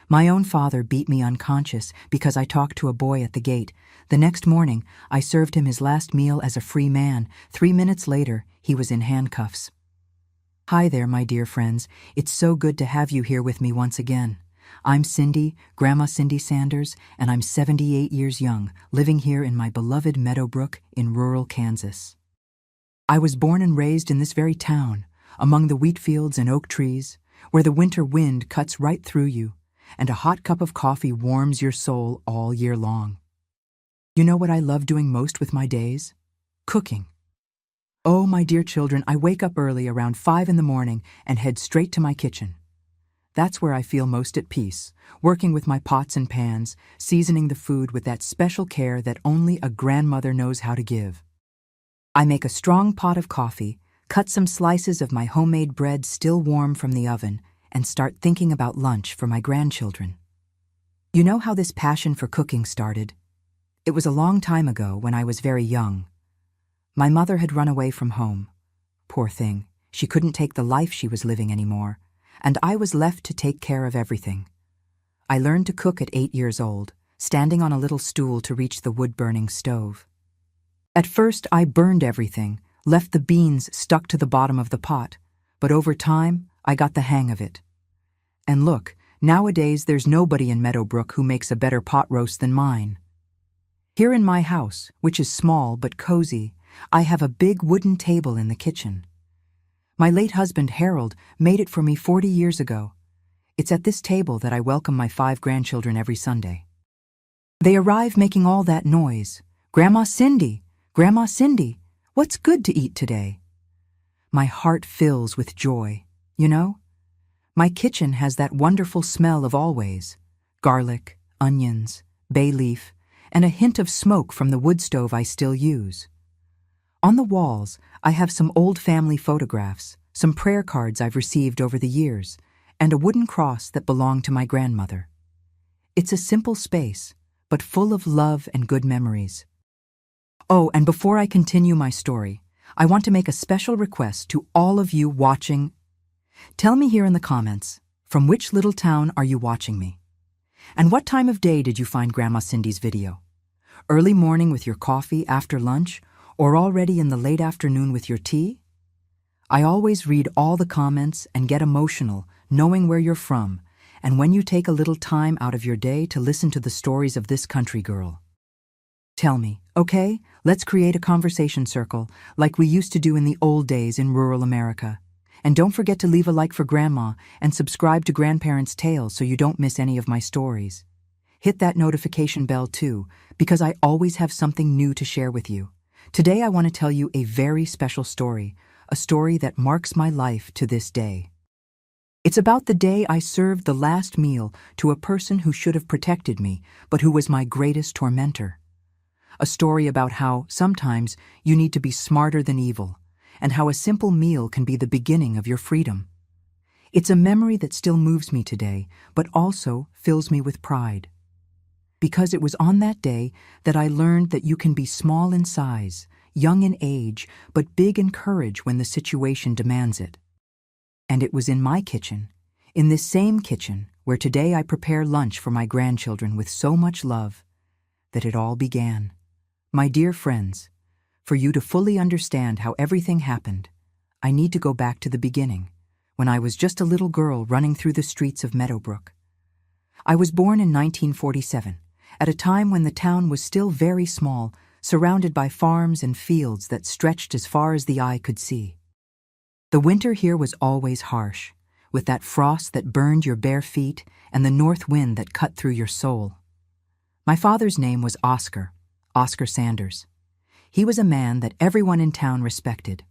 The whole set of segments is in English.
My own father beat me unconscious because I talked to a boy at the gate. The next morning, I served him his last meal as a free man. 3 minutes later, he was in handcuffs. Hi there, my dear friends. It's so good to have you here with me once again. I'm Cindy, Grandma Cindy Sanders, and I'm 78 years young, living here in my beloved Meadowbrook in rural Kansas. I was born and raised in this very town, among the wheat fields and oak trees, where the winter wind cuts right through you, and a hot cup of coffee warms your soul all year long. You know what I love doing most with my days? Cooking. Oh, my dear children, I wake up early around 5 in the morning and head straight to my kitchen. That's where I feel most at peace, working with my pots and pans, seasoning the food with that special care that only a grandmother knows how to give. I make a strong pot of coffee, cut some slices of my homemade bread still warm from the oven, and start thinking about lunch for my grandchildren. You know how this passion for cooking started? It was a long time ago when I was very young. My mother had run away from home. Poor thing, she couldn't take the life she was living anymore, and I was left to take care of everything. I learned to cook at 8 years old, standing on a little stool to reach the wood-burning stove. At first, I burned everything, left the beans stuck to the bottom of the pot, but over time, I got the hang of it. And look, nowadays there's nobody in Meadowbrook who makes a better pot roast than mine. Here in my house, which is small but cozy, I have a big wooden table in the kitchen. My late husband, Harold, made it for me 40 years ago. It's at this table that I welcome my 5 grandchildren every Sunday. They arrive making all that noise. Grandma Cindy, what's good to eat today? My heart fills with joy, you know? My kitchen has that wonderful smell of always: garlic, onions, bay leaf, and a hint of smoke from the wood stove I still use. On the walls, I have some old family photographs, some prayer cards I've received over the years, and a wooden cross that belonged to my grandmother. It's a simple space, but full of love and good memories. Oh, and before I continue my story, I want to make a special request to all of you watching. Tell me here in the comments, from which little town are you watching me? And what time of day did you find Grandma Cindy's video? Early morning with your coffee after lunch, or already in the late afternoon with your tea? I always read all the comments and get emotional knowing where you're from and when you take a little time out of your day to listen to the stories of this country girl. Tell me, okay? Let's create a conversation circle like we used to do in the old days in rural America. And don't forget to leave a like for Grandma and subscribe to Grandparents' Tales so you don't miss any of my stories. Hit that notification bell too, because I always have something new to share with you. Today I want to tell you a very special story, a story that marks my life to this day. It's about the day I served the last meal to a person who should have protected me, but who was my greatest tormentor. A story about how, sometimes, you need to be smarter than evil, and how a simple meal can be the beginning of your freedom. It's a memory that still moves me today, but also fills me with pride. Because it was on that day that I learned that you can be small in size, young in age, but big in courage when the situation demands it. And it was in my kitchen, in this same kitchen, where today I prepare lunch for my grandchildren with so much love, that it all began. My dear friends, for you to fully understand how everything happened, I need to go back to the beginning, when I was just a little girl running through the streets of Meadowbrook. I was born in 1947, at a time when the town was still very small, surrounded by farms and fields that stretched as far as the eye could see. The winter here was always harsh, with that frost that burned your bare feet and the north wind that cut through your soul. My father's name was Oscar Sanders. He was a man that everyone in town respected.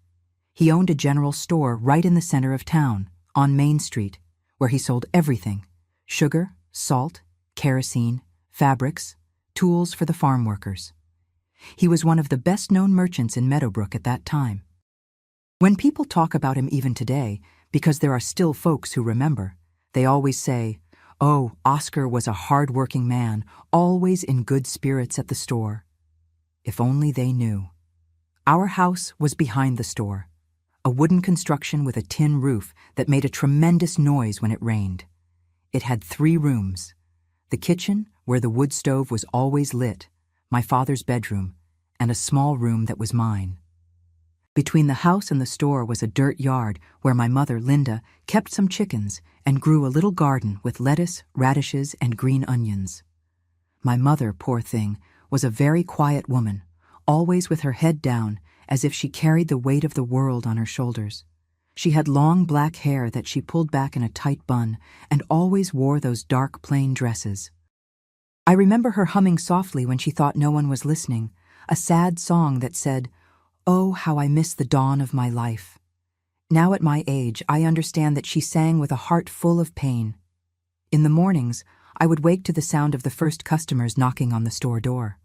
He owned a general store right in the center of town, on Main Street, where he sold everything: sugar, salt, kerosene, fabrics, tools for the farm workers. He was one of the best-known merchants in Meadowbrook at that time. When people talk about him even today, because there are still folks who remember, they always say, "Oh, Oscar was a hard-working man, always in good spirits at the store." If only they knew. Our house was behind the store, a wooden construction with a tin roof that made a tremendous noise when it rained. It had 3 rooms: the kitchen, where the wood stove was always lit, my father's bedroom, and a small room that was mine. Between the house and the store was a dirt yard where my mother, Linda, kept some chickens and grew a little garden with lettuce, radishes, and green onions. My mother, poor thing, was a very quiet woman, always with her head down, as if she carried the weight of the world on her shoulders. She had long black hair that she pulled back in a tight bun and always wore those dark plain dresses. I remember her humming softly when she thought no one was listening, a sad song that said, "Oh, how I miss the dawn of my life." Now at my age, I understand that she sang with a heart full of pain. In the mornings, I would wake to the sound of the first customers knocking on the store door.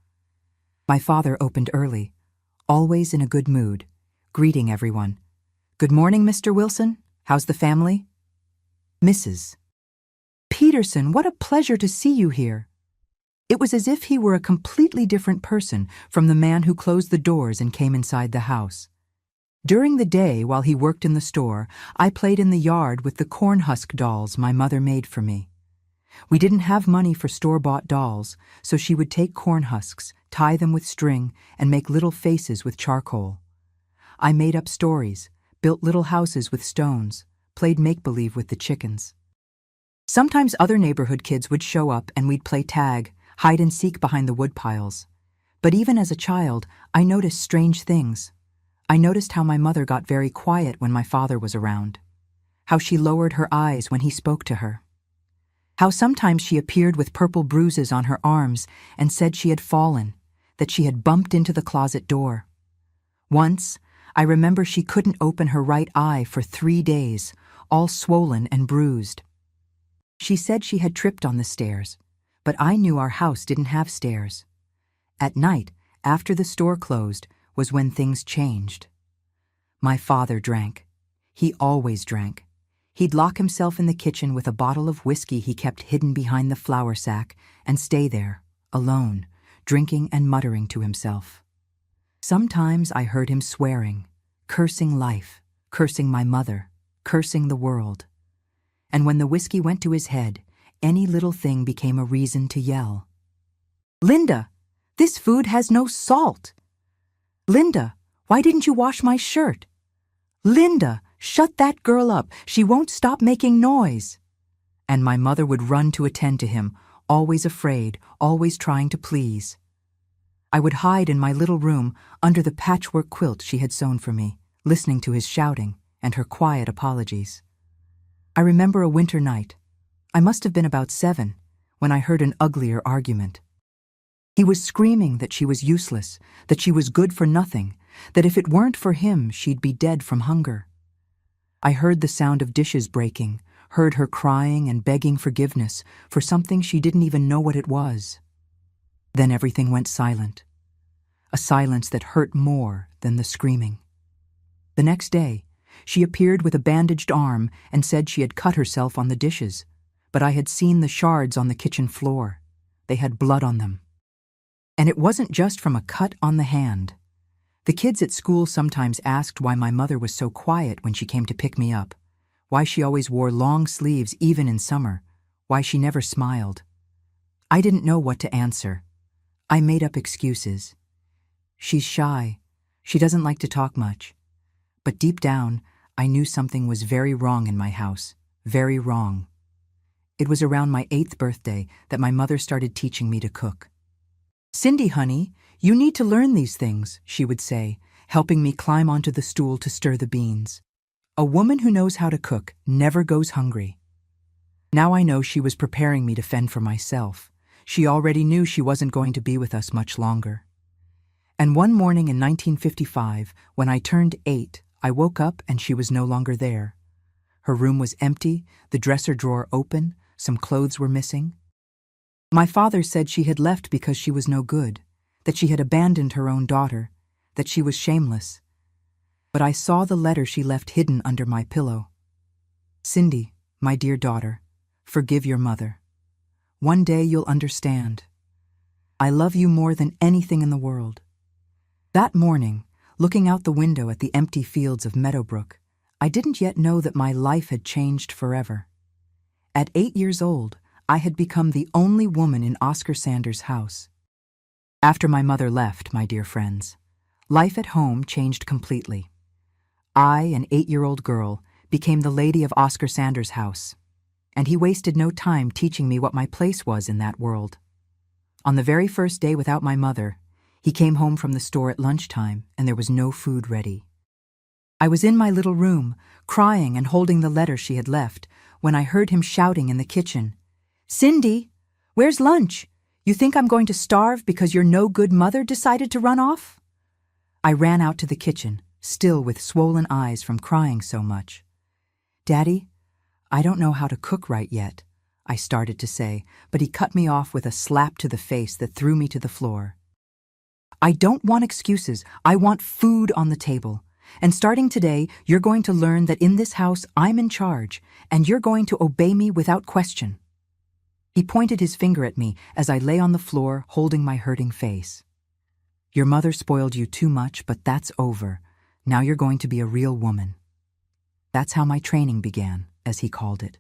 My father opened early, always in a good mood, greeting everyone. "Good morning, Mr. Wilson. How's the family?" "Mrs. Peterson, what a pleasure to see you here." It was as if he were a completely different person from the man who closed the doors and came inside the house. During the day, while he worked in the store, I played in the yard with the corn husk dolls my mother made for me. We didn't have money for store-bought dolls, so she would take corn husks, tie them with string, and make little faces with charcoal. I made up stories, built little houses with stones, played make-believe with the chickens. Sometimes other neighborhood kids would show up and we'd play tag, hide and seek behind the wood piles. But even as a child, I noticed strange things. I noticed how my mother got very quiet when my father was around, how she lowered her eyes when he spoke to her, how sometimes she appeared with purple bruises on her arms and said she had fallen, that she had bumped into the closet door. Once, I remember she couldn't open her right eye for 3 days, all swollen and bruised. She said she had tripped on the stairs, but I knew our house didn't have stairs. At night, after the store closed, was when things changed. My father drank. He always drank. He'd lock himself in the kitchen with a bottle of whiskey he kept hidden behind the flour sack and stay there, alone, drinking and muttering to himself. Sometimes I heard him swearing, cursing life, cursing my mother, cursing the world. And when the whiskey went to his head, any little thing became a reason to yell. "Linda, this food has no salt. Linda, why didn't you wash my shirt? Linda, shut that girl up. She won't stop making noise." And my mother would run to attend to him, always afraid, always trying to please. I would hide in my little room under the patchwork quilt she had sewn for me, listening to his shouting and her quiet apologies. I remember a winter night. I must have been about 7 when I heard an uglier argument. He was screaming that she was useless, that she was good for nothing, that if it weren't for him, she'd be dead from hunger. I heard the sound of dishes breaking, heard her crying and begging forgiveness for something she didn't even know what it was. Then everything went silent, a silence that hurt more than the screaming. The next day, she appeared with a bandaged arm and said she had cut herself on the dishes, but I had seen the shards on the kitchen floor. They had blood on them. And it wasn't just from a cut on the hand. The kids at school sometimes asked why my mother was so quiet when she came to pick me up, why she always wore long sleeves even in summer, why she never smiled. I didn't know what to answer. I made up excuses. She's shy. She doesn't like to talk much. But deep down, I knew something was very wrong in my house, very wrong. It was around my 8th birthday that my mother started teaching me to cook. "Cindy, honey, you need to learn these things," she would say, helping me climb onto the stool to stir the beans. "A woman who knows how to cook never goes hungry." Now I know she was preparing me to fend for myself. She already knew she wasn't going to be with us much longer. And one morning in 1955, when I turned 8, I woke up and she was no longer there. Her room was empty, the dresser drawer open, some clothes were missing. My father said she had left because she was no good, that she had abandoned her own daughter, that she was shameless. But I saw the letter she left hidden under my pillow. "Cindy, my dear daughter, forgive your mother. One day you'll understand. I love you more than anything in the world." That morning, looking out the window at the empty fields of Meadowbrook, I didn't yet know that my life had changed forever. At 8 years old, I had become the only woman in Oscar Sanders' house. After my mother left, my dear friends, life at home changed completely. I, an 8-year-old girl, became the lady of Oscar Sanders' house, and he wasted no time teaching me what my place was in that world. On the very first day without my mother, he came home from the store at lunchtime and there was no food ready. I was in my little room, crying and holding the letter she had left, when I heard him shouting in the kitchen, "Cindy, where's lunch? You think I'm going to starve because your no-good mother decided to run off?" I ran out to the kitchen, still with swollen eyes from crying so much. "Daddy, I don't know how to cook right yet," I started to say, but he cut me off with a slap to the face that threw me to the floor. "I don't want excuses. I want food on the table. And starting today, you're going to learn that in this house I'm in charge, and you're going to obey me without question." He pointed his finger at me as I lay on the floor holding my hurting face. "Your mother spoiled you too much, but that's over. Now you're going to be a real woman." That's how my training began, as he called it.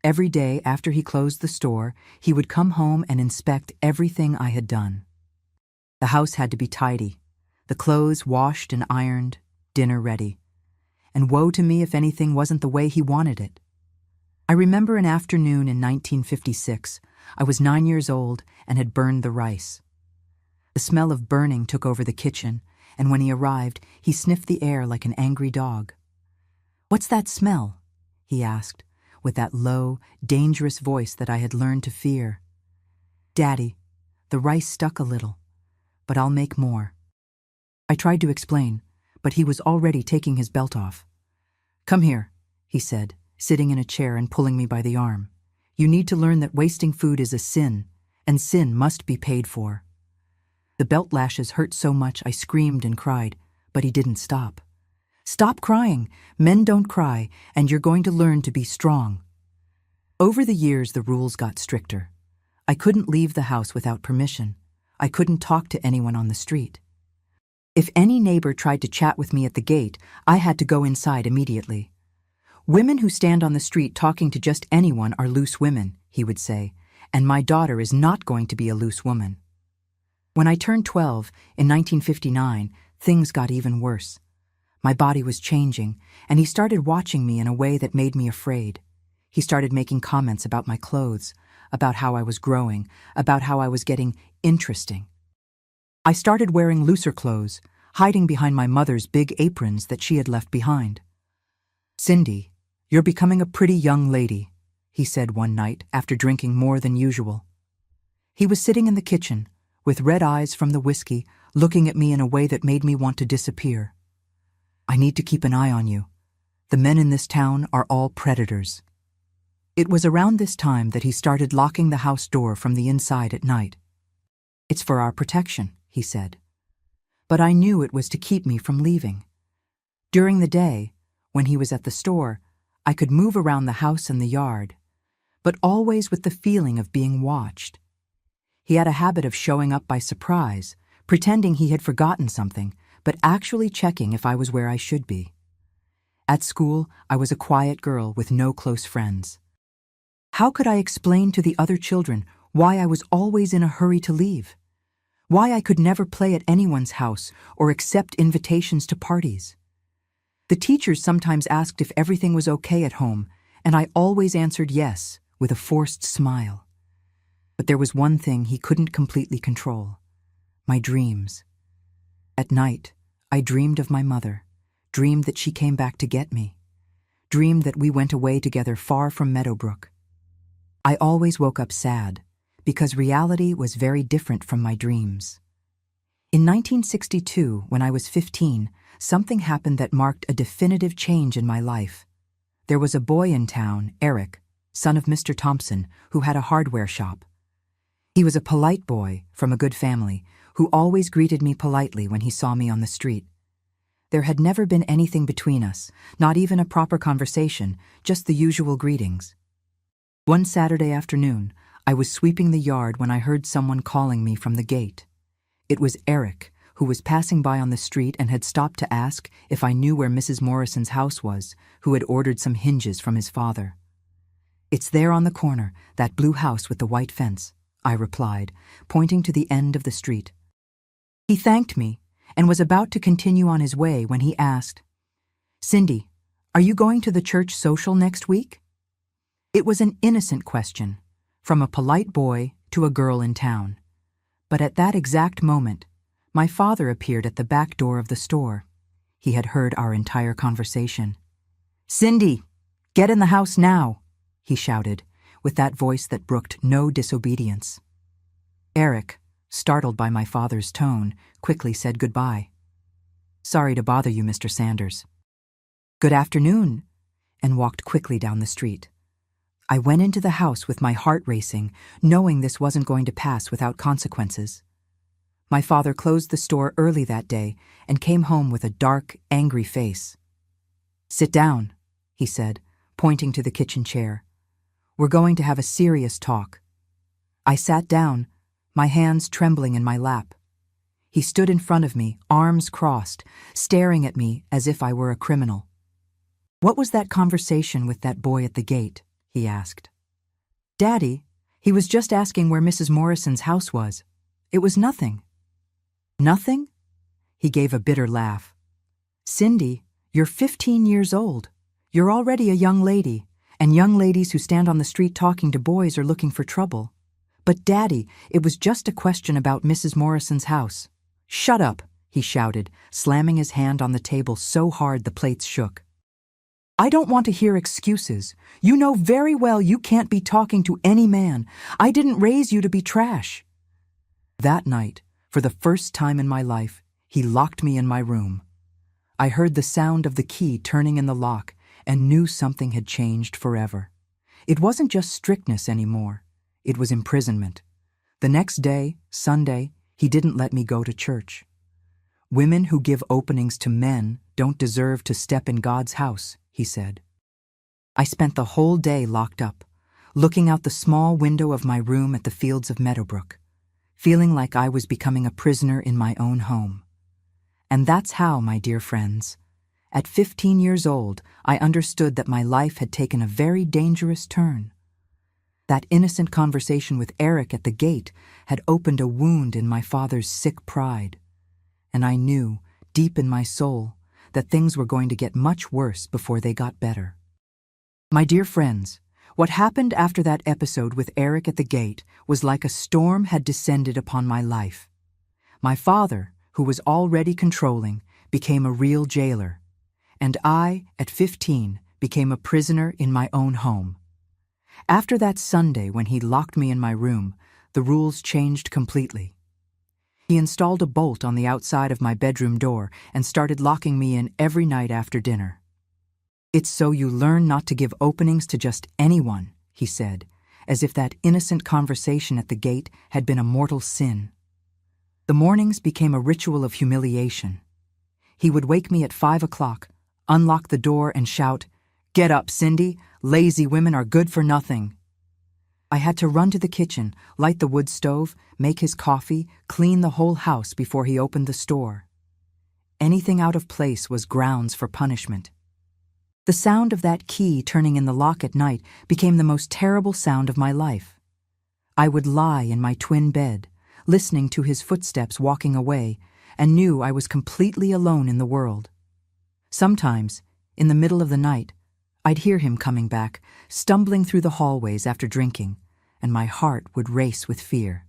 Every day after he closed the store, he would come home and inspect everything I had done. The house had to be tidy, the clothes washed and ironed, dinner ready. And woe to me if anything wasn't the way he wanted it. I remember an afternoon in 1956. I was 9 years old and had burned the rice. The smell of burning took over the kitchen, and when he arrived, he sniffed the air like an angry dog. "What's that smell?" he asked, with that low, dangerous voice that I had learned to fear. "Daddy, the rice stuck a little, but I'll make more." I tried to explain, but he was already taking his belt off. "Come here," he said, sitting in a chair and pulling me by the arm. "You need to learn that wasting food is a sin, and sin must be paid for." The belt lashes hurt so much I screamed and cried, but he didn't stop. "Stop crying. Men don't cry, and you're going to learn to be strong." Over the years, the rules got stricter. I couldn't leave the house without permission. I couldn't talk to anyone on the street. If any neighbor tried to chat with me at the gate, I had to go inside immediately. "Women who stand on the street talking to just anyone are loose women," he would say, "and my daughter is not going to be a loose woman." When I turned 12, in 1959, things got even worse. My body was changing, and he started watching me in a way that made me afraid. He started making comments about my clothes, about how I was growing, about how I was getting interesting. I started wearing looser clothes, hiding behind my mother's big aprons that she had left behind. "Cindy, you're becoming a pretty young lady," he said one night after drinking more than usual. He was sitting in the kitchen, with red eyes from the whiskey, looking at me in a way that made me want to disappear. "I need to keep an eye on you. The men in this town are all predators." It was around this time that he started locking the house door from the inside at night. "It's for our protection," he said. But I knew it was to keep me from leaving. During the day, when he was at the store, I could move around the house and the yard, but always with the feeling of being watched. He had a habit of showing up by surprise, pretending he had forgotten something, but actually checking if I was where I should be. At school, I was a quiet girl with no close friends. How could I explain to the other children why I was always in a hurry to leave? Why I could never play at anyone's house or accept invitations to parties? The teachers sometimes asked if everything was okay at home, and I always answered yes, with a forced smile. But there was one thing he couldn't completely control: my dreams. At night, I dreamed of my mother, dreamed that she came back to get me, dreamed that we went away together far from Meadowbrook. I always woke up sad, because reality was very different from my dreams. In 1962, when I was 15, something happened that marked a definitive change in my life. There was a boy in town, Eric, son of Mr. Thompson, who had a hardware shop. He was a polite boy from a good family who always greeted me politely when he saw me on the street. There had never been anything between us, not even a proper conversation, just the usual greetings. One Saturday afternoon, I was sweeping the yard when I heard someone calling me from the gate. It was Eric, who was passing by on the street and had stopped to ask if I knew where Mrs. Morrison's house was, who had ordered some hinges from his father. It's there on the corner, that blue house with the white fence, I replied, pointing to the end of the street. He thanked me and was about to continue on his way when he asked, "Cindy, are you going to the church social next week?" It was an innocent question, from a polite boy to a girl in town. But at that exact moment, my father appeared at the back door of the store. He had heard our entire conversation. "Cindy, get in the house now," he shouted, with that voice that brooked no disobedience. Eric, startled by my father's tone, quickly said goodbye. "Sorry to bother you, Mr. Sanders." "Good afternoon," and walked quickly down the street. I went into the house with my heart racing, knowing this wasn't going to pass without consequences. My father closed the store early that day and came home with a dark, angry face. "Sit down," he said, pointing to the kitchen chair. "We're going to have a serious talk." I sat down, my hands trembling in my lap. He stood in front of me, arms crossed, staring at me as if I were a criminal. "What was that conversation with that boy at the gate?" he asked. "Daddy, he was just asking where Mrs. Morrison's house was. It was nothing." "Nothing?" He gave a bitter laugh. "Cindy, you're 15 years old. You're already a young lady, and young ladies who stand on the street talking to boys are looking for trouble. But Daddy, it was just a question about Mrs. Morrison's house." "Shut up," he shouted, slamming his hand on the table so hard the plates shook. "I don't want to hear excuses. You know very well you can't be talking to any man. I didn't raise you to be trash." That night, for the first time in my life, he locked me in my room. I heard the sound of the key turning in the lock and knew something had changed forever. It wasn't just strictness anymore. It was imprisonment. The next day, Sunday, he didn't let me go to church. "Women who give openings to men don't deserve to step in God's house," he said. I spent the whole day locked up, looking out the small window of my room at the fields of Meadowbrook, feeling like I was becoming a prisoner in my own home. And that's how, my dear friends, at 15 years old, I understood that my life had taken a very dangerous turn. That innocent conversation with Eric at the gate had opened a wound in my father's sick pride. And I knew, deep in my soul, that things were going to get much worse before they got better. My dear friends, what happened after that episode with Eric at the gate was like a storm had descended upon my life. My father, who was already controlling, became a real jailer. And I, at 15, became a prisoner in my own home. After that Sunday when he locked me in my room, the rules changed completely. He installed a bolt on the outside of my bedroom door and started locking me in every night after dinner. "It's so you learn not to give openings to just anyone," he said, as if that innocent conversation at the gate had been a mortal sin. The mornings became a ritual of humiliation. He would wake me at 5 o'clock, unlock the door and shout, "Get up, Cindy, lazy women are good for nothing." I had to run to the kitchen, light the wood stove, make his coffee, clean the whole house before he opened the store. Anything out of place was grounds for punishment. The sound of that key turning in the lock at night became the most terrible sound of my life. I would lie in my twin bed, listening to his footsteps walking away, and knew I was completely alone in the world. Sometimes, in the middle of the night, I'd hear him coming back, stumbling through the hallways after drinking, and my heart would race with fear.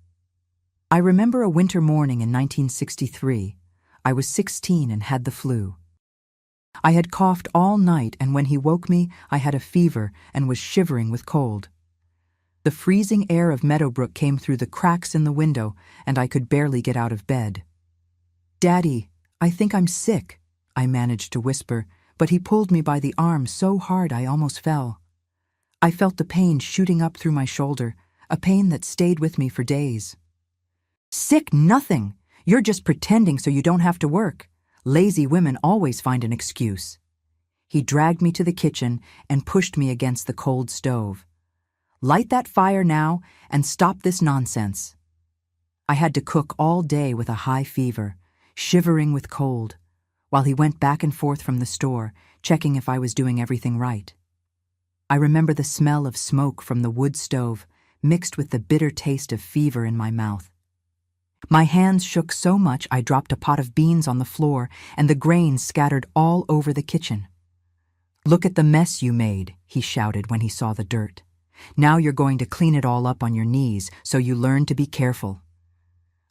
I remember a winter morning in 1963. I was 16 and had the flu. I had coughed all night, and when he woke me, I had a fever and was shivering with cold. The freezing air of Meadowbrook came through the cracks in the window, and I could barely get out of bed. "Daddy, I think I'm sick," I managed to whisper, but he pulled me by the arm so hard I almost fell. I felt the pain shooting up through my shoulder, a pain that stayed with me for days. "Sick nothing! You're just pretending so you don't have to work. Lazy women always find an excuse." He dragged me to the kitchen and pushed me against the cold stove. "Light that fire now and stop this nonsense." I had to cook all day with a high fever, shivering with cold, while he went back and forth from the store, checking if I was doing everything right. I remember the smell of smoke from the wood stove mixed with the bitter taste of fever in my mouth. My hands shook so much I dropped a pot of beans on the floor and the grains scattered all over the kitchen. "Look at the mess you made," he shouted when he saw the dirt. "Now you're going to clean it all up on your knees, so you learn to be careful."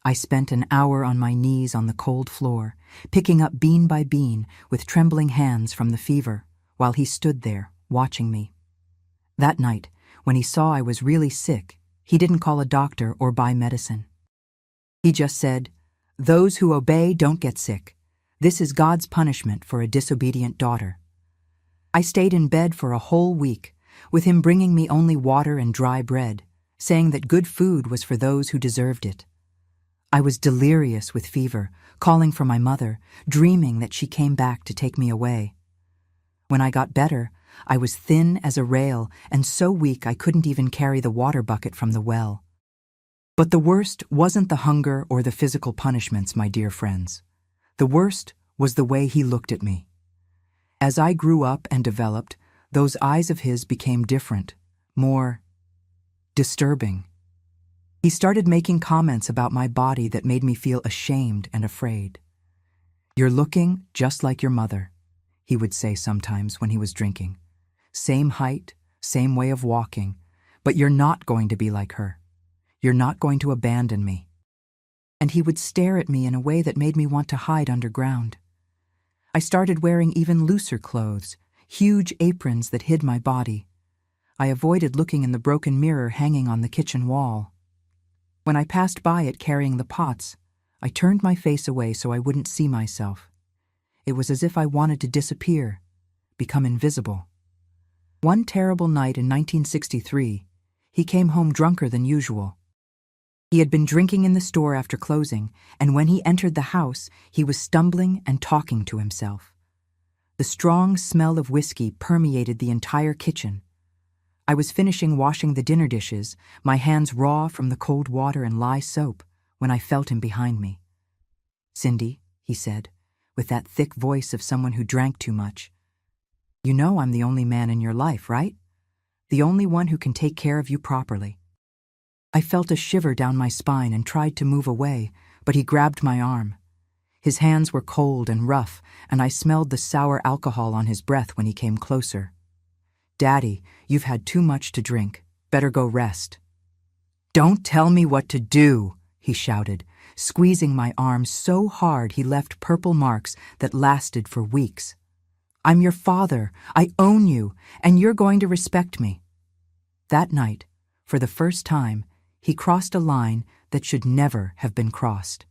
I spent an hour on my knees on the cold floor, picking up bean by bean with trembling hands from the fever, while he stood there, watching me. That night, when he saw I was really sick, he didn't call a doctor or buy medicine. He just said, "Those who obey don't get sick. This is God's punishment for a disobedient daughter." I stayed in bed for a whole week, with him bringing me only water and dry bread, saying that good food was for those who deserved it. I was delirious with fever, calling for my mother, dreaming that she came back to take me away. When I got better, I was thin as a rail and so weak I couldn't even carry the water bucket from the well. But the worst wasn't the hunger or the physical punishments, my dear friends. The worst was the way he looked at me. As I grew up and developed, those eyes of his became different, more disturbing. He started making comments about my body that made me feel ashamed and afraid. "You're looking just like your mother," he would say sometimes when he was drinking. "Same height, same way of walking, but you're not going to be like her. You're not going to abandon me." And he would stare at me in a way that made me want to hide underground. I started wearing even looser clothes, huge aprons that hid my body. I avoided looking in the broken mirror hanging on the kitchen wall. When I passed by it carrying the pots, I turned my face away so I wouldn't see myself. It was as if I wanted to disappear, become invisible. One terrible night in 1963, he came home drunker than usual. He had been drinking in the store after closing, and when he entered the house, he was stumbling and talking to himself. The strong smell of whiskey permeated the entire kitchen. I was finishing washing the dinner dishes, my hands raw from the cold water and lye soap, when I felt him behind me. "Cindy," he said, with that thick voice of someone who drank too much, "you know I'm the only man in your life, right? The only one who can take care of you properly." I felt a shiver down my spine and tried to move away, but he grabbed my arm. His hands were cold and rough, and I smelled the sour alcohol on his breath when he came closer. "Daddy, you've had too much to drink. Better go rest." "Don't tell me what to do," he shouted, squeezing my arm so hard he left purple marks that lasted for weeks. "I'm your father. I own you, and you're going to respect me." That night, for the first time, he crossed a line that should never have been crossed.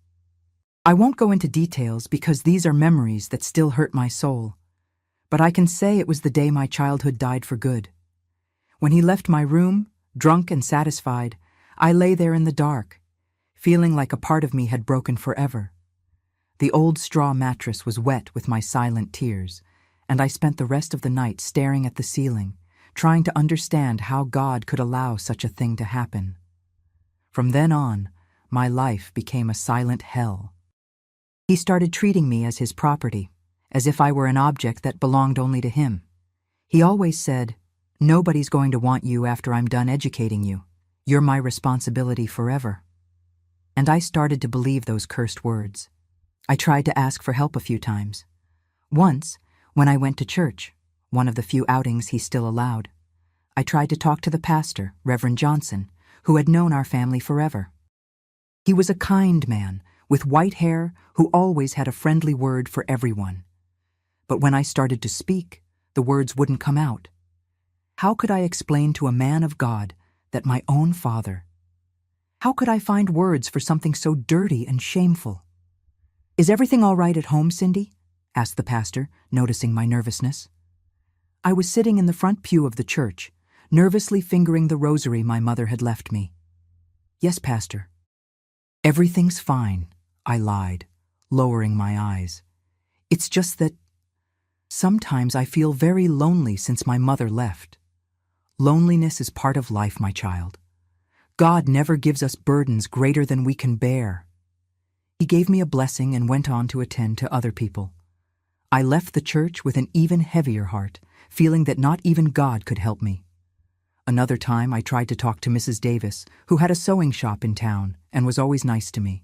I won't go into details because these are memories that still hurt my soul. But I can say it was the day my childhood died for good. When he left my room, drunk and satisfied, I lay there in the dark, feeling like a part of me had broken forever. The old straw mattress was wet with my silent tears, and I spent the rest of the night staring at the ceiling, trying to understand how God could allow such a thing to happen. From then on, my life became a silent hell. He started treating me as his property, as if I were an object that belonged only to him. He always said, "Nobody's going to want you after I'm done educating you. You're my responsibility forever." And I started to believe those cursed words. I tried to ask for help a few times. Once, when I went to church, one of the few outings he still allowed, I tried to talk to the pastor, Reverend Johnson, who had known our family forever. He was a kind man, with white hair, who always had a friendly word for everyone. But when I started to speak, the words wouldn't come out. How could I explain to a man of God that my own father? How could I find words for something so dirty and shameful? "Is everything all right at home, Cindy?" asked the pastor, noticing my nervousness. I was sitting in the front pew of the church, nervously fingering the rosary my mother had left me. "Yes, Pastor." "Everything's fine," I lied, lowering my eyes. "It's just that sometimes I feel very lonely since my mother left." "Loneliness is part of life, my child. God never gives us burdens greater than we can bear." He gave me a blessing and went on to attend to other people. I left the church with an even heavier heart, feeling that not even God could help me. Another time I tried to talk to Mrs. Davis, who had a sewing shop in town and was always nice to me.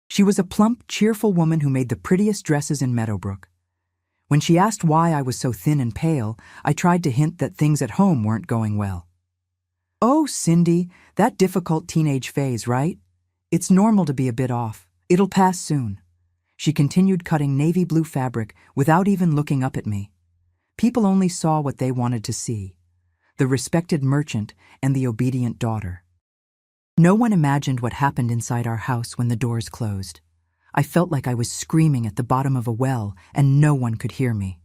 She was a plump, cheerful woman who made the prettiest dresses in Meadowbrook. When she asked why I was so thin and pale, I tried to hint that things at home weren't going well. "Oh, Cindy, that difficult teenage phase, right? It's normal to be a bit off. It'll pass soon." She continued cutting navy blue fabric without even looking up at me. People only saw what they wanted to see: the respected merchant and the obedient daughter. No one imagined what happened inside our house when the doors closed. I felt like I was screaming at the bottom of a well and no one could hear me.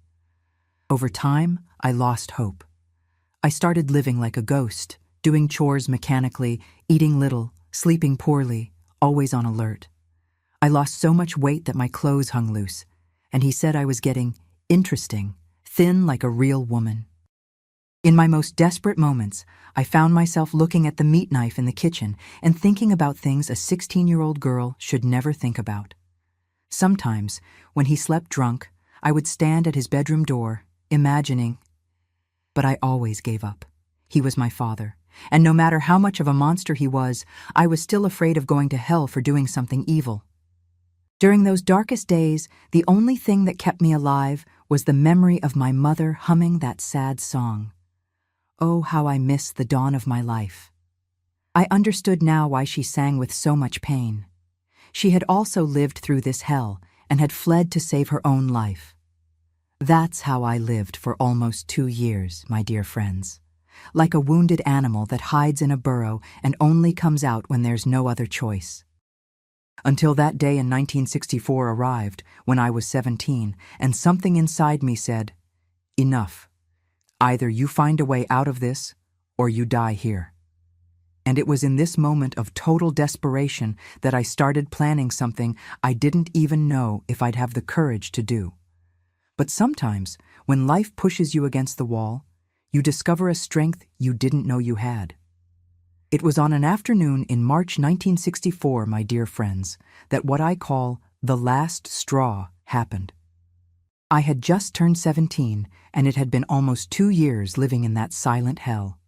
Over time, I lost hope. I started living like a ghost, doing chores mechanically, eating little, sleeping poorly, always on alert. I lost so much weight that my clothes hung loose, and he said I was getting interesting, thin like a real woman. In my most desperate moments, I found myself looking at the meat knife in the kitchen and thinking about things a 16-year-old girl should never think about. Sometimes, when he slept drunk, I would stand at his bedroom door, imagining. But I always gave up. He was my father, and no matter how much of a monster he was, I was still afraid of going to hell for doing something evil. During those darkest days, the only thing that kept me alive was the memory of my mother humming that sad song. Oh, how I miss the dawn of my life. I understood now why she sang with so much pain. She had also lived through this hell and had fled to save her own life. That's how I lived for almost 2 years, my dear friends. Like a wounded animal that hides in a burrow and only comes out when there's no other choice. Until that day in 1964 arrived, when I was 17, and something inside me said, "Enough. Either you find a way out of this, or you die here." And it was in this moment of total desperation that I started planning something I didn't even know if I'd have the courage to do. But sometimes, when life pushes you against the wall, you discover a strength you didn't know you had. It was on an afternoon in March 1964, my dear friends, that what I call the last straw happened. I had just turned 17, and it had been almost 2 years living in that silent hell.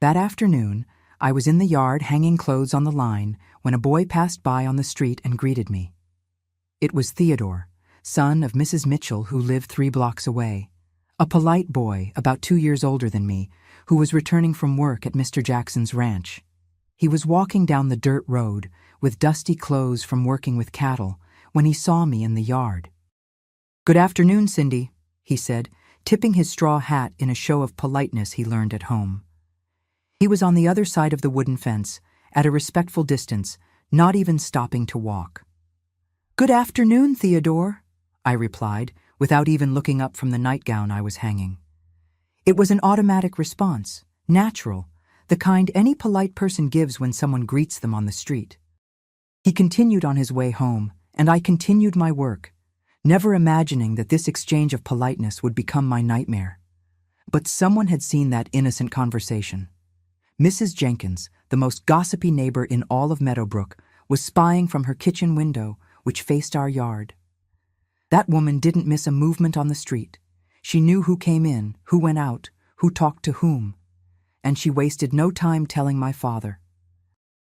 That afternoon, I was in the yard hanging clothes on the line when a boy passed by on the street and greeted me. It was Theodore, son of Mrs. Mitchell, who lived 3 blocks away, a polite boy about 2 years older than me, who was returning from work at Mr. Jackson's ranch. He was walking down the dirt road with dusty clothes from working with cattle when he saw me in the yard. "Good afternoon, Cindy," he said, tipping his straw hat in a show of politeness he learned at home. He was on the other side of the wooden fence, at a respectful distance, not even stopping to walk. "Good afternoon, Theodore," I replied, without even looking up from the nightgown I was hanging. It was an automatic response, natural, the kind any polite person gives when someone greets them on the street. He continued on his way home, and I continued my work, never imagining that this exchange of politeness would become my nightmare. But someone had seen that innocent conversation. Mrs. Jenkins, the most gossipy neighbor in all of Meadowbrook, was spying from her kitchen window, which faced our yard. That woman didn't miss a movement on the street. She knew who came in, who went out, who talked to whom. And she wasted no time telling my father.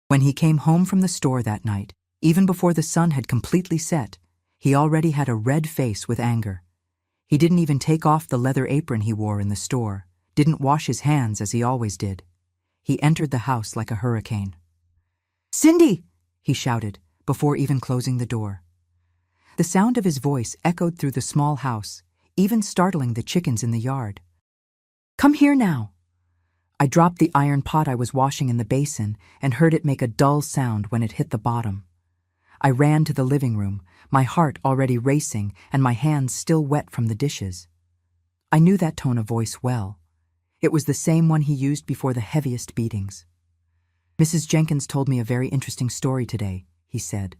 When he came home from the store that night, even before the sun had completely set, he already had a red face with anger. He didn't even take off the leather apron he wore in the store, didn't wash his hands as he always did. He entered the house like a hurricane. "Cindy!" he shouted, before even closing the door. The sound of his voice echoed through the small house, even startling the chickens in the yard. "Come here now." I dropped the iron pot I was washing in the basin and heard it make a dull sound when it hit the bottom. I ran to the living room, my heart already racing and my hands still wet from the dishes. I knew that tone of voice well. It was the same one he used before the heaviest beatings. "Mrs. Jenkins told me a very interesting story today," he said,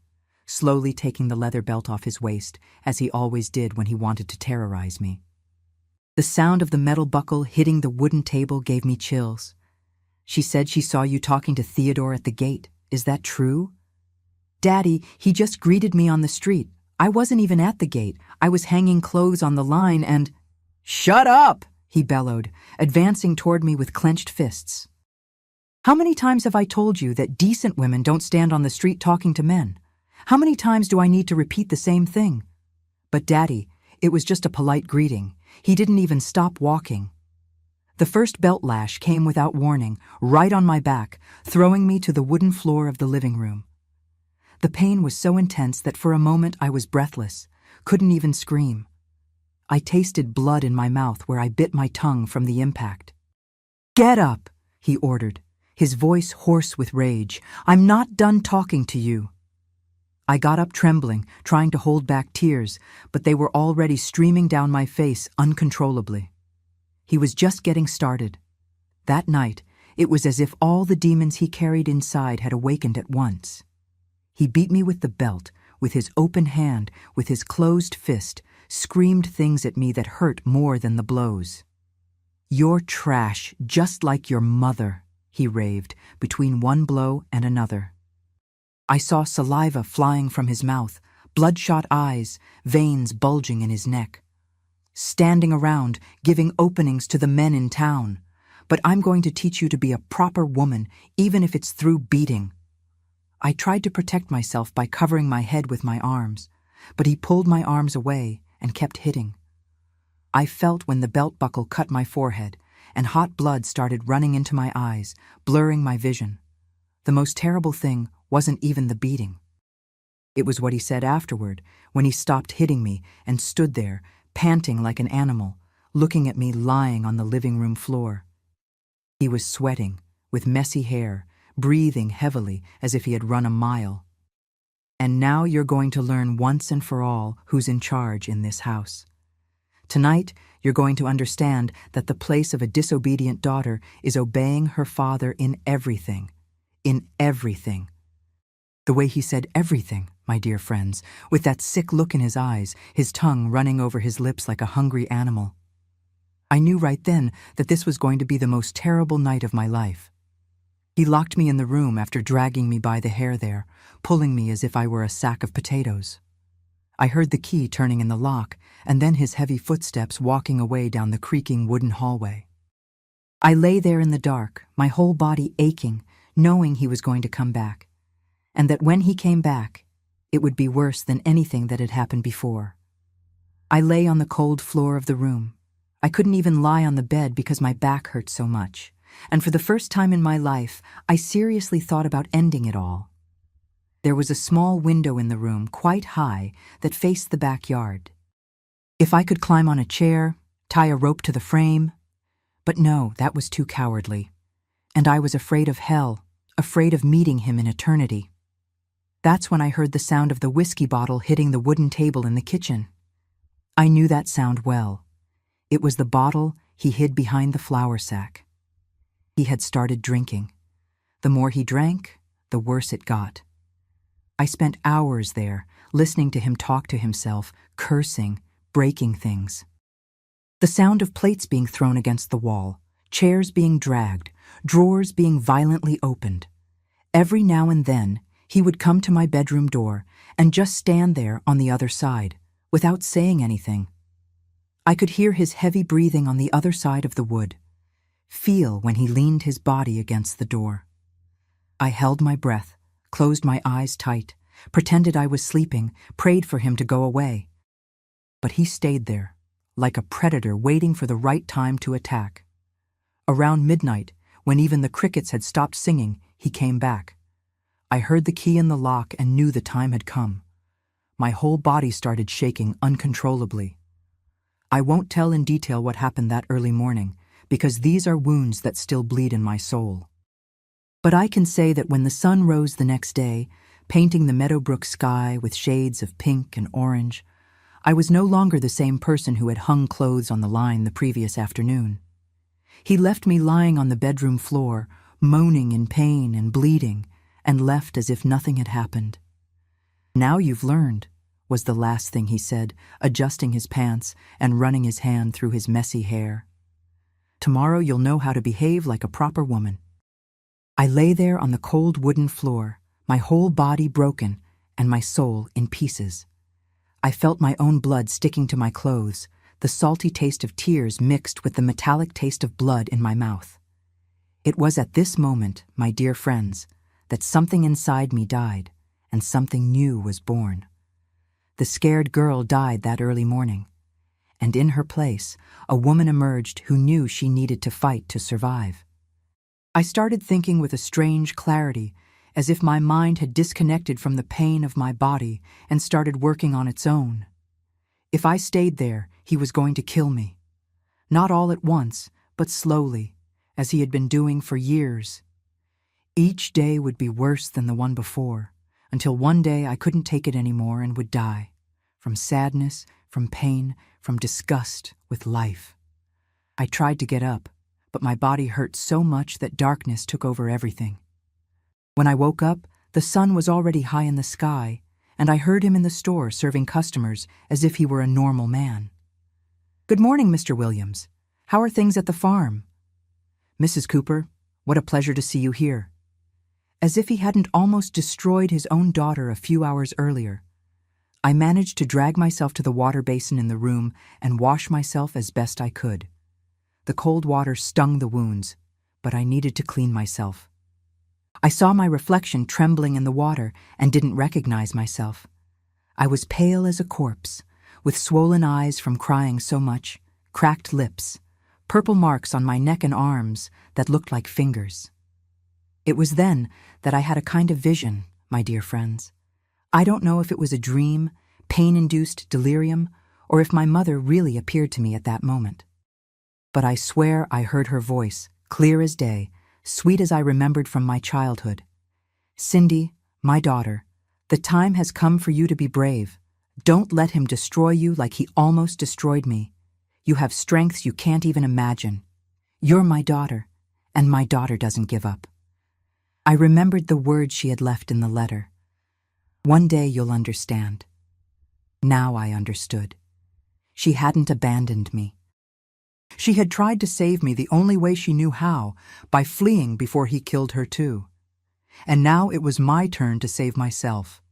slowly taking the leather belt off his waist, as he always did when he wanted to terrorize me. The sound of the metal buckle hitting the wooden table gave me chills. "She said she saw you talking to Theodore at the gate. Is that true?" "Daddy, he just greeted me on the street. I wasn't even at the gate. I was hanging clothes on the line and—" "Shut up!" he bellowed, advancing toward me with clenched fists. "How many times have I told you that decent women don't stand on the street talking to men? How many times do I need to repeat the same thing?" But Daddy, it was just a polite greeting. He didn't even stop walking. The first belt lash came without warning, right on my back, throwing me to the wooden floor of the living room. The pain was so intense that for a moment I was breathless, couldn't even scream. I tasted blood in my mouth where I bit my tongue from the impact. "Get up," he ordered, his voice hoarse with rage. "I'm not done talking to you." I got up trembling, trying to hold back tears, but they were already streaming down my face uncontrollably. He was just getting started. That night, it was as if all the demons he carried inside had awakened at once. He beat me with the belt, with his open hand, with his closed fist, screamed things at me that hurt more than the blows. "You're trash, just like your mother," he raved, between one blow and another. I saw saliva flying from his mouth, bloodshot eyes, veins bulging in his neck. "Standing around, giving openings to the men in town. But I'm going to teach you to be a proper woman, even if it's through beating." I tried to protect myself by covering my head with my arms, but he pulled my arms away and kept hitting. I felt when the belt buckle cut my forehead, and hot blood started running into my eyes, blurring my vision. The most terrible thing wasn't even the beating. It was what he said afterward, when he stopped hitting me and stood there, panting like an animal, looking at me lying on the living room floor. He was sweating, with messy hair, breathing heavily as if he had run a mile. "And now you're going to learn once and for all who's in charge in this house. Tonight, you're going to understand that the place of a disobedient daughter is obeying her father in everything. In everything." The way he said everything, my dear friends, with that sick look in his eyes, his tongue running over his lips like a hungry animal. I knew right then that this was going to be the most terrible night of my life. He locked me in the room after dragging me by the hair there, pulling me as if I were a sack of potatoes. I heard the key turning in the lock, and then his heavy footsteps walking away down the creaking wooden hallway. I lay there in the dark, my whole body aching, knowing he was going to come back, and that when he came back, it would be worse than anything that had happened before. I lay on the cold floor of the room. I couldn't even lie on the bed because my back hurt so much, and for the first time in my life, I seriously thought about ending it all. There was a small window in the room, quite high, that faced the backyard. If I could climb on a chair, tie a rope to the frame, but no, that was too cowardly. And I was afraid of hell, afraid of meeting him in eternity. That's when I heard the sound of the whiskey bottle hitting the wooden table in the kitchen. I knew that sound well. It was the bottle he hid behind the flour sack. He had started drinking. The more he drank, the worse it got. I spent hours there, listening to him talk to himself, cursing, breaking things. The sound of plates being thrown against the wall, chairs being dragged, drawers being violently opened. Every now and then, he would come to my bedroom door and just stand there on the other side, without saying anything. I could hear his heavy breathing on the other side of the wood, feel when he leaned his body against the door. I held my breath, closed my eyes tight, pretended I was sleeping, prayed for him to go away. But he stayed there, like a predator waiting for the right time to attack. Around midnight, when even the crickets had stopped singing, he came back. I heard the key in the lock and knew the time had come. My whole body started shaking uncontrollably. I won't tell in detail what happened that early morning, because these are wounds that still bleed in my soul. But I can say that when the sun rose the next day, painting the Meadowbrook sky with shades of pink and orange, I was no longer the same person who had hung clothes on the line the previous afternoon. He left me lying on the bedroom floor, moaning in pain and bleeding, and left as if nothing had happened. "Now you've learned," was the last thing he said, adjusting his pants and running his hand through his messy hair. "Tomorrow you'll know how to behave like a proper woman." I lay there on the cold wooden floor, my whole body broken and my soul in pieces. I felt my own blood sticking to my clothes, the salty taste of tears mixed with the metallic taste of blood in my mouth. It was at this moment, my dear friends, that something inside me died and something new was born. The scared girl died that early morning, and in her place, a woman emerged who knew she needed to fight to survive. I started thinking with a strange clarity, as if my mind had disconnected from the pain of my body and started working on its own. If I stayed there, he was going to kill me. Not all at once, but slowly, as he had been doing for years. Each day would be worse than the one before, until one day I couldn't take it anymore and would die. From sadness, from pain, from disgust with life. I tried to get up, but my body hurt so much that darkness took over everything. When I woke up, the sun was already high in the sky, and I heard him in the store serving customers as if he were a normal man. "Good morning, Mr. Williams. How are things at the farm?" "Mrs. Cooper, what a pleasure to see you here." As if he hadn't almost destroyed his own daughter a few hours earlier, I managed to drag myself to the water basin in the room and wash myself as best I could. The cold water stung the wounds, but I needed to clean myself. I saw my reflection trembling in the water and didn't recognize myself. I was pale as a corpse, with swollen eyes from crying so much, cracked lips, purple marks on my neck and arms that looked like fingers. It was then that I had a kind of vision, my dear friends. I don't know if it was a dream, pain-induced delirium, or if my mother really appeared to me at that moment. But I swear I heard her voice, clear as day, sweet as I remembered from my childhood. "Cindy, my daughter, the time has come for you to be brave. Don't let him destroy you like he almost destroyed me. You have strengths you can't even imagine. You're my daughter, and my daughter doesn't give up." I remembered the words she had left in the letter. "One day you'll understand." Now I understood. She hadn't abandoned me. She had tried to save me the only way she knew how, by fleeing before he killed her too. And now it was my turn to save myself.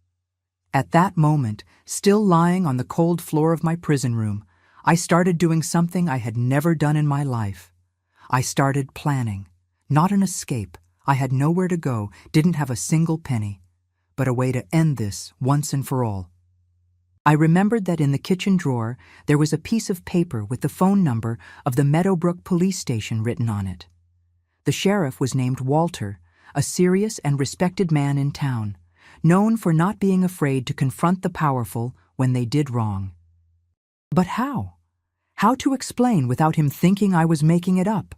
At that moment, still lying on the cold floor of my prison room, I started doing something I had never done in my life. I started planning. Not an escape. I had nowhere to go, didn't have a single penny, but a way to end this once and for all. I remembered that in the kitchen drawer there was a piece of paper with the phone number of the Meadowbrook police station written on it. The sheriff was named Walter, a serious and respected man in town, known for not being afraid to confront the powerful when they did wrong. But how? How to explain without him thinking I was making it up?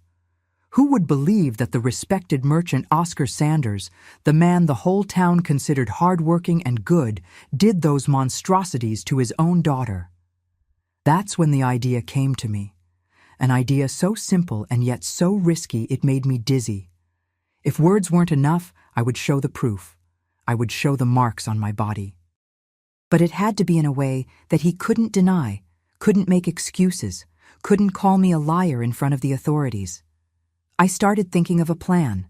Who would believe that the respected merchant Oscar Sanders, the man the whole town considered hardworking and good, did those monstrosities to his own daughter? That's when the idea came to me. An idea so simple and yet so risky it made me dizzy. If words weren't enough, I would show the proof. I would show the marks on my body. But it had to be in a way that he couldn't deny, couldn't make excuses, couldn't call me a liar in front of the authorities. I started thinking of a plan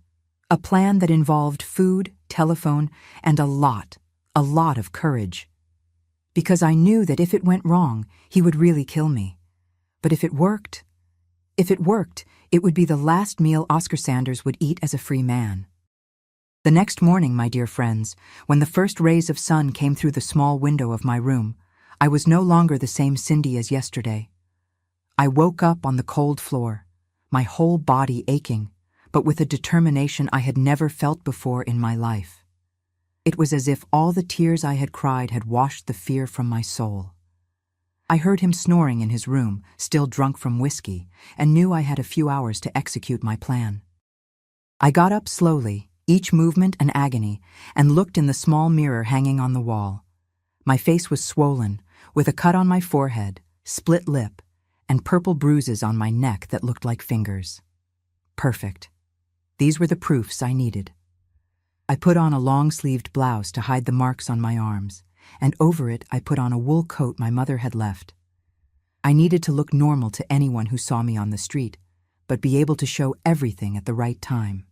that involved food, telephone, and a lot of courage. Because I knew that if it went wrong, he would really kill me. But if it worked, it would be the last meal Oscar Sanders would eat as a free man. The next morning, my dear friends, when the first rays of sun came through the small window of my room, I was no longer the same Cindy as yesterday. I woke up on the cold floor, my whole body aching, but with a determination I had never felt before in my life. It was as if all the tears I had cried had washed the fear from my soul. I heard him snoring in his room, still drunk from whiskey, and knew I had a few hours to execute my plan. I got up slowly, each movement an agony, and looked in the small mirror hanging on the wall. My face was swollen, with a cut on my forehead, split lip, and purple bruises on my neck that looked like fingers. Perfect. These were the proofs I needed. I put on a long-sleeved blouse to hide the marks on my arms, and over it I put on a wool coat my mother had left. I needed to look normal to anyone who saw me on the street, but be able to show everything at the right time.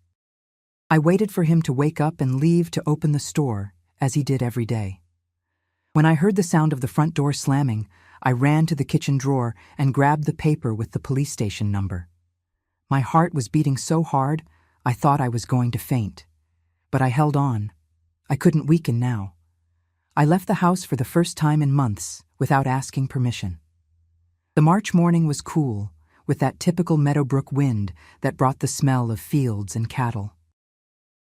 I waited for him to wake up and leave to open the store, as he did every day. When I heard the sound of the front door slamming, I ran to the kitchen drawer and grabbed the paper with the police station number. My heart was beating so hard, I thought I was going to faint. But I held on. I couldn't weaken now. I left the house for the first time in months without asking permission. The March morning was cool, with that typical Meadowbrook wind that brought the smell of fields and cattle.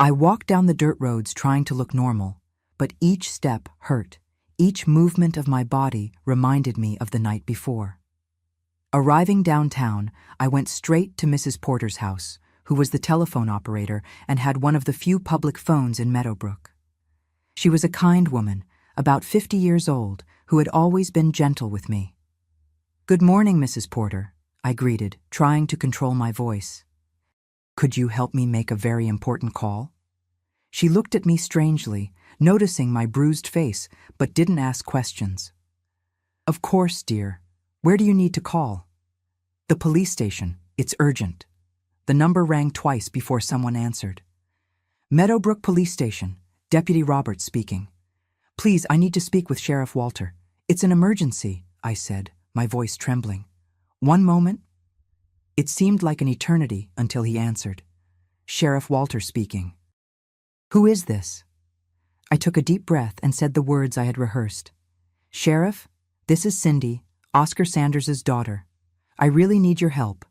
I walked down the dirt roads trying to look normal, but each step hurt. Each movement of my body reminded me of the night before. Arriving downtown, I went straight to Mrs. Porter's house, who was the telephone operator and had one of the few public phones in Meadowbrook. She was a kind woman, about 50 years old, who had always been gentle with me. "Good morning, Mrs. Porter," I greeted, trying to control my voice. "Could you help me make a very important call?" She looked at me strangely, noticing my bruised face, but didn't ask questions. "Of course, dear. Where do you need to call?" "The police station. It's urgent." The number rang twice before someone answered. "Meadowbrook Police Station, Deputy Roberts speaking. Please, I need to speak with Sheriff Walter. It's an emergency," I said, my voice trembling. "One moment." It seemed like an eternity until he answered. "Sheriff Walter speaking." "Who is this?" I took a deep breath and said the words I had rehearsed. "Sheriff, this is Cindy, Oscar Sanders's daughter. I really need your help.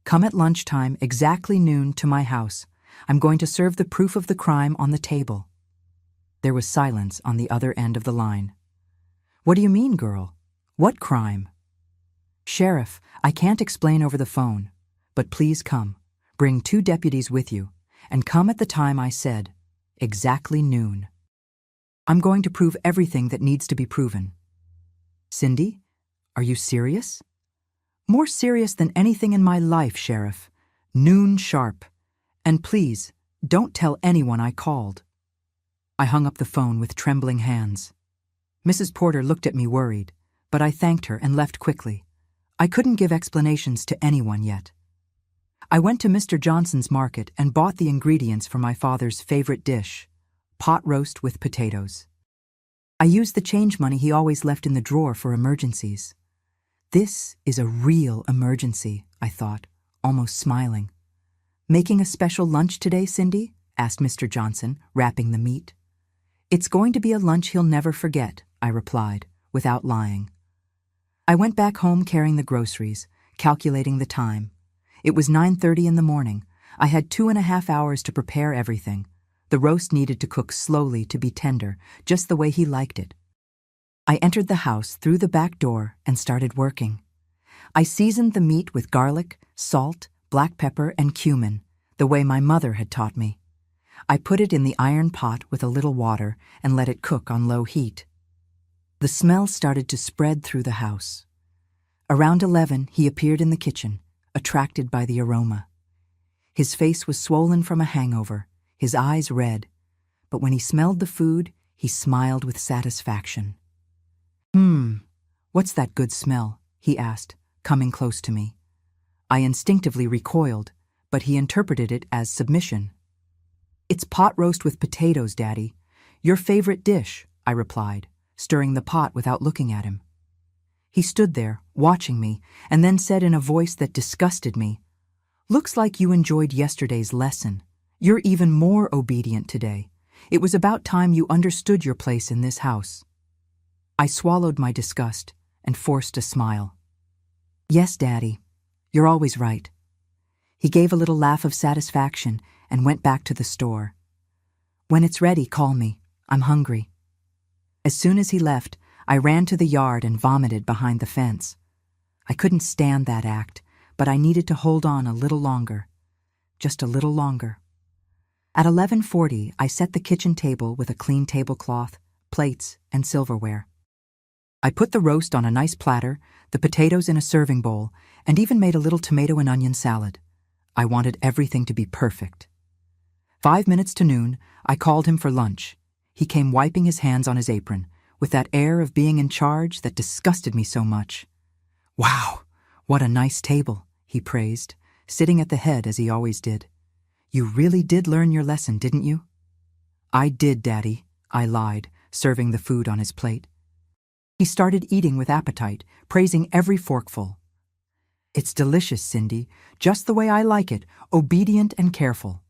Come at lunchtime, exactly noon, to my house. I'm going to serve the proof of the crime on the table." There was silence on the other end of the line. "What do you mean, girl? What crime?" "Sheriff, I can't explain over the phone, but please come. Bring 2 deputies with you, and come at the time I said, exactly noon. I'm going to prove everything that needs to be proven." "Cindy, are you serious?" "More serious than anything in my life, Sheriff. Noon sharp. And please, don't tell anyone I called." I hung up the phone with trembling hands. Mrs. Porter looked at me worried, but I thanked her and left quickly. I couldn't give explanations to anyone yet. I went to Mr. Johnson's market and bought the ingredients for my father's favorite dish, pot roast with potatoes. I used the change money he always left in the drawer for emergencies. This is a real emergency, I thought, almost smiling. "Making a special lunch today, Cindy?" asked Mr. Johnson, wrapping the meat. "It's going to be a lunch he'll never forget," I replied, without lying. I went back home carrying the groceries, calculating the time. It was 9:30 in the morning. I had 2.5 hours to prepare everything. The roast needed to cook slowly to be tender, just the way he liked it. I entered the house through the back door and started working. I seasoned the meat with garlic, salt, black pepper, and cumin, the way my mother had taught me. I put it in the iron pot with a little water and let it cook on low heat. The smell started to spread through the house. Around 11, he appeared in the kitchen, attracted by the aroma. His face was swollen from a hangover, his eyes red, but when he smelled the food, he smiled with satisfaction. What's that good smell?" he asked, coming close to me. I instinctively recoiled, but he interpreted it as submission. "It's pot roast with potatoes, Daddy. Your favorite dish," I replied, stirring the pot without looking at him. He stood there, watching me, and then said in a voice that disgusted me, "Looks like you enjoyed yesterday's lesson. You're even more obedient today. It was about time you understood your place in this house." I swallowed my disgust and forced a smile. "Yes, Daddy, you're always right." He gave a little laugh of satisfaction and went back to the store. "When it's ready, call me. I'm hungry." As soon as he left, I ran to the yard and vomited behind the fence. I couldn't stand that act, but I needed to hold on a little longer. Just a little longer. At 11:40, I set the kitchen table with a clean tablecloth, plates, and silverware. I put the roast on a nice platter, the potatoes in a serving bowl, and even made a little tomato and onion salad. I wanted everything to be perfect. 5 minutes to noon, I called him for lunch. He came wiping his hands on his apron, with that air of being in charge that disgusted me so much. "Wow, what a nice table," he praised, sitting at the head as he always did. "You really did learn your lesson, didn't you?" "I did, Daddy," I lied, serving the food on his plate. He started eating with appetite, praising every forkful. "It's delicious, Cindy, just the way I like it, obedient and careful."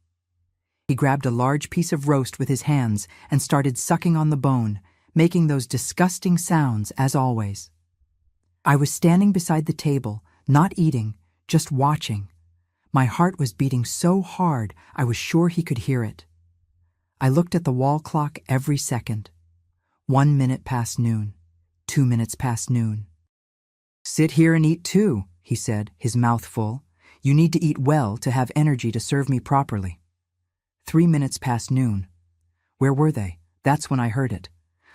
He grabbed a large piece of roast with his hands and started sucking on the bone, making those disgusting sounds as always. I was standing beside the table, not eating, just watching. My heart was beating so hard I was sure he could hear it. I looked at the wall clock every second. 1 minute past noon, 2 minutes past noon. "Sit here and eat too," he said, his mouth full. "You need to eat well to have energy to serve me properly." 3 minutes past noon. Where were they? That's when I heard it.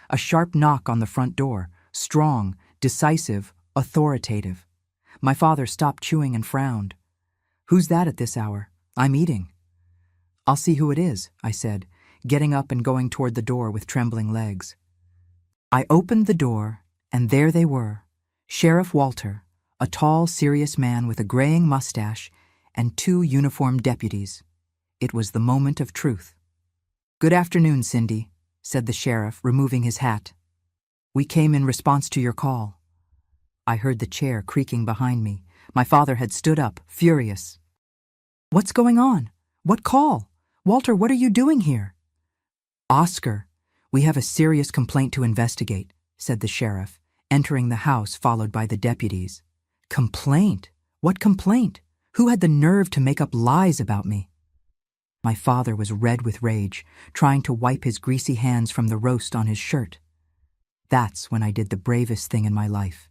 A sharp knock on the front door, strong, decisive, authoritative. My father stopped chewing and frowned. "Who's that at this hour? I'm eating." "I'll see who it is," I said, getting up and going toward the door with trembling legs. I opened the door, and there they were, Sheriff Walter, a tall, serious man with a graying mustache, and 2 uniformed deputies. It was the moment of truth. "Good afternoon, Cindy," said the sheriff, removing his hat. "We came in response to your call." I heard the chair creaking behind me. My father had stood up, furious. "What's going on? What call? Walter, what are you doing here?" "Oscar, we have a serious complaint to investigate," said the sheriff, entering the house followed by the deputies. "Complaint? What complaint? Who had the nerve to make up lies about me?" My father was red with rage, trying to wipe his greasy hands from the roast on his shirt. That's when I did the bravest thing in my life.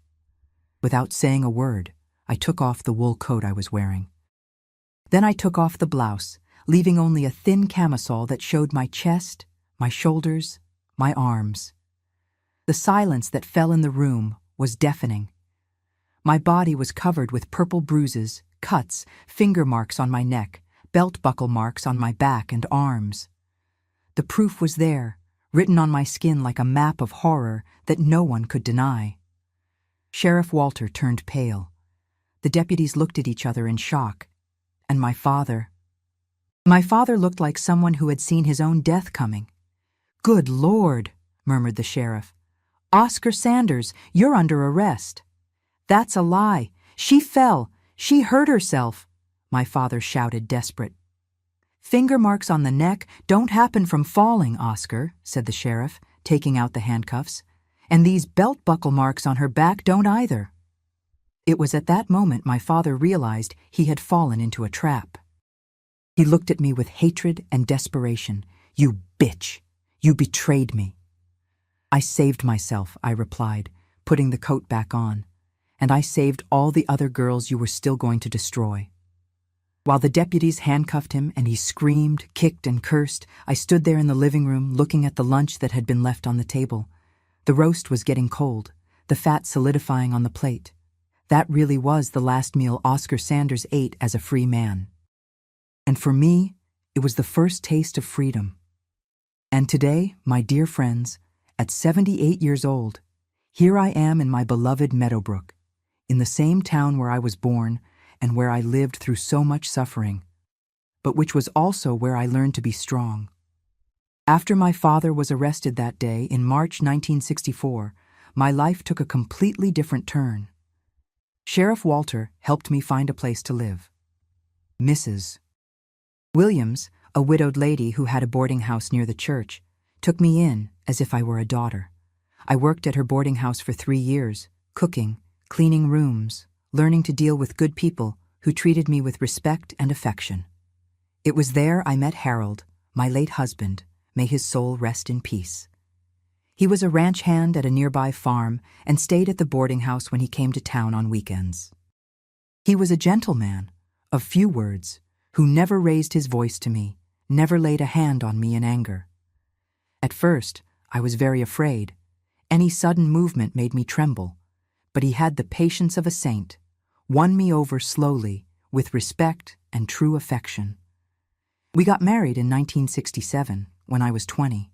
Without saying a word, I took off the wool coat I was wearing. Then I took off the blouse, leaving only a thin camisole that showed my chest, my shoulders, my arms. The silence that fell in the room was deafening. My body was covered with purple bruises, cuts, finger marks on my neck, belt buckle marks on my back and arms. The proof was there, written on my skin like a map of horror that no one could deny. Sheriff Walter turned pale. The deputies looked at each other in shock. And my father looked like someone who had seen his own death coming. "Good Lord," murmured the sheriff. "Oscar Sanders, you're under arrest." "That's a lie. She fell. She hurt herself," my father shouted, desperate. "Finger marks on the neck don't happen from falling, Oscar," said the sheriff, taking out the handcuffs. "And these belt buckle marks on her back don't either." It was at that moment my father realized he had fallen into a trap. He looked at me with hatred and desperation. "You bitch! You betrayed me." "I saved myself," I replied, putting the coat back on. "And I saved all the other girls you were still going to destroy." While the deputies handcuffed him and he screamed, kicked, and cursed, I stood there in the living room looking at the lunch that had been left on the table. The roast was getting cold, the fat solidifying on the plate. That really was the last meal Oscar Sanders ate as a free man. And for me, it was the first taste of freedom. And today, my dear friends, at 78 years old, here I am in my beloved Meadowbrook, in the same town where I was born and where I lived through so much suffering, but which was also where I learned to be strong. After my father was arrested that day in March 1964, my life took a completely different turn. Sheriff Walter helped me find a place to live. Mrs. Williams, a widowed lady who had a boarding house near the church, took me in as if I were a daughter. I worked at her boarding house for 3 years, cooking, cleaning rooms, learning to deal with good people who treated me with respect and affection. It was there I met Harold, my late husband, may his soul rest in peace. He was a ranch hand at a nearby farm and stayed at the boarding house when he came to town on weekends. He was a gentleman, of few words, who never raised his voice to me, never laid a hand on me in anger. At first, I was very afraid. Any sudden movement made me tremble, but he had the patience of a saint, won me over slowly, with respect and true affection. We got married in 1967, when I was 20.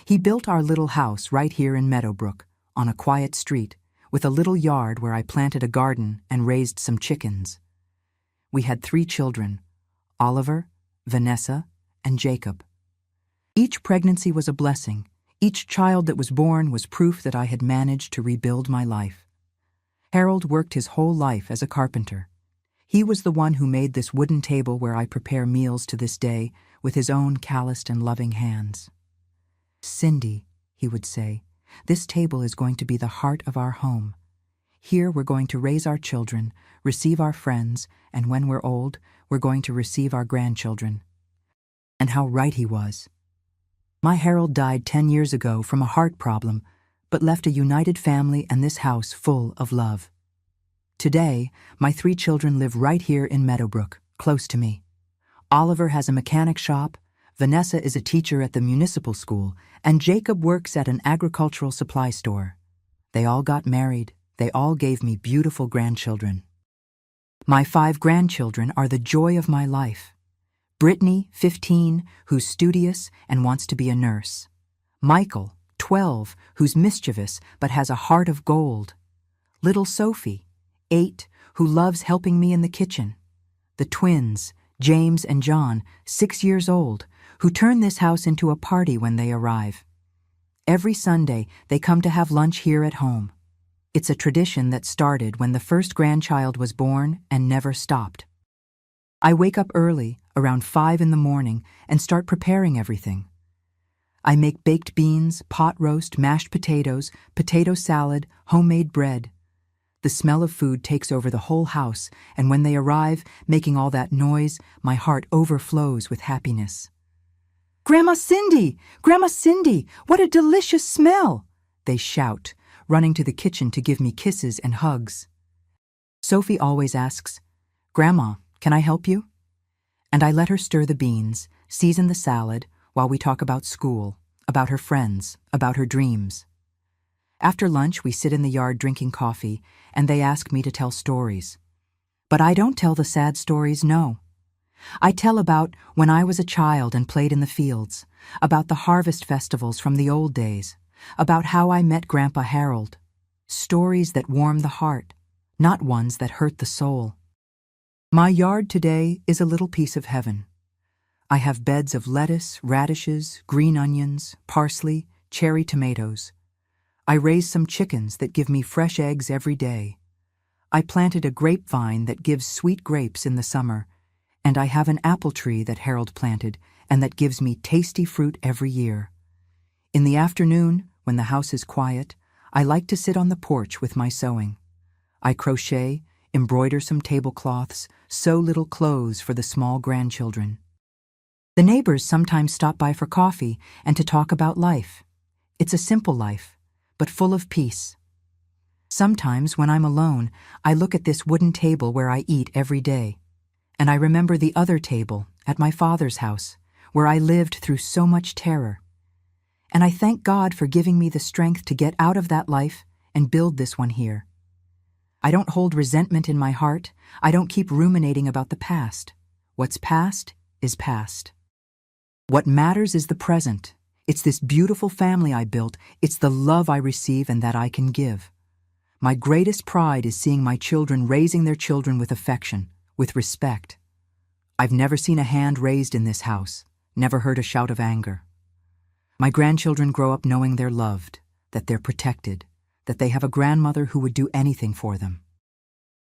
He built our little house right here in Meadowbrook, on a quiet street, with a little yard where I planted a garden and raised some chickens. We had 3 children, Oliver, Vanessa, and Jacob. Each pregnancy was a blessing, Each child that was born was proof that I had managed to rebuild my life. Harold worked his whole life as a carpenter. He was the one who made this wooden table where I prepare meals to this day with his own calloused and loving hands. "Cindy," he would say, "this table is going to be the heart of our home. Here we're going to raise our children, receive our friends, and when we're old, we're going to receive our grandchildren." And how right he was. My Harold died 10 years ago from a heart problem, but left a united family and this house full of love. Today, my 3 children live right here in Meadowbrook, close to me. Oliver has a mechanic shop, Vanessa is a teacher at the municipal school, and Jacob works at an agricultural supply store. They all got married. They all gave me beautiful grandchildren. My 5 grandchildren are the joy of my life. Brittany, 15, who's studious and wants to be a nurse. Michael, 12, who's mischievous but has a heart of gold. Little Sophie, 8, who loves helping me in the kitchen. The twins, James and John, 6 years old, who turn this house into a party when they arrive. Every Sunday, they come to have lunch here at home. It's a tradition that started when the first grandchild was born and never stopped. I wake up early, around 5 in the morning, and start preparing everything. I make baked beans, pot roast, mashed potatoes, potato salad, homemade bread. The smell of food takes over the whole house, and when they arrive, making all that noise, my heart overflows with happiness. "Grandma Cindy! Grandma Cindy! What a delicious smell!" they shout, running to the kitchen to give me kisses and hugs. Sophie always asks, "Grandma, can I help you?" And I let her stir the beans, season the salad, while we talk about school, about her friends, about her dreams. After lunch, we sit in the yard drinking coffee, and they ask me to tell stories. But I don't tell the sad stories, no. I tell about when I was a child and played in the fields, about the harvest festivals from the old days, about how I met Grandpa Harold. Stories that warm the heart, not ones that hurt the soul. My yard today is a little piece of heaven. I have beds of lettuce, radishes, green onions, parsley, cherry tomatoes. I raise some chickens that give me fresh eggs every day. I planted a grapevine that gives sweet grapes in the summer, and I have an apple tree that Harold planted and that gives me tasty fruit every year. In the afternoon, when the house is quiet, I like to sit on the porch with my sewing. I crochet, embroider some tablecloths, sew little clothes for the small grandchildren. The neighbors sometimes stop by for coffee and to talk about life. It's a simple life, but full of peace. Sometimes, when I'm alone, I look at this wooden table where I eat every day, and I remember the other table at my father's house, where I lived through so much terror. And I thank God for giving me the strength to get out of that life and build this one here. I don't hold resentment in my heart. I don't keep ruminating about the past. What's past is past. What matters is the present. It's this beautiful family I built. It's the love I receive and that I can give. My greatest pride is seeing my children raising their children with affection, with respect. I've never seen a hand raised in this house, never heard a shout of anger. My grandchildren grow up knowing they're loved, that they're protected, that they have a grandmother who would do anything for them.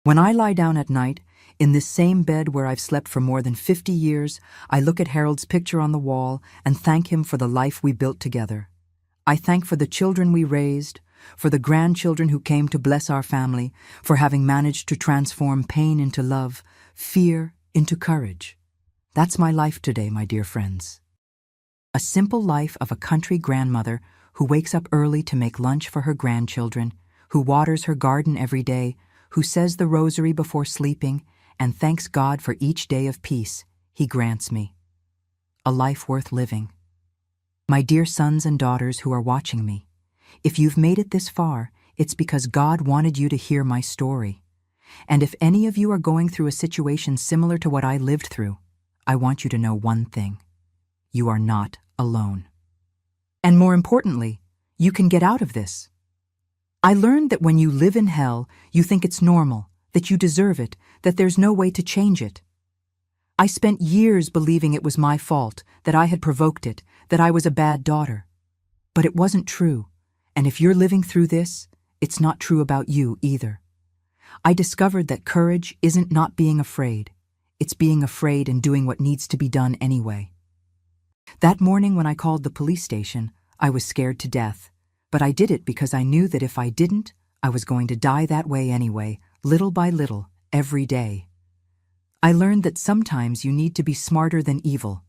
When I lie down at night, in this same bed where I've slept for more than 50 years, I look at Harold's picture on the wall and thank him for the life we built together. I thank for the children we raised, for the grandchildren who came to bless our family, for having managed to transform pain into love, fear into courage. That's my life today, my dear friends. A simple life of a country grandmother who wakes up early to make lunch for her grandchildren, who waters her garden every day, who says the rosary before sleeping, and thanks God for each day of peace He grants me. A life worth living. My dear sons and daughters who are watching me, if you've made it this far, it's because God wanted you to hear my story. And if any of you are going through a situation similar to what I lived through, I want you to know one thing. You are not alone. And more importantly, you can get out of this. I learned that when you live in hell, you think it's normal, that you deserve it, that there's no way to change it. I spent years believing it was my fault, that I had provoked it, that I was a bad daughter. But it wasn't true, and if you're living through this, it's not true about you either. I discovered that courage isn't not being afraid. It's being afraid and doing what needs to be done anyway. That morning when I called the police station, I was scared to death, but I did it because I knew that if I didn't, I was going to die that way anyway, little by little, every day. I learned that sometimes you need to be smarter than evil,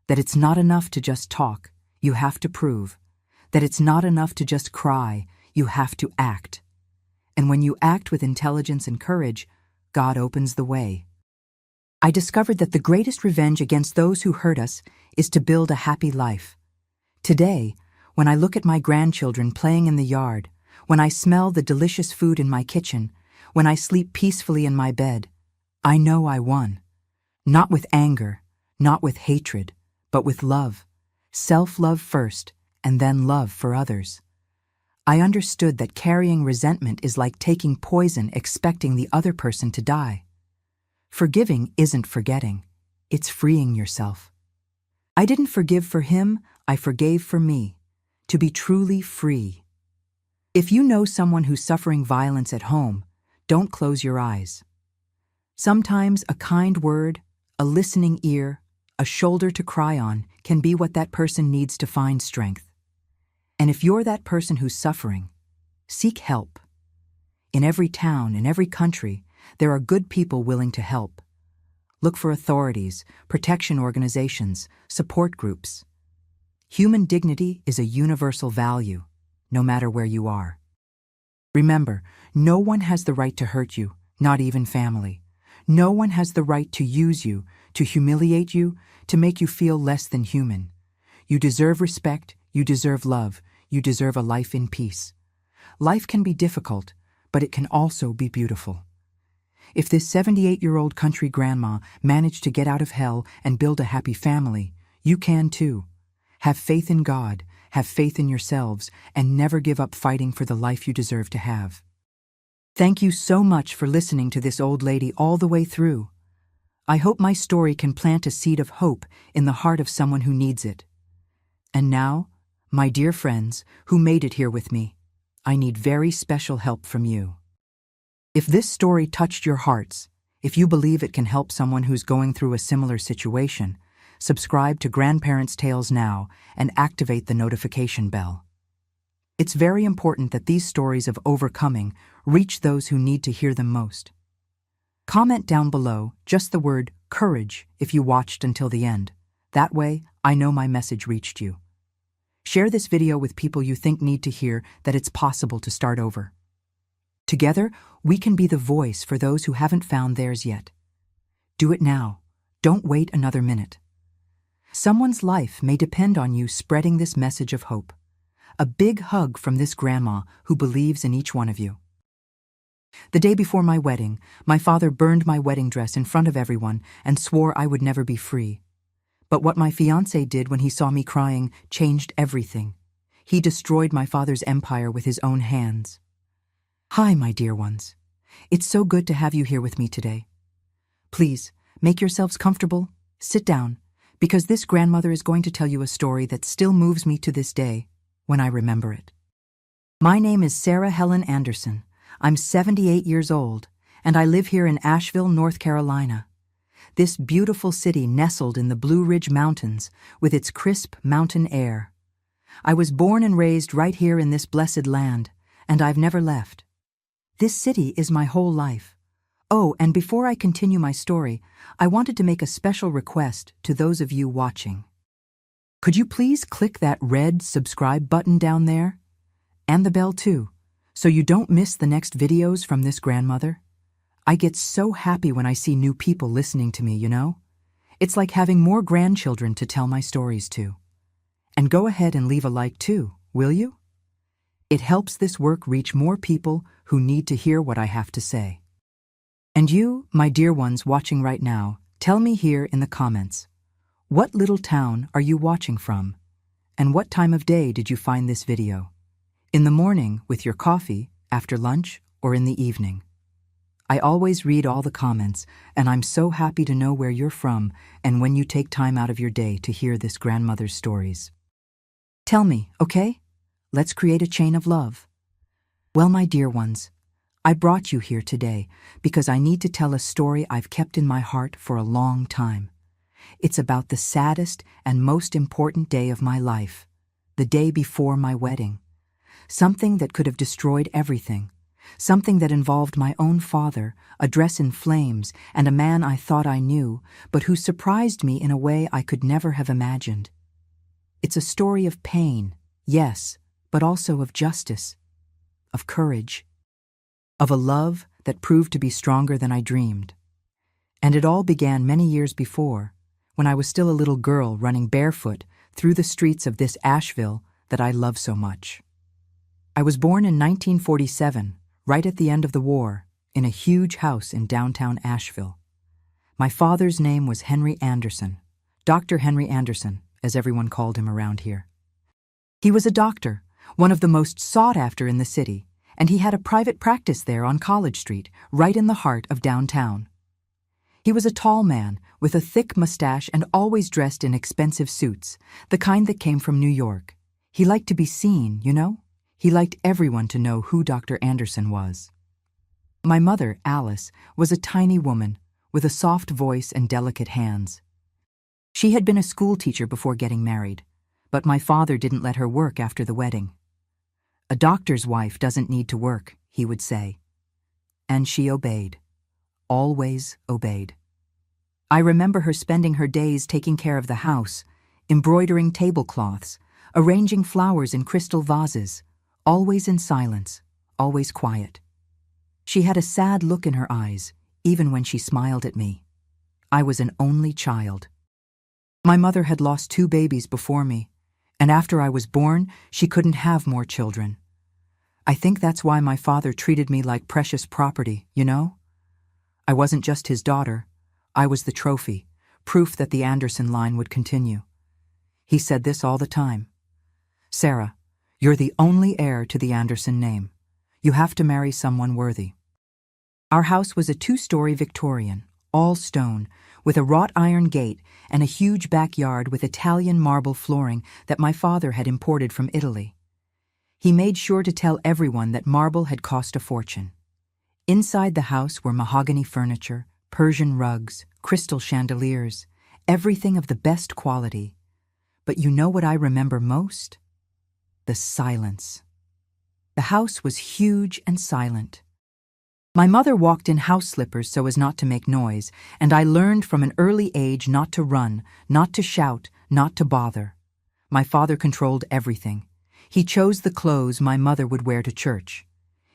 that it's not enough to just talk, you have to prove, that it's not enough to just cry, you have to act. And when you act with intelligence and courage, God opens the way. I discovered that the greatest revenge against those who hurt us is to build a happy life. Today, when I look at my grandchildren playing in the yard, when I smell the delicious food in my kitchen, when I sleep peacefully in my bed, I know I won. Not with anger, not with hatred, but with love. Self-love first, and then love for others. I understood that carrying resentment is like taking poison expecting the other person to die. Forgiving isn't forgetting, it's freeing yourself. I didn't forgive for him, I forgave for me, to be truly free. If you know someone who's suffering violence at home, don't close your eyes. Sometimes a kind word, a listening ear, a shoulder to cry on can be what that person needs to find strength. And if you're that person who's suffering, seek help. In every town, in every country, there are good people willing to help. Look for authorities, protection organizations, support groups. Human dignity is a universal value, no matter where you are. Remember, no one has the right to hurt you, not even family. No one has the right to use you, to humiliate you, to make you feel less than human. You deserve respect, you deserve love, you deserve a life in peace. Life can be difficult, but it can also be beautiful. If this 78-year-old country grandma managed to get out of hell and build a happy family, you can too. Have faith in God, have faith in yourselves, and never give up fighting for the life you deserve to have. Thank you so much for listening to this old lady all the way through. I hope my story can plant a seed of hope in the heart of someone who needs it. And now, my dear friends who made it here with me, I need very special help from you. If this story touched your hearts, if you believe it can help someone who's going through a similar situation, subscribe to Grandparents' Tales now and activate the notification bell. It's very important that these stories of overcoming reach those who need to hear them most. Comment down below just the word courage if you watched until the end. That way, I know my message reached you. Share this video with people you think need to hear that it's possible to start over. Together, we can be the voice for those who haven't found theirs yet. Do it now. Don't wait another minute. Someone's life may depend on you spreading this message of hope. A big hug from this grandma who believes in each one of you. The day before my wedding, my father burned my wedding dress in front of everyone and swore I would never be free. But what my fiancé did when he saw me crying changed everything. He destroyed my father's empire with his own hands. Hi, my dear ones. It's so good to have you here with me today. Please, make yourselves comfortable, sit down, because this grandmother is going to tell you a story that still moves me to this day when I remember it. My name is Sarah Helen Anderson. I'm 78 years old, and I live here in Asheville, North Carolina. This beautiful city nestled in the Blue Ridge Mountains with its crisp mountain air. I was born and raised right here in this blessed land, and I've never left. This city is my whole life. Oh, and before I continue my story, I wanted to make a special request to those of you watching. Could you please click that red subscribe button down there? And the bell too, so you don't miss the next videos from this grandmother? I get so happy when I see new people listening to me, you know? It's like having more grandchildren to tell my stories to. And go ahead and leave a like too, will you? It helps this work reach more people who need to hear what I have to say. And you, my dear ones watching right now, tell me here in the comments, what little town are you watching from? And what time of day did you find this video? In the morning with your coffee, after lunch, or in the evening? I always read all the comments, and I'm so happy to know where you're from and when you take time out of your day to hear this grandmother's stories. Tell me, okay? Let's create a chain of love. Well, my dear ones, I brought you here today because I need to tell a story I've kept in my heart for a long time. It's about the saddest and most important day of my life, the day before my wedding. Something that could have destroyed everything. Something that involved my own father, a dress in flames, and a man I thought I knew, but who surprised me in a way I could never have imagined. It's a story of pain, yes, but also of justice, of courage, of a love that proved to be stronger than I dreamed. And it all began many years before, when I was still a little girl running barefoot through the streets of this Asheville that I love so much. I was born in 1947, right at the end of the war, in a huge house in downtown Asheville. My father's name was Henry Anderson, Dr. Henry Anderson, as everyone called him around here. He was a doctor, one of the most sought after in the city, and he had a private practice there on College Street, right in the heart of downtown. He was a tall man with a thick mustache and always dressed in expensive suits, the kind that came from New York. He liked to be seen, you know? He liked everyone to know who Dr. Anderson was. My mother, Alice, was a tiny woman with a soft voice and delicate hands. She had been a school teacher before getting married, but my father didn't let her work after the wedding. A doctor's wife doesn't need to work, he would say. And she obeyed. Always obeyed. I remember her spending her days taking care of the house, embroidering tablecloths, arranging flowers in crystal vases, always in silence, always quiet. She had a sad look in her eyes, even when she smiled at me. I was an only child. My mother had lost 2 babies before me, and after I was born, she couldn't have more children. I think that's why my father treated me like precious property, you know? I wasn't just his daughter. I was the trophy, proof that the Anderson line would continue. He said this all the time. Sarah, you're the only heir to the Anderson name. You have to marry someone worthy. Our house was a 2-story Victorian, all stone, with a wrought iron gate and a huge backyard with Italian marble flooring that my father had imported from Italy. He made sure to tell everyone that marble had cost a fortune. Inside the house were mahogany furniture, Persian rugs, crystal chandeliers, everything of the best quality. But you know what I remember most? The silence. The house was huge and silent. My mother walked in house slippers so as not to make noise, and I learned from an early age not to run, not to shout, not to bother. My father controlled everything. He chose the clothes my mother would wear to church.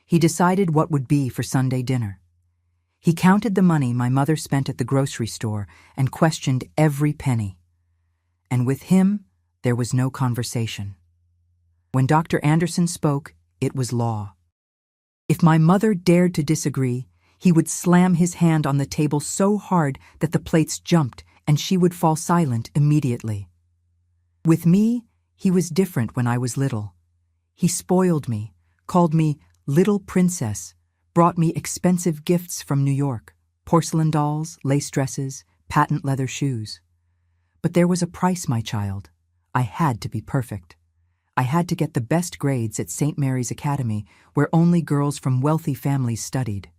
He decided what would be for Sunday dinner. He counted the money my mother spent at the grocery store and questioned every penny. And with him, there was no conversation. When Dr. Anderson spoke, it was law. If my mother dared to disagree, he would slam his hand on the table so hard that the plates jumped and she would fall silent immediately. With me, he was different when I was little. He spoiled me, called me Little Princess, brought me expensive gifts from New York, porcelain dolls, lace dresses, patent leather shoes. But there was a price, my child. I had to be perfect. I had to get the best grades at St. Mary's Academy, where only girls from wealthy families studied.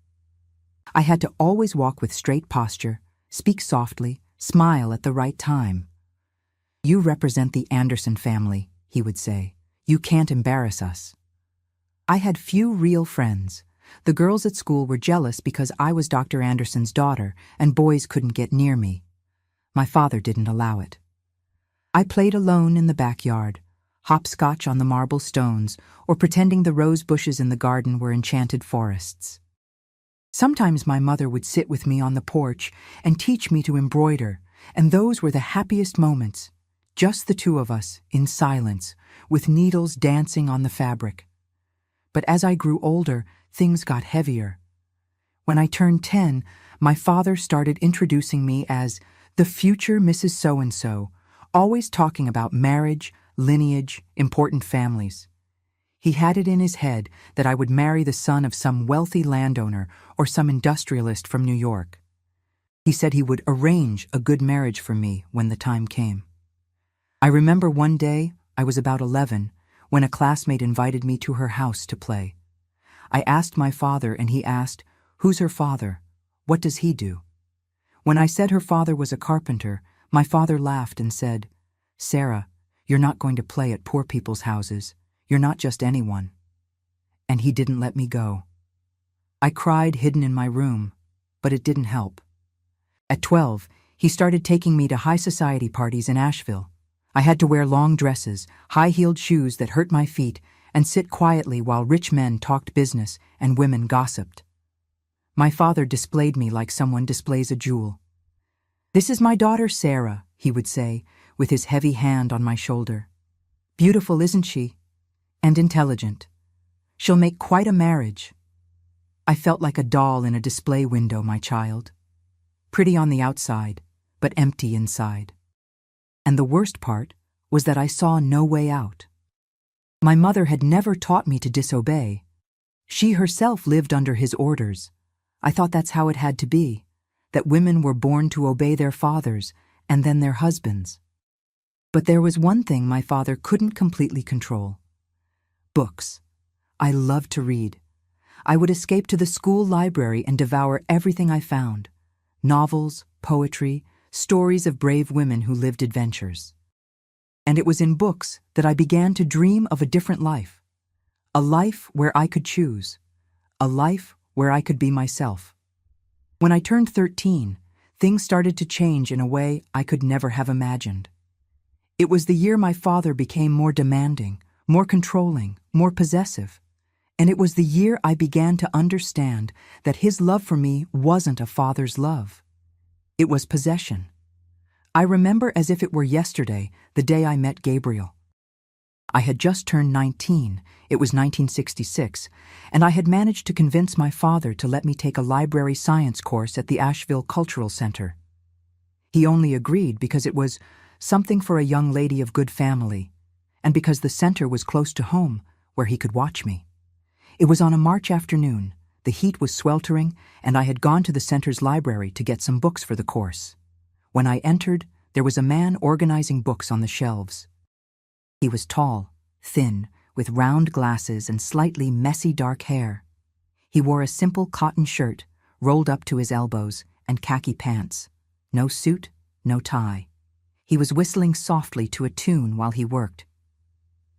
I had to always walk with straight posture, speak softly, smile at the right time. You represent the Anderson family, he would say. You can't embarrass us. I had few real friends. The girls at school were jealous because I was Dr. Anderson's daughter and boys couldn't get near me. My father didn't allow it. I played alone in the backyard, hopscotch on the marble stones, or pretending the rose bushes in the garden were enchanted forests. Sometimes my mother would sit with me on the porch and teach me to embroider, and those were the happiest moments. Just the 2 of us, in silence, with needles dancing on the fabric. But as I grew older, things got heavier. When I turned 10, my father started introducing me as the future Mrs. So-and-so, always talking about marriage, lineage, important families. He had it in his head that I would marry the son of some wealthy landowner or some industrialist from New York. He said he would arrange a good marriage for me when the time came. I remember one day, I was about 11, when a classmate invited me to her house to play. I asked my father and he asked, "Who's her father? What does he do?" When I said her father was a carpenter, my father laughed and said, "Sarah, you're not going to play at poor people's houses. You're not just anyone." And he didn't let me go. I cried hidden in my room, but it didn't help. At 12, he started taking me to high society parties in Asheville. I had to wear long dresses, high-heeled shoes that hurt my feet, and sit quietly while rich men talked business and women gossiped. My father displayed me like someone displays a jewel. "This is my daughter Sarah," he would say, with his heavy hand on my shoulder. "Beautiful, isn't she? And intelligent. She'll make quite a marriage." I felt like a doll in a display window, my child. Pretty on the outside, but empty inside. And the worst part was that I saw no way out. My mother had never taught me to disobey. She herself lived under his orders. I thought that's how it had to be, that women were born to obey their fathers and then their husbands. But there was one thing my father couldn't completely control. Books. I loved to read. I would escape to the school library and devour everything I found. Novels, poetry, stories of brave women who lived adventures. And it was in books that I began to dream of a different life. A life where I could choose. A life where I could be myself. When I turned 13, things started to change in a way I could never have imagined. It was the year my father became more demanding, more controlling, more possessive. And it was the year I began to understand that his love for me wasn't a father's love. It was possession. I remember as if it were yesterday, the day I met Gabriel. I had just turned 19, it was 1966, and I had managed to convince my father to let me take a library science course at the Asheville Cultural Center. He only agreed because it was something for a young lady of good family, and because the center was close to home, where he could watch me. It was on a March afternoon, the heat was sweltering, and I had gone to the center's library to get some books for the course. When I entered, there was a man organizing books on the shelves. He was tall, thin, with round glasses and slightly messy dark hair. He wore a simple cotton shirt, rolled up to his elbows, and khaki pants. No suit, no tie. He was whistling softly to a tune while he worked.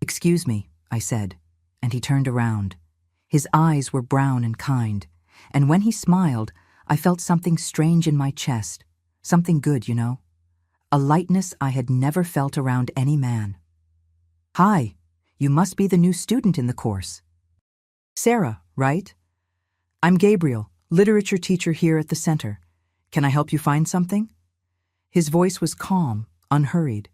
"Excuse me," I said, and he turned around. His eyes were brown and kind, and when he smiled, I felt something strange in my chest, something good, you know. A lightness I had never felt around any man. "Hi, you must be the new student in the course. Sarah, right? I'm Gabriel, literature teacher here at the center. Can I help you find something?" His voice was calm, unhurried.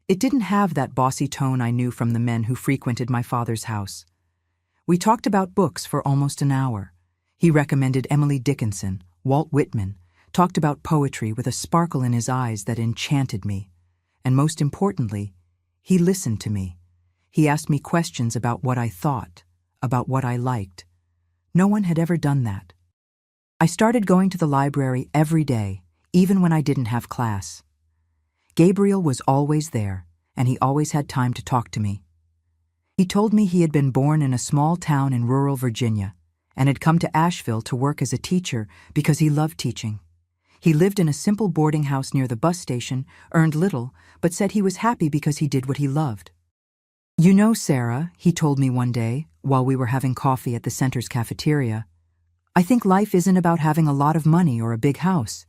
It didn't have that bossy tone I knew from the men who frequented my father's house. We talked about books for almost an hour. He recommended Emily Dickinson, Walt Whitman, talked about poetry with a sparkle in his eyes that enchanted me. And most importantly, he listened to me. He asked me questions about what I thought, about what I liked. No one had ever done that. I started going to the library every day, even when I didn't have class. Gabriel was always there, and he always had time to talk to me. He told me he had been born in a small town in rural Virginia and had come to Asheville to work as a teacher because he loved teaching. He lived in a simple boarding house near the bus station, earned little, but said he was happy because he did what he loved. "You know, Sarah," he told me one day, while we were having coffee at the center's cafeteria, "I think life isn't about having a lot of money or a big house.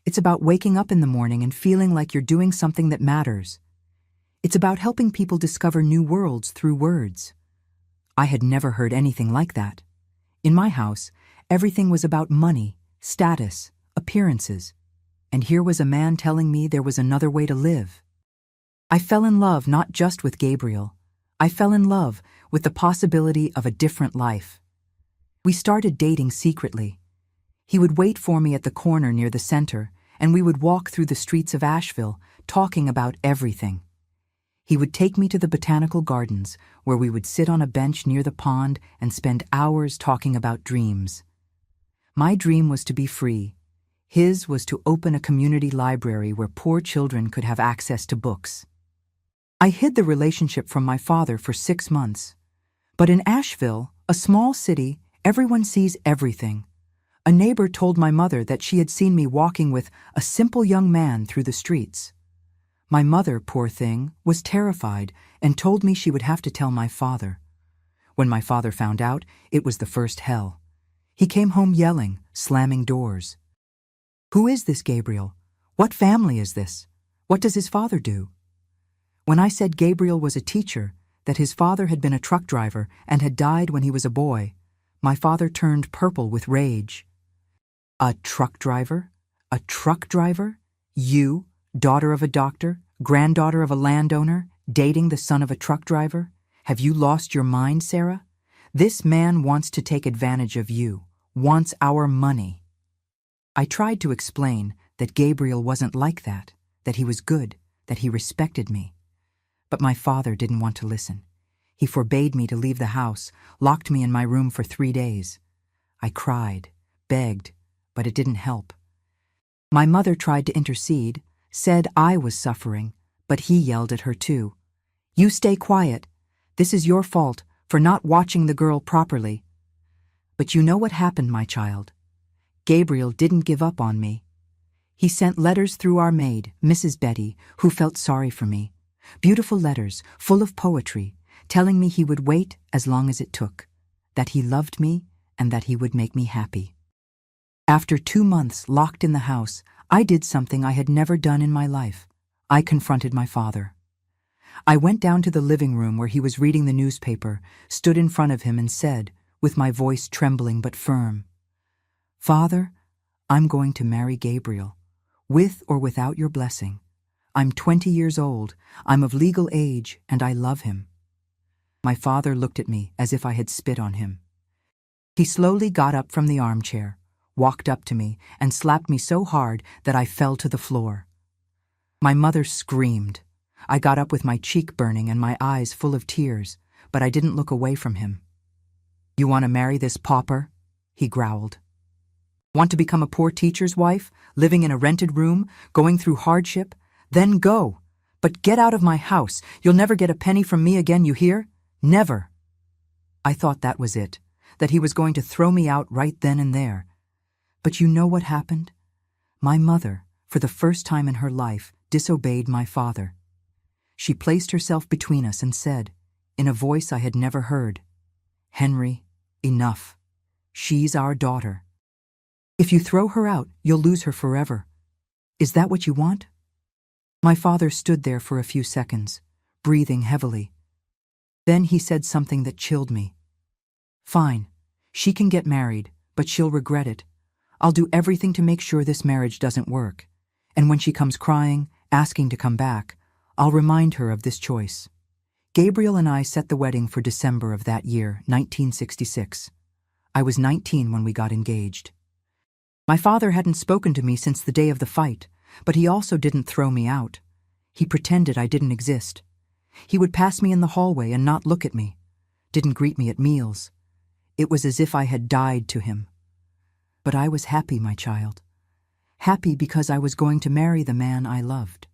It's about waking up in the morning and feeling like you're doing something that matters. It's about helping people discover new worlds through words." I had never heard anything like that. In my house, everything was about money, status, appearances, and here was a man telling me there was another way to live. I fell in love not just with Gabriel. I fell in love with the possibility of a different life. We started dating secretly. He would wait for me at the corner near the center, and we would walk through the streets of Asheville, talking about everything. He would take me to the botanical gardens, where we would sit on a bench near the pond and spend hours talking about dreams. My dream was to be free. His was to open a community library where poor children could have access to books. I hid the relationship from my father for 6 months. But in Asheville, a small city, everyone sees everything. A neighbor told my mother that she had seen me walking with a simple young man through the streets. My mother, poor thing, was terrified and told me she would have to tell my father. When my father found out, it was the first hell. He came home yelling, slamming doors. "Who is this Gabriel? What family is this? What does his father do?" When I said Gabriel was a teacher, that his father had been a truck driver and had died when he was a boy, my father turned purple with rage. "A truck driver? A truck driver? You, daughter of a doctor, granddaughter of a landowner, dating the son of a truck driver? Have you lost your mind, Sarah? This man wants to take advantage of you, wants our money." I tried to explain that Gabriel wasn't like that he was good, that he respected me. But my father didn't want to listen. He forbade me to leave the house, locked me in my room for 3 days. I cried, begged, but it didn't help. My mother tried to intercede, said I was suffering, but he yelled at her too. "You stay quiet. This is your fault for not watching the girl properly." But you know what happened, my child? Gabriel didn't give up on me. He sent letters through our maid, Mrs. Betty, who felt sorry for me. Beautiful letters, full of poetry, telling me he would wait as long as it took, that he loved me and that he would make me happy. After 2 months locked in the house, I did something I had never done in my life. I confronted my father. I went down to the living room where he was reading the newspaper, stood in front of him and said, with my voice trembling but firm, "Father, I'm going to marry Gabriel, with or without your blessing. I'm 20 years old, I'm of legal age, and I love him." My father looked at me as if I had spit on him. He slowly got up from the armchair, walked up to me, and slapped me so hard that I fell to the floor. My mother screamed. I got up with my cheek burning and my eyes full of tears, but I didn't look away from him. "You want to marry this pauper?" he growled. "Want to become a poor teacher's wife, living in a rented room, going through hardship? Then go. But get out of my house. You'll never get a penny from me again, you hear? Never." I thought that was it, that he was going to throw me out right then and there. But you know what happened? My mother, for the first time in her life, disobeyed my father. She placed herself between us and said, in a voice I had never heard, "Henry, enough. She's our daughter. If you throw her out, you'll lose her forever. Is that what you want?" My father stood there for a few seconds, breathing heavily. Then he said something that chilled me. "Fine, she can get married, but she'll regret it. I'll do everything to make sure this marriage doesn't work. And when she comes crying, asking to come back, I'll remind her of this choice." Gabriel and I set the wedding for December of that year, 1966. I was 19 when we got engaged. My father hadn't spoken to me since the day of the fight, but he also didn't throw me out. He pretended I didn't exist. He would pass me in the hallway and not look at me, didn't greet me at meals. It was as if I had died to him. But I was happy, my child. Happy because I was going to marry the man I loved.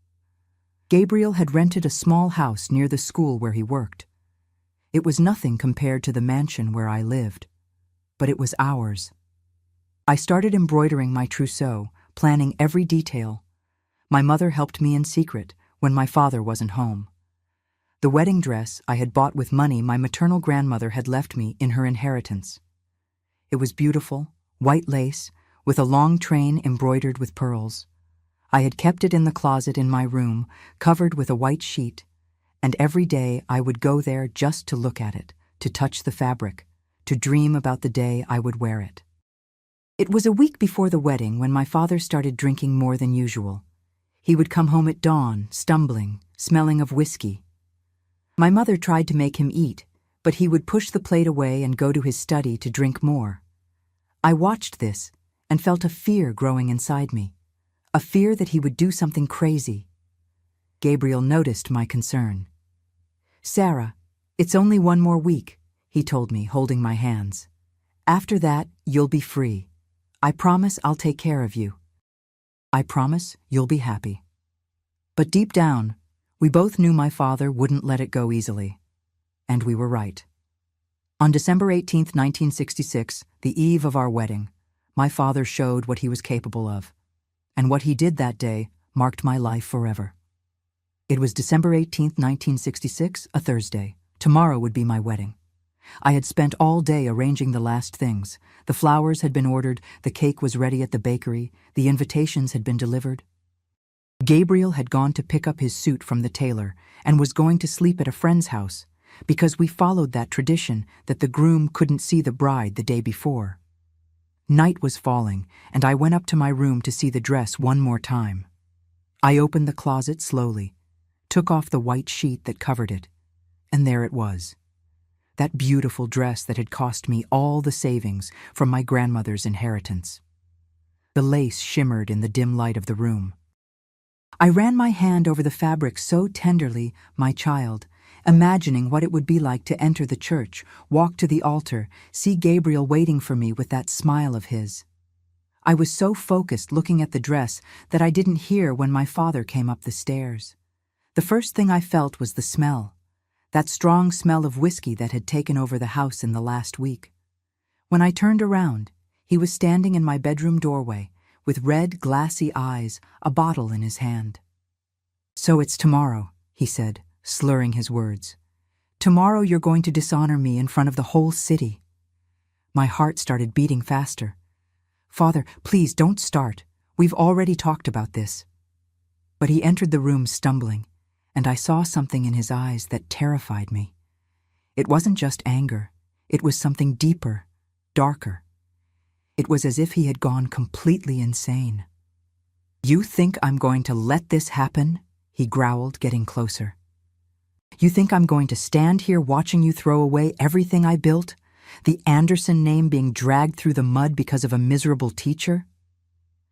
Gabriel had rented a small house near the school where he worked. It was nothing compared to the mansion where I lived, but it was ours. I started embroidering my trousseau, planning every detail. My mother helped me in secret when my father wasn't home. The wedding dress I had bought with money my maternal grandmother had left me in her inheritance. It was beautiful, white lace, with a long train embroidered with pearls. I had kept it in the closet in my room, covered with a white sheet, and every day I would go there just to look at it, to touch the fabric, to dream about the day I would wear it. It was a week before the wedding when my father started drinking more than usual. He would come home at dawn, stumbling, smelling of whiskey. My mother tried to make him eat, but he would push the plate away and go to his study to drink more. I watched this and felt a fear growing inside me, a fear that he would do something crazy. Gabriel noticed my concern. "Sarah, it's only 1 more week," he told me, holding my hands. "After that, you'll be free. I promise I'll take care of you. I promise you'll be happy." But deep down, We both knew my father wouldn't let it go easily. And we were right. On December 18th, 1966, the eve of our wedding, my father showed what he was capable of. And what he did that day marked my life forever. It was December 18th, 1966, a Thursday. Tomorrow would be my wedding. I had spent all day arranging the last things. The flowers had been ordered, the cake was ready at the bakery, the invitations had been delivered. Gabriel had gone to pick up his suit from the tailor and was going to sleep at a friend's house because we followed that tradition that the groom couldn't see the bride the day before. Night was falling, and I went up to my room to see the dress one more time. I opened the closet slowly, took off the white sheet that covered it, and there it was. That beautiful dress that had cost me all the savings from my grandmother's inheritance. The lace shimmered in the dim light of the room. I ran my hand over the fabric so tenderly, my child, imagining what it would be like to enter the church, walk to the altar, see Gabriel waiting for me with that smile of his. I was so focused looking at the dress that I didn't hear when my father came up the stairs. The first thing I felt was the smell, that strong smell of whiskey that had taken over the house in the last week. When I turned around, he was standing in my bedroom doorway, with red, glassy eyes, a bottle in his hand. "So it's tomorrow," he said, slurring his words. "Tomorrow you're going to dishonor me in front of the whole city." My heart started beating faster. "Father, please don't start. We've already talked about this." But he entered the room stumbling, and I saw something in his eyes that terrified me. It wasn't just anger. It was something deeper, darker. It was as if he had gone completely insane. "You think I'm going to let this happen?" he growled, getting closer. "You think I'm going to stand here watching you throw away everything I built? The Anderson name being dragged through the mud because of a miserable teacher?"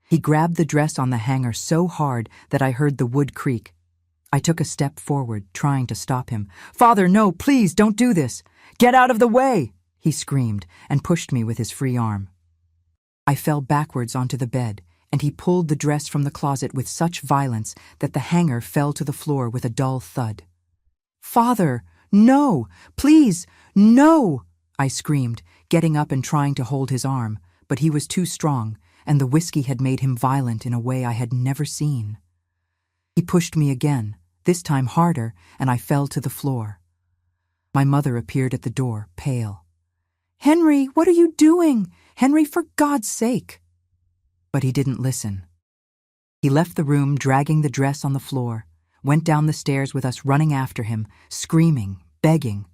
He grabbed the dress on the hanger so hard that I heard the wood creak. I took a step forward, trying to stop him. "Father, no, please, don't do this. Get out of the way!" he screamed and pushed me with his free arm. I fell backwards onto the bed, and he pulled the dress from the closet with such violence that the hanger fell to the floor with a dull thud. "Father, no! Please, no!" I screamed, getting up and trying to hold his arm, but he was too strong, and the whiskey had made him violent in a way I had never seen. He pushed me again, this time harder, and I fell to the floor. My mother appeared at the door, pale. "Henry, what are you doing? Henry, for God's sake!" But he didn't listen. He left the room, dragging the dress on the floor, went down the stairs with us running after him, screaming, begging.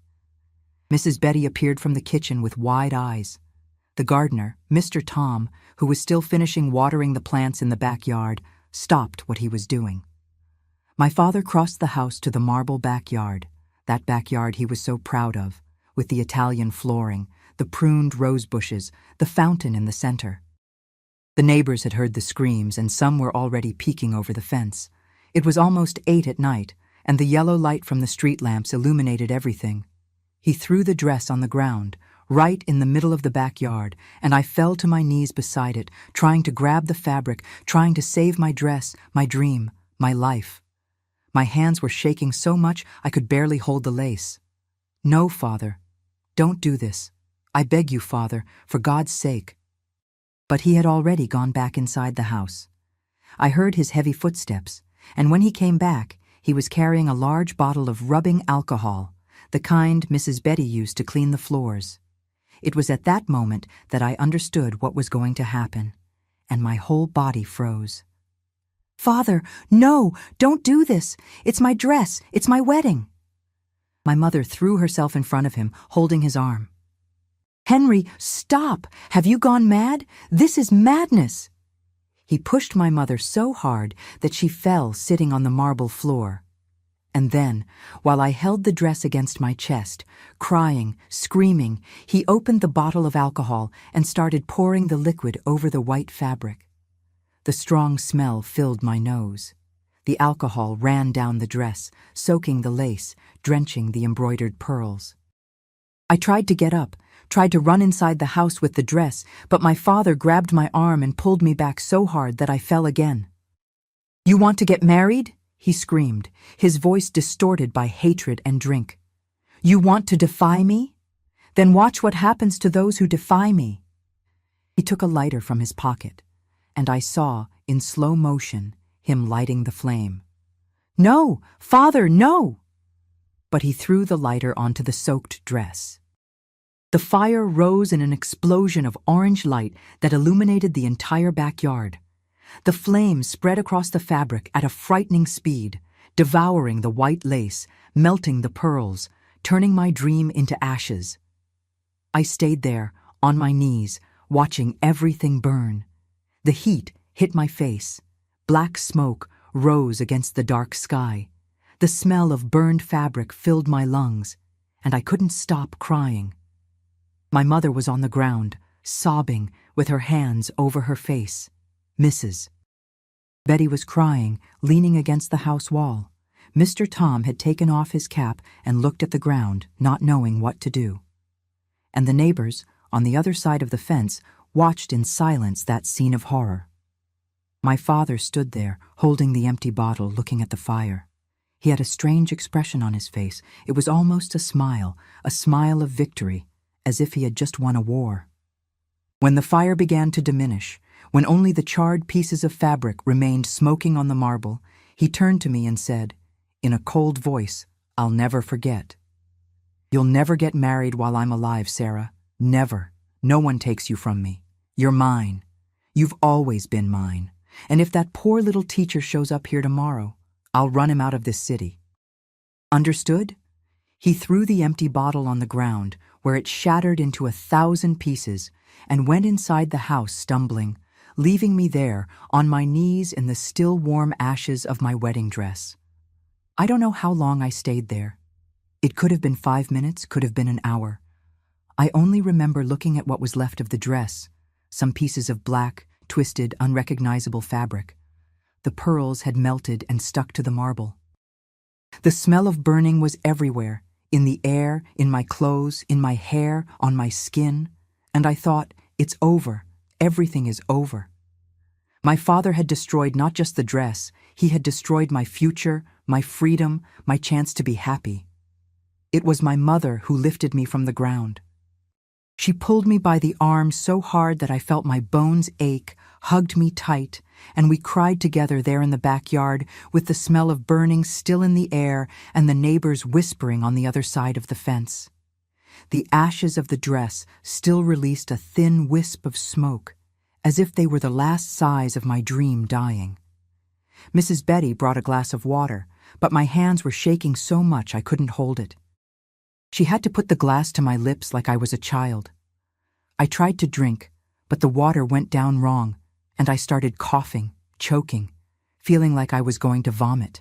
Mrs. Betty appeared from the kitchen with wide eyes. The gardener, Mr. Tom, who was still finishing watering the plants in the backyard, stopped what he was doing. My father crossed the house to the marble backyard, that backyard he was so proud of, with the Italian flooring, the pruned rose bushes, the fountain in the center. The neighbors had heard the screams, and some were already peeking over the fence. It was almost 8 at night, and the yellow light from the street lamps illuminated everything. He threw the dress on the ground, right in the middle of the backyard, and I fell to my knees beside it, trying to grab the fabric, trying to save my dress, my dream, my life. My hands were shaking so much I could barely hold the lace. "No, Father, don't do this. I beg you, Father, for God's sake." But he had already gone back inside the house. I heard his heavy footsteps, and when he came back, he was carrying a large bottle of rubbing alcohol, the kind Mrs. Betty used to clean the floors. It was at that moment that I understood what was going to happen, and my whole body froze. "Father, no, don't do this. It's my dress. It's my wedding." My mother threw herself in front of him, holding his arm. "Henry, stop! Have you gone mad? This is madness!" He pushed my mother so hard that she fell sitting on the marble floor. And then, while I held the dress against my chest, crying, screaming, he opened the bottle of alcohol and started pouring the liquid over the white fabric. The strong smell filled my nose. The alcohol ran down the dress, soaking the lace, drenching the embroidered pearls. I tried to get up, tried to run inside the house with the dress, but my father grabbed my arm and pulled me back so hard that I fell again. "You want to get married?" he screamed, his voice distorted by hatred and drink. "You want to defy me? Then watch what happens to those who defy me." He took a lighter from his pocket, and I saw, in slow motion, him lighting the flame. "No, Father, no!" But he threw the lighter onto the soaked dress. The fire rose in an explosion of orange light that illuminated the entire backyard. The flames spread across the fabric at a frightening speed, devouring the white lace, melting the pearls, turning my dream into ashes. I stayed there, on my knees, watching everything burn. The heat hit my face. Black smoke rose against the dark sky. The smell of burned fabric filled my lungs, and I couldn't stop crying. My mother was on the ground, sobbing, with her hands over her face. Mrs. Betty was crying, leaning against the house wall. Mr. Tom had taken off his cap and looked at the ground, not knowing what to do. And the neighbors, on the other side of the fence, watched in silence that scene of horror. My father stood there, holding the empty bottle, looking at the fire. He had a strange expression on his face. It was almost a smile of victory, as if he had just won a war. When the fire began to diminish, when only the charred pieces of fabric remained smoking on the marble, he turned to me and said, in a cold voice I'll never forget, "You'll never get married while I'm alive, Sarah. Never. No one takes you from me. You're mine. You've always been mine. And if that poor little teacher shows up here tomorrow, I'll run him out of this city. Understood?" He threw the empty bottle on the ground, where it shattered into 1,000 pieces, and went inside the house stumbling, leaving me there on my knees in the still warm ashes of my wedding dress. I don't know how long I stayed there. It could have been 5 minutes, could have been an hour. I only remember looking at what was left of the dress, some pieces of black, twisted, unrecognizable fabric. The pearls had melted and stuck to the marble. The smell of burning was everywhere, in the air, in my clothes, in my hair, on my skin, and I thought, it's over, everything is over. My father had destroyed not just the dress, he had destroyed my future, my freedom, my chance to be happy. It was my mother who lifted me from the ground. She pulled me by the arm so hard that I felt my bones ache, hugged me tight, and we cried together there in the backyard with the smell of burning still in the air and the neighbors whispering on the other side of the fence. The ashes of the dress still released a thin wisp of smoke, as if they were the last sighs of my dream dying. Mrs. Betty brought a glass of water, but my hands were shaking so much I couldn't hold it. She had to put the glass to my lips like I was a child. I tried to drink, but the water went down wrong, and I started coughing, choking, feeling like I was going to vomit.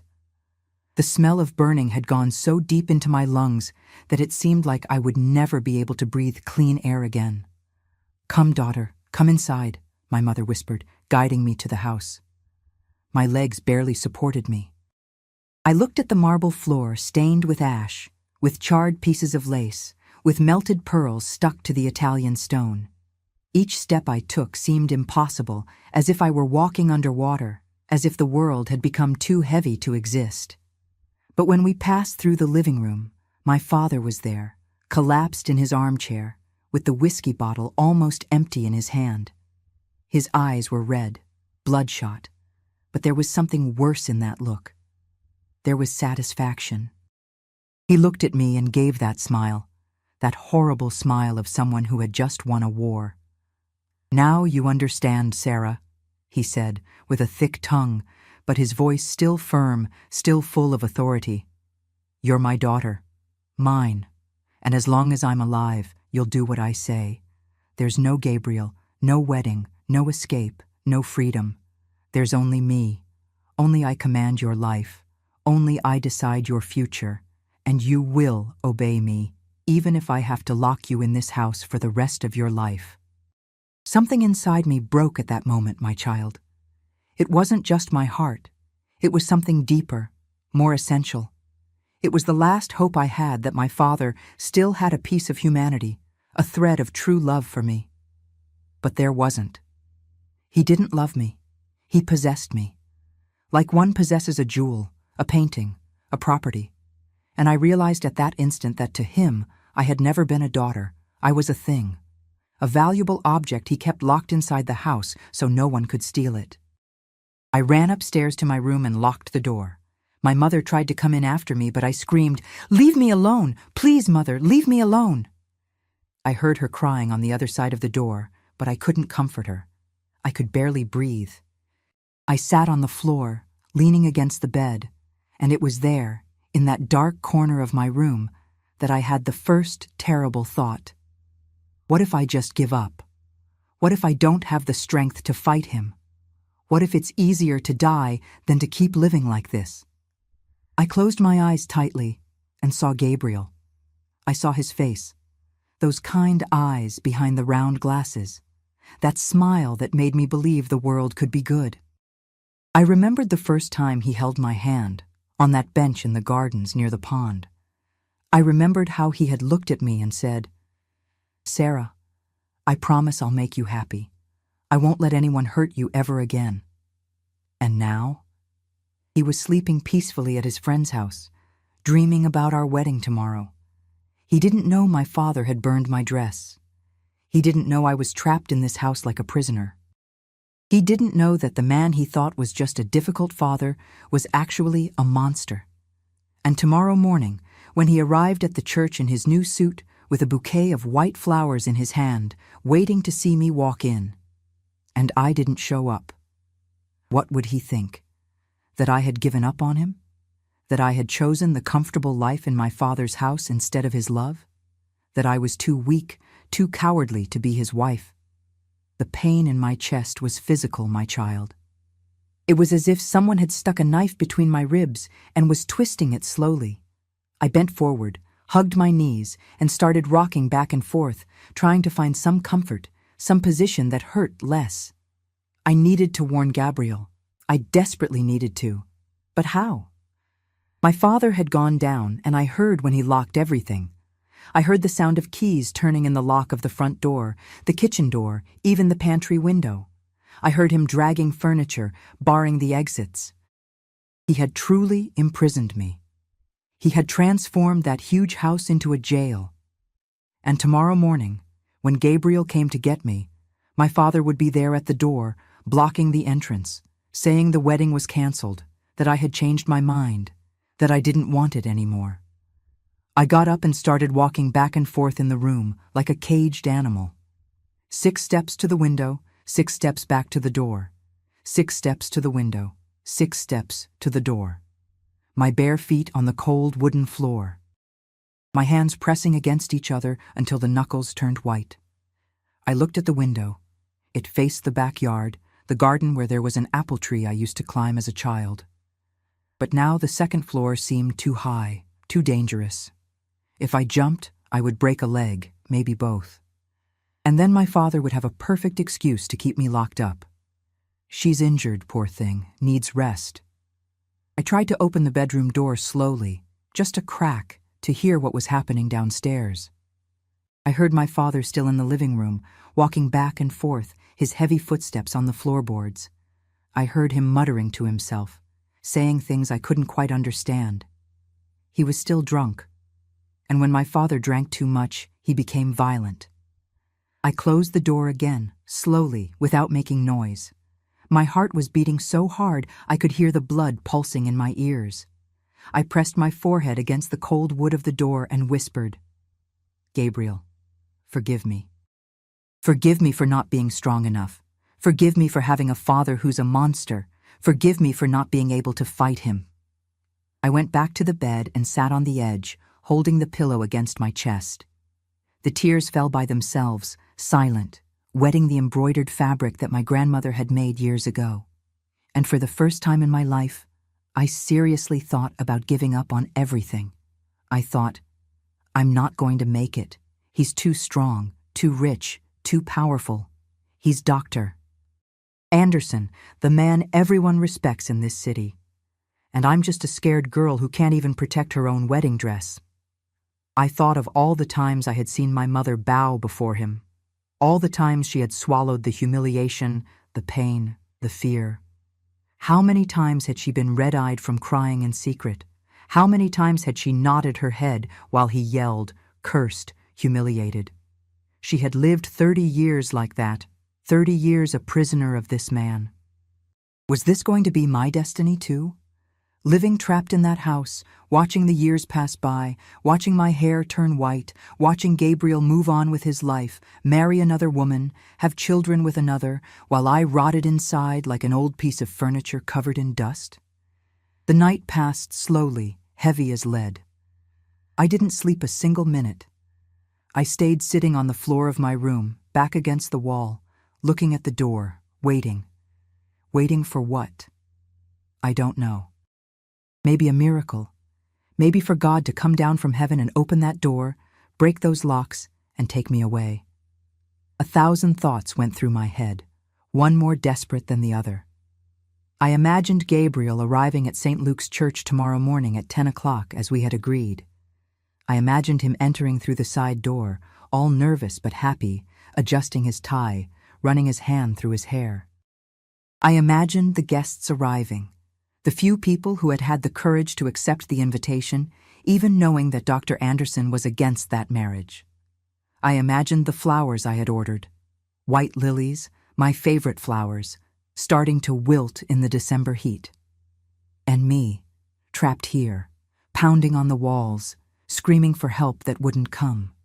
The smell of burning had gone so deep into my lungs that it seemed like I would never be able to breathe clean air again. "Come, daughter, come inside," my mother whispered, guiding me to the house. My legs barely supported me. I looked at the marble floor stained with ash, with charred pieces of lace, with melted pearls stuck to the Italian stone. Each step I took seemed impossible, as if I were walking underwater, as if the world had become too heavy to exist. But when we passed through the living room, my father was there, collapsed in his armchair, with the whiskey bottle almost empty in his hand. His eyes were red, bloodshot, but there was something worse in that look. There was satisfaction. He looked at me and gave that smile, that horrible smile of someone who had just won a war. "Now you understand, Sarah," he said, with a thick tongue, but his voice still firm, still full of authority. "You're my daughter, mine, and as long as I'm alive, you'll do what I say. There's no Gabriel, no wedding, no escape, no freedom. There's only me. Only I command your life. Only I decide your future. And you will obey me, even if I have to lock you in this house for the rest of your life." Something inside me broke at that moment, my child. It wasn't just my heart. It was something deeper, more essential. It was the last hope I had that my father still had a piece of humanity, a thread of true love for me. But there wasn't. He didn't love me. He possessed me. Like one possesses a jewel, a painting, a property. And I realized at that instant that to him, I had never been a daughter. I was a thing. A valuable object he kept locked inside the house so no one could steal it. I ran upstairs to my room and locked the door. My mother tried to come in after me, but I screamed, "Leave me alone! Please, Mother, leave me alone!" I heard her crying on the other side of the door, but I couldn't comfort her. I could barely breathe. I sat on the floor, leaning against the bed, and it was there, in that dark corner of my room, that I had the first terrible thought. What if I just give up? What if I don't have the strength to fight him? What if it's easier to die than to keep living like this? I closed my eyes tightly and saw Gabriel. I saw his face, those kind eyes behind the round glasses, that smile that made me believe the world could be good. I remembered the first time he held my hand, on that bench in the gardens near the pond. I remembered how he had looked at me and said, "Sarah, I promise I'll make you happy. I won't let anyone hurt you ever again." And now? He was sleeping peacefully at his friend's house, dreaming about our wedding tomorrow. He didn't know my father had burned my dress. He didn't know I was trapped in this house like a prisoner. He didn't know that the man he thought was just a difficult father was actually a monster. And tomorrow morning, when he arrived at the church in his new suit with a bouquet of white flowers in his hand, waiting to see me walk in, and I didn't show up, what would he think? That I had given up on him? That I had chosen the comfortable life in my father's house instead of his love? That I was too weak, too cowardly to be his wife? The pain in my chest was physical, my child. It was as if someone had stuck a knife between my ribs and was twisting it slowly. I bent forward, hugged my knees, and started rocking back and forth, trying to find some comfort, some position that hurt less. I needed to warn Gabriel. I desperately needed to. But how? My father had gone down, and I heard when he locked everything. I heard the sound of keys turning in the lock of the front door, the kitchen door, even the pantry window. I heard him dragging furniture, barring the exits. He had truly imprisoned me. He had transformed that huge house into a jail. And tomorrow morning, when Gabriel came to get me, my father would be there at the door, blocking the entrance, saying the wedding was canceled, that I had changed my mind, that I didn't want it anymore. I got up and started walking back and forth in the room like a caged animal. 6 steps to the window, 6 steps back to the door. 6 steps to the window, 6 steps to the door. My bare feet on the cold wooden floor. My hands pressing against each other until the knuckles turned white. I looked at the window. It faced the backyard, the garden where there was an apple tree I used to climb as a child. But now the second floor seemed too high, too dangerous. If I jumped, I would break a leg, maybe both. And then my father would have a perfect excuse to keep me locked up. "She's injured, poor thing, needs rest." I tried to open the bedroom door slowly, just a crack, to hear what was happening downstairs. I heard my father still in the living room, walking back and forth, his heavy footsteps on the floorboards. I heard him muttering to himself, saying things I couldn't quite understand. He was still drunk, and when my father drank too much, he became violent. I closed the door again, slowly, without making noise. My heart was beating so hard I could hear the blood pulsing in my ears. I pressed my forehead against the cold wood of the door and whispered, "Gabriel, forgive me. Forgive me for not being strong enough. Forgive me for having a father who's a monster. Forgive me for not being able to fight him." I went back to the bed and sat on the edge, holding the pillow against my chest. The tears fell by themselves, silent, wetting the embroidered fabric that my grandmother had made years ago. And for the first time in my life, I seriously thought about giving up on everything. I thought, I'm not going to make it. He's too strong, too rich, too powerful. He's Dr. Anderson, the man everyone respects in this city. And I'm just a scared girl who can't even protect her own wedding dress. I thought of all the times I had seen my mother bow before him, all the times she had swallowed the humiliation, the pain, the fear. How many times had she been red-eyed from crying in secret? How many times had she nodded her head while he yelled, cursed, humiliated? She had lived 30 years like that, 30 years a prisoner of this man. Was this going to be my destiny too? Living trapped in that house, watching the years pass by, watching my hair turn white, watching Gabriel move on with his life, marry another woman, have children with another, while I rotted inside like an old piece of furniture covered in dust? The night passed slowly, heavy as lead. I didn't sleep a single minute. I stayed sitting on the floor of my room, back against the wall, looking at the door, waiting. Waiting for what? I don't know. Maybe a miracle. Maybe for God to come down from heaven and open that door, break those locks, and take me away. 1,000 thoughts went through my head, one more desperate than the other. I imagined Gabriel arriving at St. Luke's Church tomorrow morning at 10 o'clock as we had agreed. I imagined him entering through the side door, all nervous but happy, adjusting his tie, running his hand through his hair. I imagined the guests arriving, the few people who had had the courage to accept the invitation, even knowing that Dr. Anderson was against that marriage. I imagined the flowers I had ordered, white lilies, my favorite flowers, starting to wilt in the December heat. And me, trapped here, pounding on the walls, screaming for help that wouldn't come.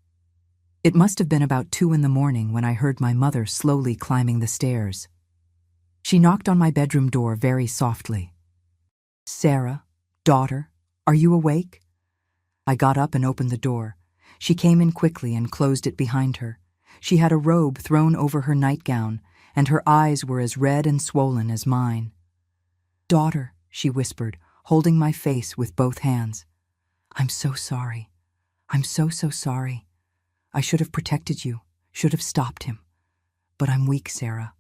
It must have been about 2 in the morning when I heard my mother slowly climbing the stairs. She knocked on my bedroom door very softly. "Sarah, daughter, are you awake?" I got up and opened the door. She came in quickly and closed it behind her. She had a robe thrown over her nightgown, and her eyes were as red and swollen as mine. "Daughter," she whispered, holding my face with both hands. "I'm so sorry. I'm so sorry. I should have protected you, should have stopped him. But I'm weak, Sarah.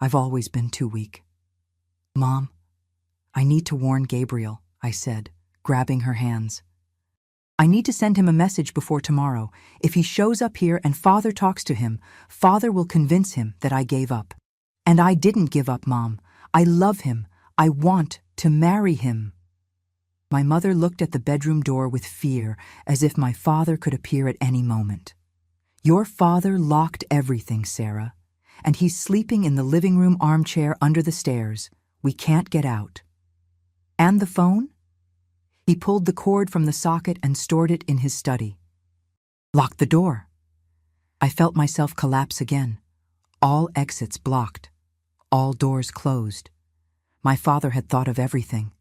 I've always been too weak." "Mom, I need to warn Gabriel," I said, grabbing her hands. "I need to send him a message before tomorrow. If he shows up here and Father talks to him, Father will convince him that I gave up. And I didn't give up, Mom. I love him. I want to marry him." My mother looked at the bedroom door with fear, as if my father could appear at any moment. "Your father locked everything, Sarah, and he's sleeping in the living room armchair under the stairs. We can't get out." "And the phone?" He pulled the cord from the socket and stored it in his study. "Lock the door." I felt myself collapse again. All exits blocked. All doors closed. My father had thought of everything.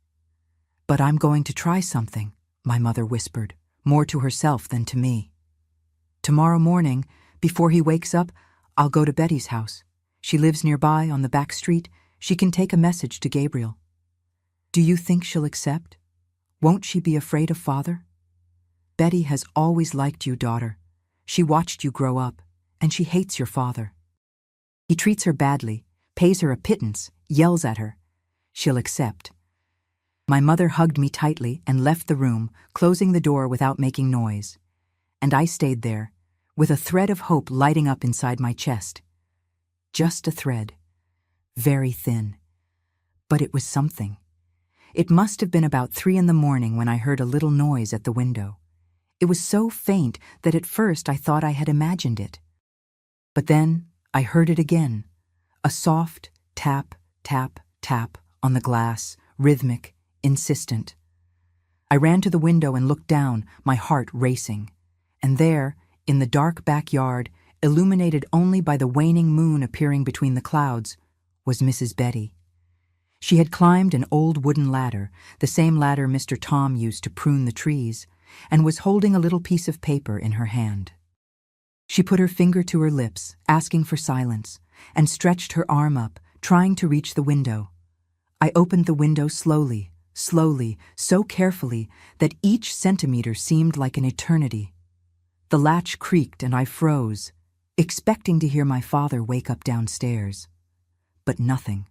"But I'm going to try something," my mother whispered, more to herself than to me. "Tomorrow morning, before he wakes up, I'll go to Betty's house. She lives nearby on the back street. She can take a message to Gabriel." "Do you think she'll accept? Won't she be afraid of Father?" "Betty has always liked you, daughter. She watched you grow up, and she hates your father. He treats her badly, pays her a pittance, yells at her. She'll accept." My mother hugged me tightly and left the room, closing the door without making noise. And I stayed there, with a thread of hope lighting up inside my chest. Just a thread. Very thin. But it was something. It must have been about 3 in the morning when I heard a little noise at the window. It was so faint that at first I thought I had imagined it. But then I heard it again. A soft tap, tap, tap on the glass, rhythmic, insistent. I ran to the window and looked down, my heart racing. And there, in the dark backyard, illuminated only by the waning moon appearing between the clouds, was Mrs. Betty. She had climbed an old wooden ladder, the same ladder Mr. Tom used to prune the trees, and was holding a little piece of paper in her hand. She put her finger to her lips, asking for silence, and stretched her arm up, trying to reach the window. I opened the window slowly, so carefully that each centimeter seemed like an eternity. The latch creaked and I froze, expecting to hear my father wake up downstairs. But nothing.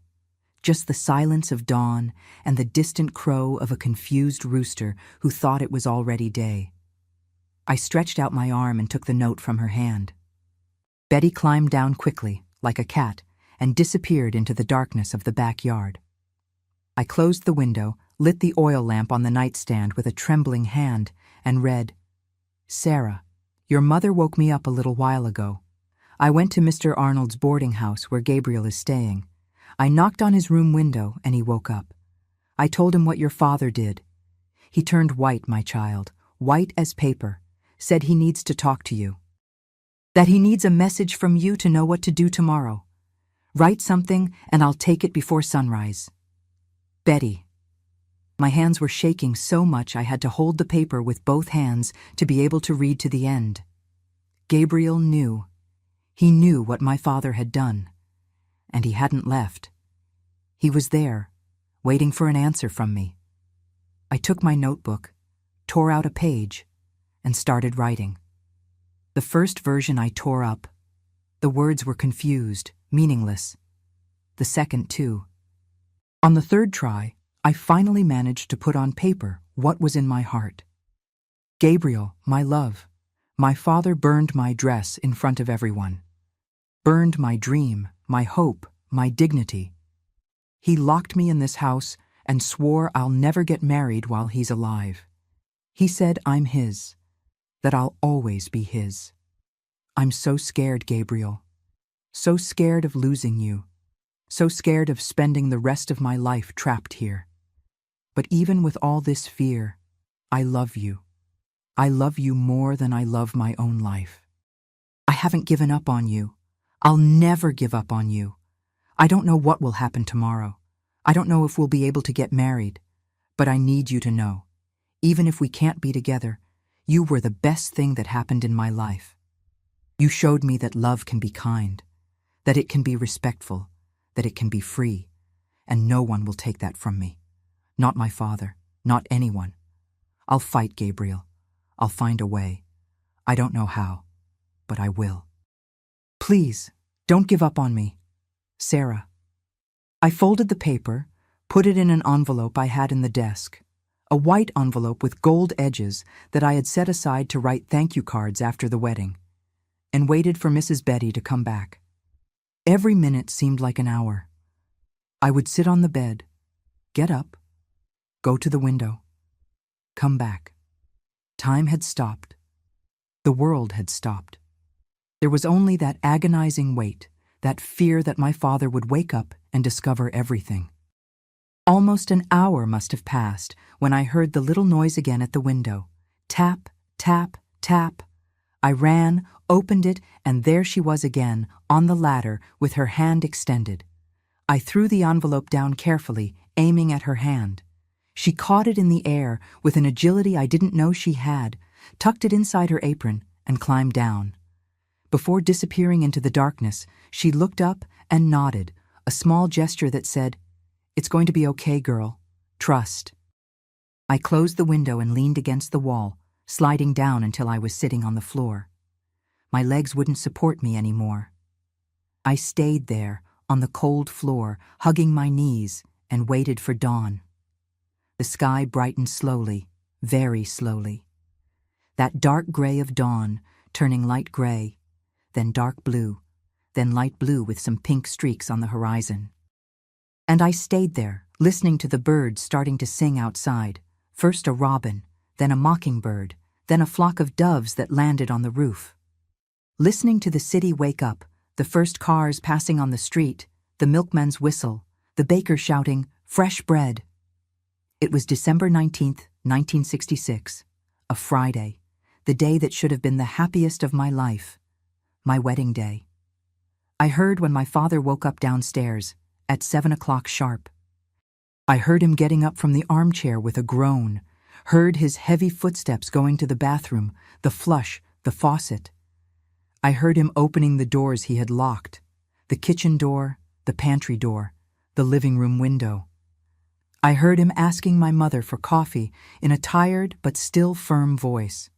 Just the silence of dawn and the distant crow of a confused rooster who thought it was already day. I stretched out my arm and took the note from her hand. Betty climbed down quickly, like a cat, and disappeared into the darkness of the backyard. I closed the window, lit the oil lamp on the nightstand with a trembling hand, and read, "Sarah, your mother woke me up a little while ago. I went to Mr. Arnold's boarding house where Gabriel is staying. I knocked on his room window and he woke up. I told him what your father did. He turned white, my child, white as paper, said he needs to talk to you. That he needs a message from you to know what to do tomorrow. Write something and I'll take it before sunrise. Betty." My hands were shaking so much I had to hold the paper with both hands to be able to read to the end. Gabriel knew. He knew what my father had done. And he hadn't left. He was there, waiting for an answer from me. I took my notebook, tore out a page, and started writing. The first version I tore up. The words were confused, meaningless. The second, too. On the third try, I finally managed to put on paper what was in my heart. "Gabriel, my love, my father burned my dress in front of everyone. Burned my dream, my hope, my dignity. He locked me in this house and swore I'll never get married while he's alive. He said I'm his, that I'll always be his. I'm so scared, Gabriel. So scared of losing you. So scared of spending the rest of my life trapped here. But even with all this fear, I love you. I love you more than I love my own life. I haven't given up on you. I'll never give up on you. I don't know what will happen tomorrow. I don't know if we'll be able to get married. But I need you to know, even if we can't be together, you were the best thing that happened in my life. You showed me that love can be kind, that it can be respectful, that it can be free, and no one will take that from me. Not my father, not anyone. I'll fight, Gabriel. I'll find a way. I don't know how, but I will. Please, don't give up on me. Sarah." I folded the paper, put it in an envelope I had in the desk, a white envelope with gold edges that I had set aside to write thank you cards after the wedding, and waited for Mrs. Betty to come back. Every minute seemed like an hour. I would sit on the bed, get up, go to the window, come back. Time had stopped. The world had stopped. There was only that agonizing wait, that fear that my father would wake up and discover everything. Almost an hour must have passed when I heard the little noise again at the window. Tap, tap, tap. I ran, opened it, and there she was again, on the ladder, with her hand extended. I threw the envelope down carefully, aiming at her hand. She caught it in the air with an agility I didn't know she had, tucked it inside her apron, and climbed down. Before disappearing into the darkness, she looked up and nodded, a small gesture that said, "It's going to be okay, girl. Trust." I closed the window and leaned against the wall, sliding down until I was sitting on the floor. My legs wouldn't support me anymore. I stayed there, on the cold floor, hugging my knees, and waited for dawn. The sky brightened slowly, very slowly. That dark gray of dawn, turning light gray, then dark blue, then light blue with some pink streaks on the horizon. And I stayed there, listening to the birds starting to sing outside, first a robin, then a mockingbird, then a flock of doves that landed on the roof. Listening to the city wake up, the first cars passing on the street, the milkman's whistle, the baker shouting, "Fresh bread." It was December 19th, 1966, a Friday, the day that should have been the happiest of my life, my wedding day. I heard when my father woke up downstairs, at 7 o'clock sharp. I heard him getting up from the armchair with a groan, heard his heavy footsteps going to the bathroom, the flush, the faucet. I heard him opening the doors he had locked, the kitchen door, the pantry door, the living room window. I heard him asking my mother for coffee in a tired but still firm voice.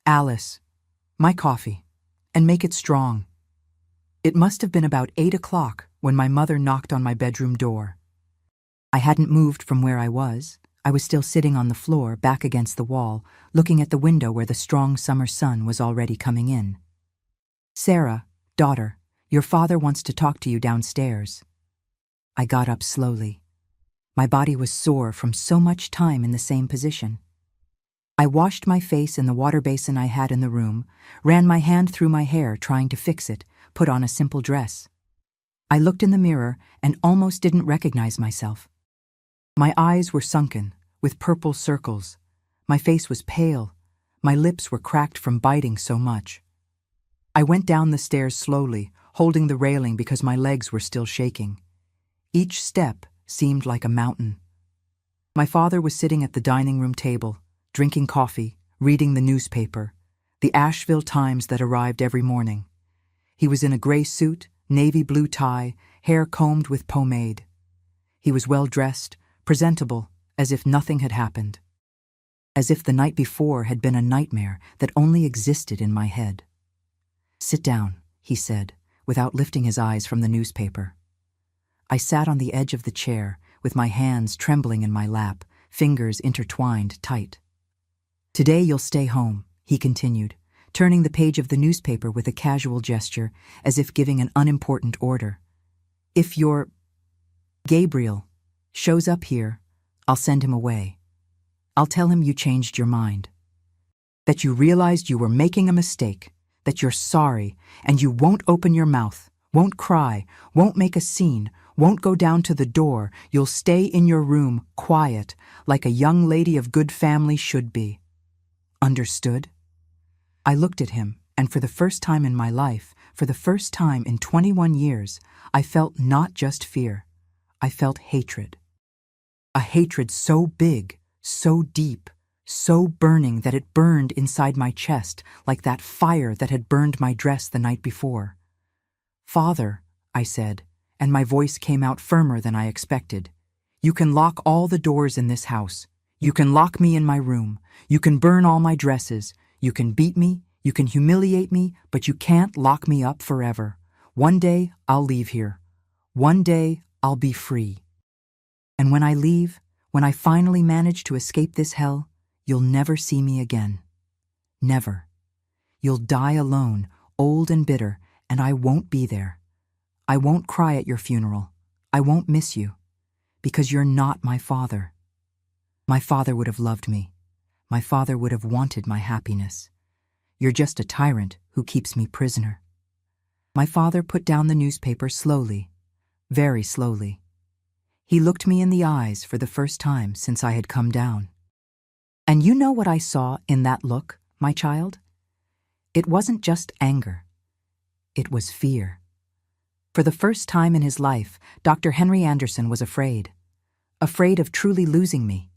"Alice, my coffee, and make it strong." It must have been about 8 o'clock when my mother knocked on my bedroom door. I hadn't moved from where I was. I was still sitting on the floor, back against the wall, looking at the window where the strong summer sun was already coming in. "Sarah, daughter, your father wants to talk to you downstairs." I got up slowly. My body was sore from so much time in the same position. I washed my face in the water basin I had in the room, ran my hand through my hair trying to fix it, put on a simple dress. I looked in the mirror and almost didn't recognize myself. My eyes were sunken, with purple circles. My face was pale. My lips were cracked from biting so much. I went down the stairs slowly, holding the railing because my legs were still shaking. Each step seemed like a mountain. My father was sitting at the dining room table, drinking coffee, reading the newspaper, the Asheville Times that arrived every morning. He was in a gray suit, navy blue tie, hair combed with pomade. He was well dressed, presentable, as if nothing had happened. As if the night before had been a nightmare that only existed in my head. "Sit down," he said, without lifting his eyes from the newspaper. I sat on the edge of the chair, with my hands trembling in my lap, fingers intertwined tight. "Today you'll stay home," he continued, turning the page of the newspaper with a casual gesture, as if giving an unimportant order. "If your Gabriel shows up here, I'll send him away. I'll tell him you changed your mind. That you realized you were making a mistake, that you're sorry, and you won't open your mouth, won't cry, won't make a scene, won't go down to the door. You'll stay in your room, quiet, like a young lady of good family should be. Understood?" I looked at him, and for the first time in my life, for the first time in 21 years, I felt not just fear. I felt hatred. A hatred so big, so deep, so burning that it burned inside my chest like that fire that had burned my dress the night before. "Father," I said, and my voice came out firmer than I expected, "you can lock all the doors in this house. You can lock me in my room. You can burn all my dresses. You can beat me. You can humiliate me, but you can't lock me up forever. One day I'll leave here. One day I'll be free. And when I leave, when I finally manage to escape this hell, you'll never see me again. Never. You'll die alone, old and bitter, and I won't be there. I won't cry at your funeral. I won't miss you, because you're not my father. My father would have loved me. My father would have wanted my happiness. You're just a tyrant who keeps me prisoner." My father put down the newspaper slowly, very slowly. He looked me in the eyes for the first time since I had come down. And you know what I saw in that look, my child? It wasn't just anger. It was fear. For the first time in his life, Dr. Henry Anderson was afraid. Afraid of truly losing me.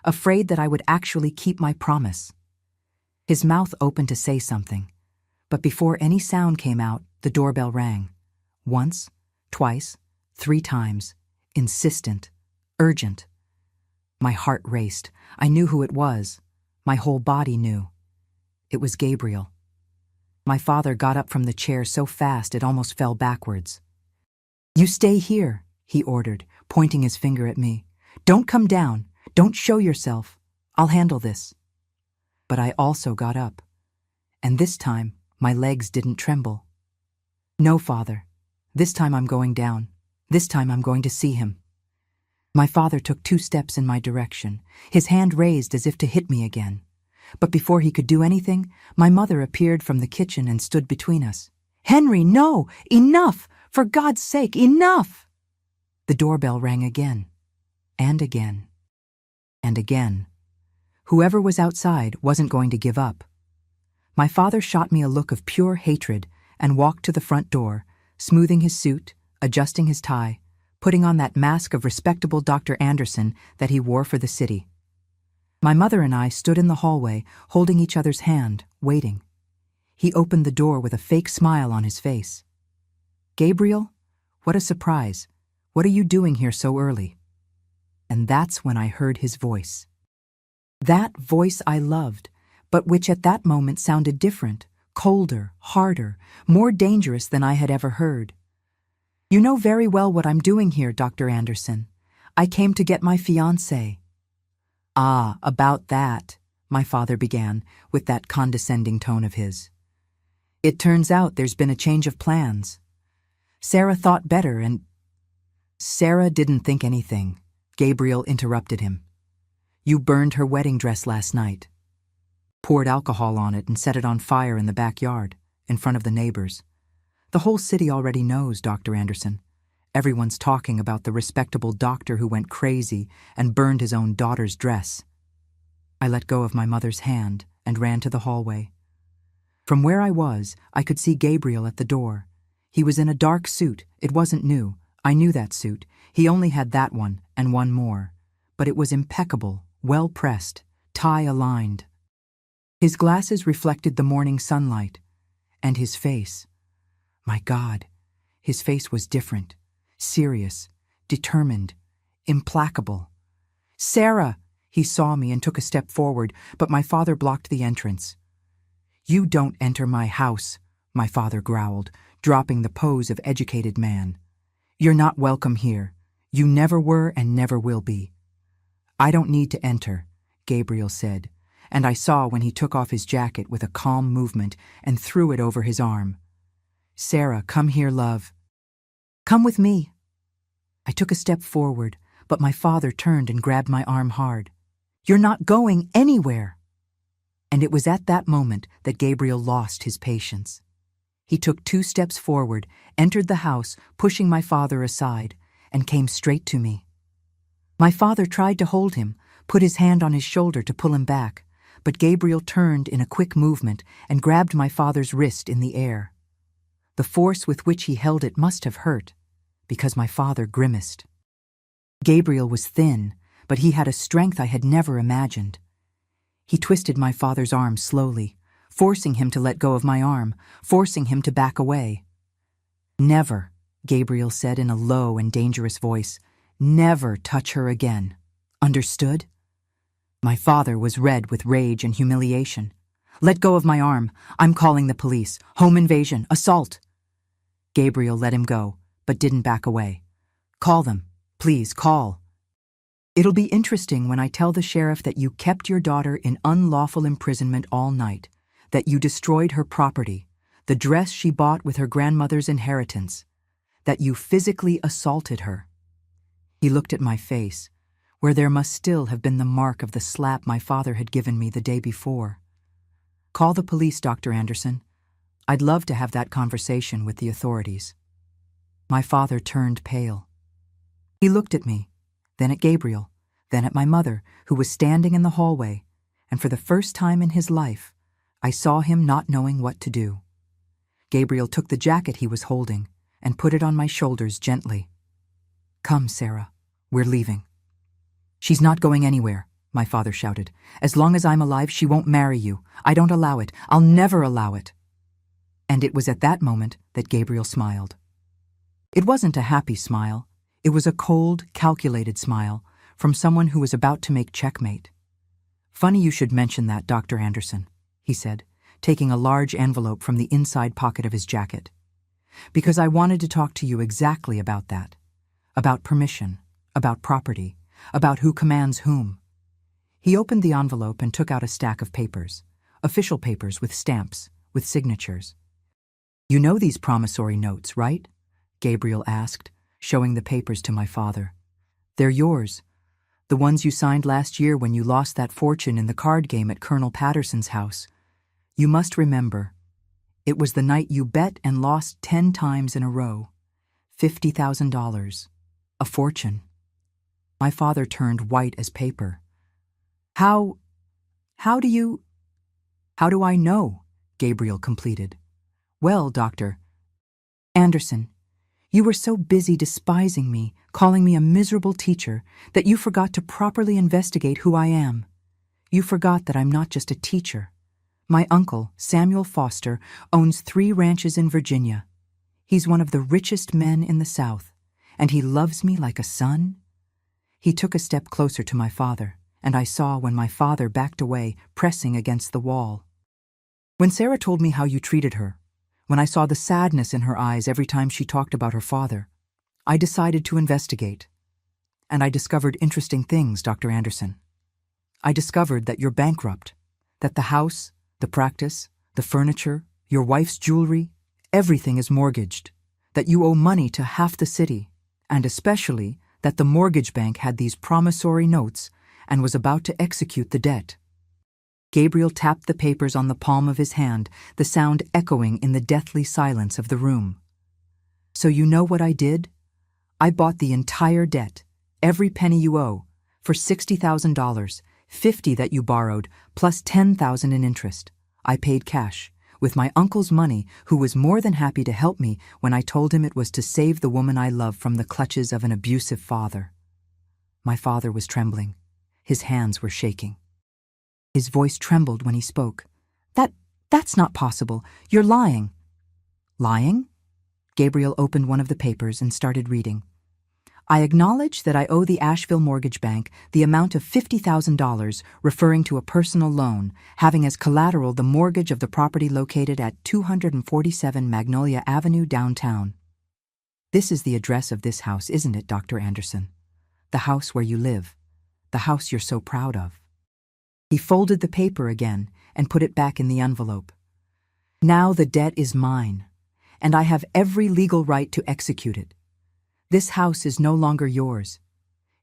Afraid that I would actually keep my promise. His mouth opened to say something, but before any sound came out, the doorbell rang. Once, twice, 3 times. Insistent, urgent. My heart raced. I knew who it was. My whole body knew. It was Gabriel. My father got up from the chair so fast it almost fell backwards. "You stay here," he ordered, pointing his finger at me. "Don't come down. Don't show yourself. I'll handle this." But I also got up, and this time my legs didn't tremble. "No, Father. This time I'm going down. This time I'm going to see him." My father took 2 steps in my direction, his hand raised as if to hit me again. But before he could do anything, my mother appeared from the kitchen and stood between us. "Henry, no! Enough! For God's sake, enough!" The doorbell rang again, and again, and again. Whoever was outside wasn't going to give up. My father shot me a look of pure hatred and walked to the front door, smoothing his suit, adjusting his tie, putting on that mask of respectable Dr. Anderson that he wore for the city. My mother and I stood in the hallway, holding each other's hand, waiting. He opened the door with a fake smile on his face. "Gabriel, what a surprise. What are you doing here so early?" And that's when I heard his voice. That voice I loved, but which at that moment sounded different, colder, harder, more dangerous than I had ever heard. "You know very well what I'm doing here, Dr. Anderson. I came to get my fiancée." "Ah, about that," my father began, with that condescending tone of his. "It turns out there's been a change of plans. Sarah thought better and—" "Sarah didn't think anything," Gabriel interrupted him. You burned her wedding dress last night. Poured alcohol on it and set it on fire in the backyard, in front of the neighbors. The whole city already knows, Dr. Anderson. Everyone's talking about the respectable doctor who went crazy and burned his own daughter's dress. I let go of my mother's hand and ran to the hallway. From where I was, I could see Gabriel at the door. He was in a dark suit. It wasn't new. I knew that suit. He only had that one and one more. But it was impeccable, well pressed, tie aligned. His glasses reflected the morning sunlight. And his face. My God, his face was different, serious, determined, implacable. Sarah! He saw me and took a step forward, but my father blocked the entrance. You don't enter my house, my father growled, dropping the pose of educated man. You're not welcome here. You never were and never will be. I don't need to enter, Gabriel said, and I saw when he took off his jacket with a calm movement and threw it over his arm. Sarah, come here, love. Come with me. I took a step forward, but my father turned and grabbed my arm hard. You're not going anywhere. And it was at that moment that Gabriel lost his patience. He took 2 steps forward, entered the house, pushing my father aside, and came straight to me. My father tried to hold him, put his hand on his shoulder to pull him back, but Gabriel turned in a quick movement and grabbed my father's wrist in the air. The force with which he held it must have hurt, because my father grimaced. Gabriel was thin, but he had a strength I had never imagined. He twisted my father's arm slowly, forcing him to let go of my arm, forcing him to back away. Never, Gabriel said in a low and dangerous voice, never touch her again. Understood? My father was red with rage and humiliation. Let go of my arm. I'm calling the police. Home invasion. Assault. Gabriel let him go, but didn't back away. Call them. Please, call. It'll be interesting when I tell the sheriff that you kept your daughter in unlawful imprisonment all night, that you destroyed her property, the dress she bought with her grandmother's inheritance, that you physically assaulted her. He looked at my face, where there must still have been the mark of the slap my father had given me the day before. Call the police, Dr. Anderson. I'd love to have that conversation with the authorities. My father turned pale. He looked at me, then at Gabriel, then at my mother, who was standing in the hallway, and for the first time in his life, I saw him not knowing what to do. Gabriel took the jacket he was holding and put it on my shoulders gently. Come, Sarah, we're leaving. She's not going anywhere, my father shouted. As long as I'm alive, she won't marry you. I don't allow it. I'll never allow it. And it was at that moment that Gabriel smiled. It wasn't a happy smile. It was a cold, calculated smile from someone who was about to make checkmate. Funny you should mention that, Dr. Anderson, he said, taking a large envelope from the inside pocket of his jacket. Because I wanted to talk to you exactly about that. About permission, about property, about who commands whom. He opened the envelope and took out a stack of papers, official papers with stamps, with signatures. You know these promissory notes, right? Gabriel asked, showing the papers to my father. They're yours. The ones you signed last year when you lost that fortune in the card game at Colonel Patterson's house. You must remember. It was the night you bet and lost 10 times in a row. $50,000. A fortune. My father turned white as paper. How do I know? Gabriel completed. Well, Dr. Anderson, you were so busy despising me, calling me a miserable teacher, that you forgot to properly investigate who I am. You forgot that I'm not just a teacher. My uncle, Samuel Foster, owns 3 ranches in Virginia. He's one of the richest men in the South, and he loves me like a son. He took a step closer to my father, and I saw when my father backed away, pressing against the wall. When Sarah told me how you treated her, when I saw the sadness in her eyes every time she talked about her father, I decided to investigate. And I discovered interesting things, Dr. Anderson. I discovered that you're bankrupt, that the house, the practice, the furniture, your wife's jewelry, everything is mortgaged, that you owe money to half the city, and especially that the mortgage bank had these promissory notes and was about to execute the debt. Gabriel tapped the papers on the palm of his hand, the sound echoing in the deathly silence of the room. So you know what I did? I bought the entire debt, every penny you owe, for $60,000, $50,000 that you borrowed, plus $10,000 in interest. I paid cash, with my uncle's money, who was more than happy to help me when I told him it was to save the woman I love from the clutches of an abusive father. My father was trembling. His hands were shaking. His voice trembled when he spoke. That's not possible. You're lying. Lying? Gabriel opened one of the papers and started reading. I acknowledge that I owe the Asheville Mortgage Bank the amount of $50,000, referring to a personal loan, having as collateral the mortgage of the property located at 247 Magnolia Avenue downtown. This is the address of this house, isn't it, Dr. Anderson? The house where you live. The house you're so proud of. He folded the paper again and put it back in the envelope. Now the debt is mine, and I have every legal right to execute it. This house is no longer yours.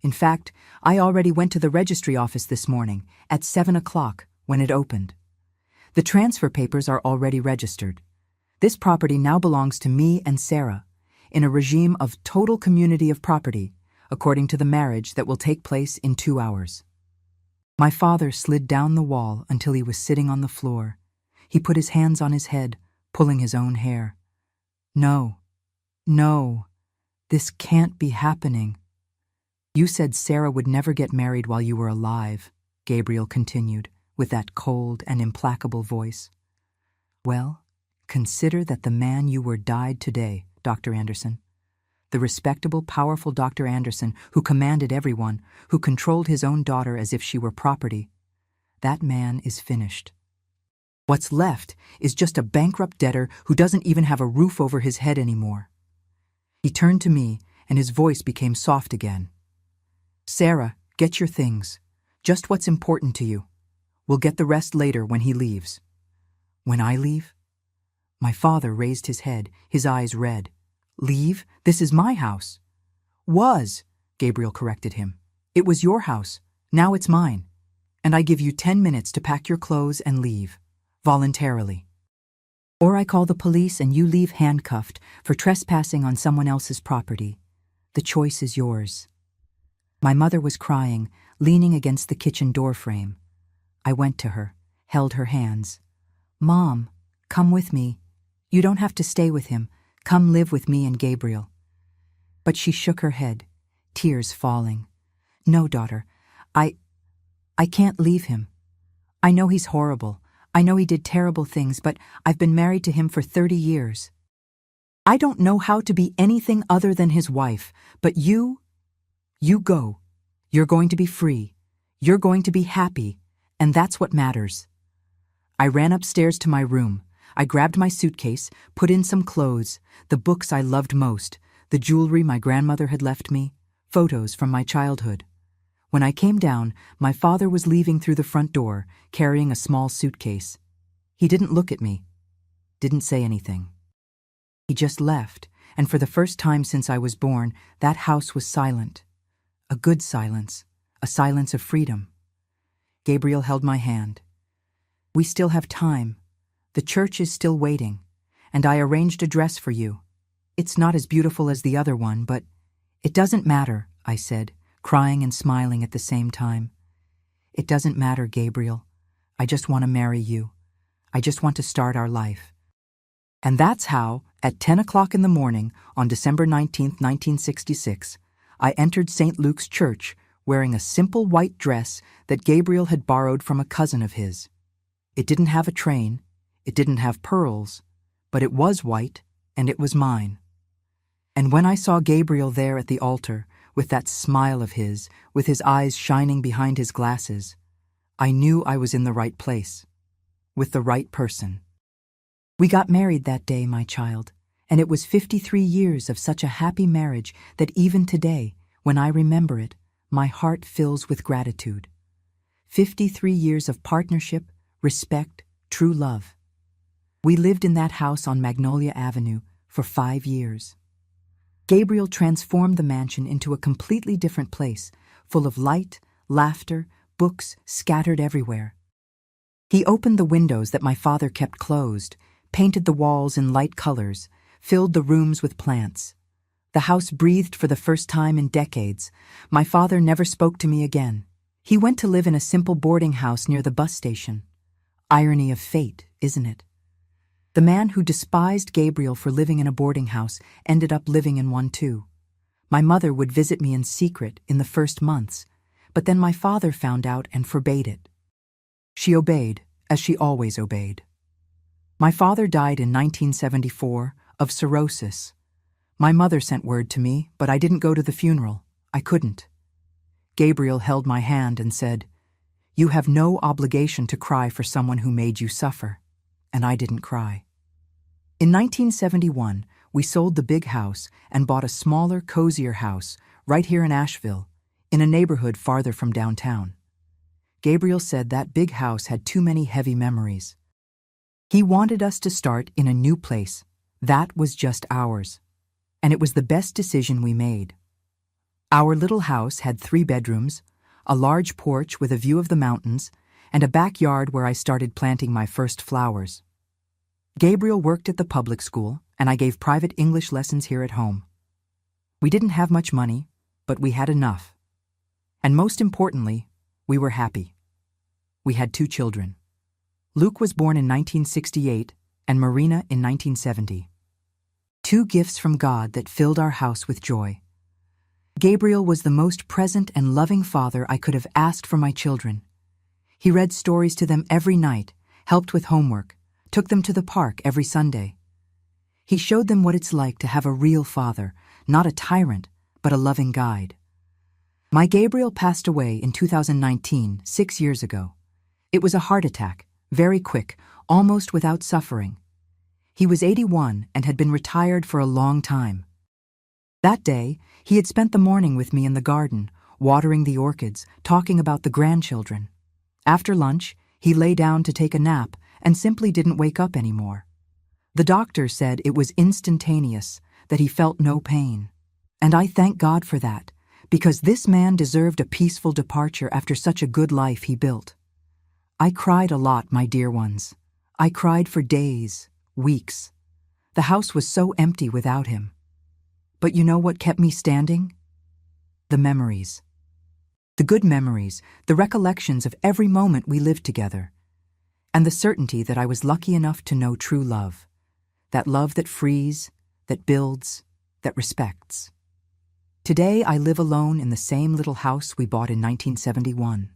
In fact, I already went to the registry office this morning at 7 o'clock when it opened. The transfer papers are already registered. This property now belongs to me and Sarah, in a regime of total community of property, according to the marriage that will take place in 2 hours. My father slid down the wall until he was sitting on the floor. He put his hands on his head, pulling his own hair. No. This can't be happening. You said Sarah would never get married while you were alive, Gabriel continued, with that cold and implacable voice. Well, consider that the man you were died today, Dr. Anderson. The respectable, powerful Dr. Anderson, who commanded everyone, who controlled his own daughter as if she were property. That man is finished. What's left is just a bankrupt debtor who doesn't even have a roof over his head anymore. He turned to me, and his voice became soft again. Sarah, get your things. Just what's important to you. We'll get the rest later when he leaves. When I leave? My father raised his head, his eyes red. Leave? This is my house. Was, Gabriel corrected him. It was your house. Now it's mine. And I give you 10 minutes to pack your clothes and leave. Voluntarily. Or I call the police and you leave handcuffed for trespassing on someone else's property. The choice is yours. My mother was crying, leaning against the kitchen door frame. I went to her, held her hands. Mom, come with me. You don't have to stay with him. Come live with me and Gabriel. But she shook her head, tears falling. No, daughter, I can't leave him. I know he's horrible. I know he did terrible things, but I've been married to him for 30 years. I don't know how to be anything other than his wife, but you go. You're going to be free. You're going to be happy, and that's what matters. I ran upstairs to my room. I grabbed my suitcase, put in some clothes, the books I loved most, the jewelry my grandmother had left me, photos from my childhood. When I came down, my father was leaving through the front door, carrying a small suitcase. He didn't look at me, didn't say anything. He just left, and for the first time since I was born, that house was silent. A good silence, a silence of freedom. Gabriel held my hand. We still have time. The church is still waiting, and I arranged a dress for you. It's not as beautiful as the other one, but it doesn't matter, I said, crying and smiling at the same time. It doesn't matter, Gabriel. I just want to marry you. I just want to start our life. And that's how, at 10 o'clock in the morning, on December 19th, 1966, I entered St. Luke's Church wearing a simple white dress that Gabriel had borrowed from a cousin of his. It didn't have a train, it didn't have pearls, but it was white, and it was mine. And when I saw Gabriel there at the altar, with that smile of his, with his eyes shining behind his glasses, I knew I was in the right place, with the right person. We got married that day, my child, and it was 53 years of such a happy marriage that even today, when I remember it, my heart fills with gratitude. 53 years of partnership, respect, true love. We lived in that house on Magnolia Avenue for 5 years. Gabriel transformed the mansion into a completely different place, full of light, laughter, books scattered everywhere. He opened the windows that my father kept closed, painted the walls in light colors, filled the rooms with plants. The house breathed for the first time in decades. My father never spoke to me again. He went to live in a simple boarding house near the bus station. Irony of fate, isn't it? The man who despised Gabriel for living in a boarding house ended up living in one too. My mother would visit me in secret in the first months, but then my father found out and forbade it. She obeyed, as she always obeyed. My father died in 1974 of cirrhosis. My mother sent word to me, but I didn't go to the funeral. I couldn't. Gabriel held my hand and said, "You have no obligation to cry for someone who made you suffer." And I didn't cry. In 1971, we sold the big house and bought a smaller, cozier house right here in Asheville, in a neighborhood farther from downtown. Gabriel said that big house had too many heavy memories. He wanted us to start in a new place. That was just ours. And it was the best decision we made. Our little house had 3 bedrooms, a large porch with a view of the mountains, and a backyard where I started planting my first flowers. Gabriel worked at the public school, and I gave private English lessons here at home. We didn't have much money, but we had enough. And most importantly, we were happy. We had 2 children. Luke was born in 1968 and Marina in 1970. 2 gifts from God that filled our house with joy. Gabriel was the most present and loving father I could have asked for my children. He read stories to them every night, helped with homework, took them to the park every Sunday. He showed them what it's like to have a real father, not a tyrant, but a loving guide. My Gabriel passed away in 2019, 6 years ago. It was a heart attack, very quick, almost without suffering. He was 81 and had been retired for a long time. That day, he had spent the morning with me in the garden, watering the orchids, talking about the grandchildren. After lunch, he lay down to take a nap and simply didn't wake up anymore. The doctor said it was instantaneous, that he felt no pain. And I thank God for that, because this man deserved a peaceful departure after such a good life he built. I cried a lot, my dear ones. I cried for days, weeks. The house was so empty without him. But you know what kept me standing? The memories. The good memories, the recollections of every moment we lived together. And the certainty that I was lucky enough to know true love. That love that frees, that builds, that respects. Today I live alone in the same little house we bought in 1971.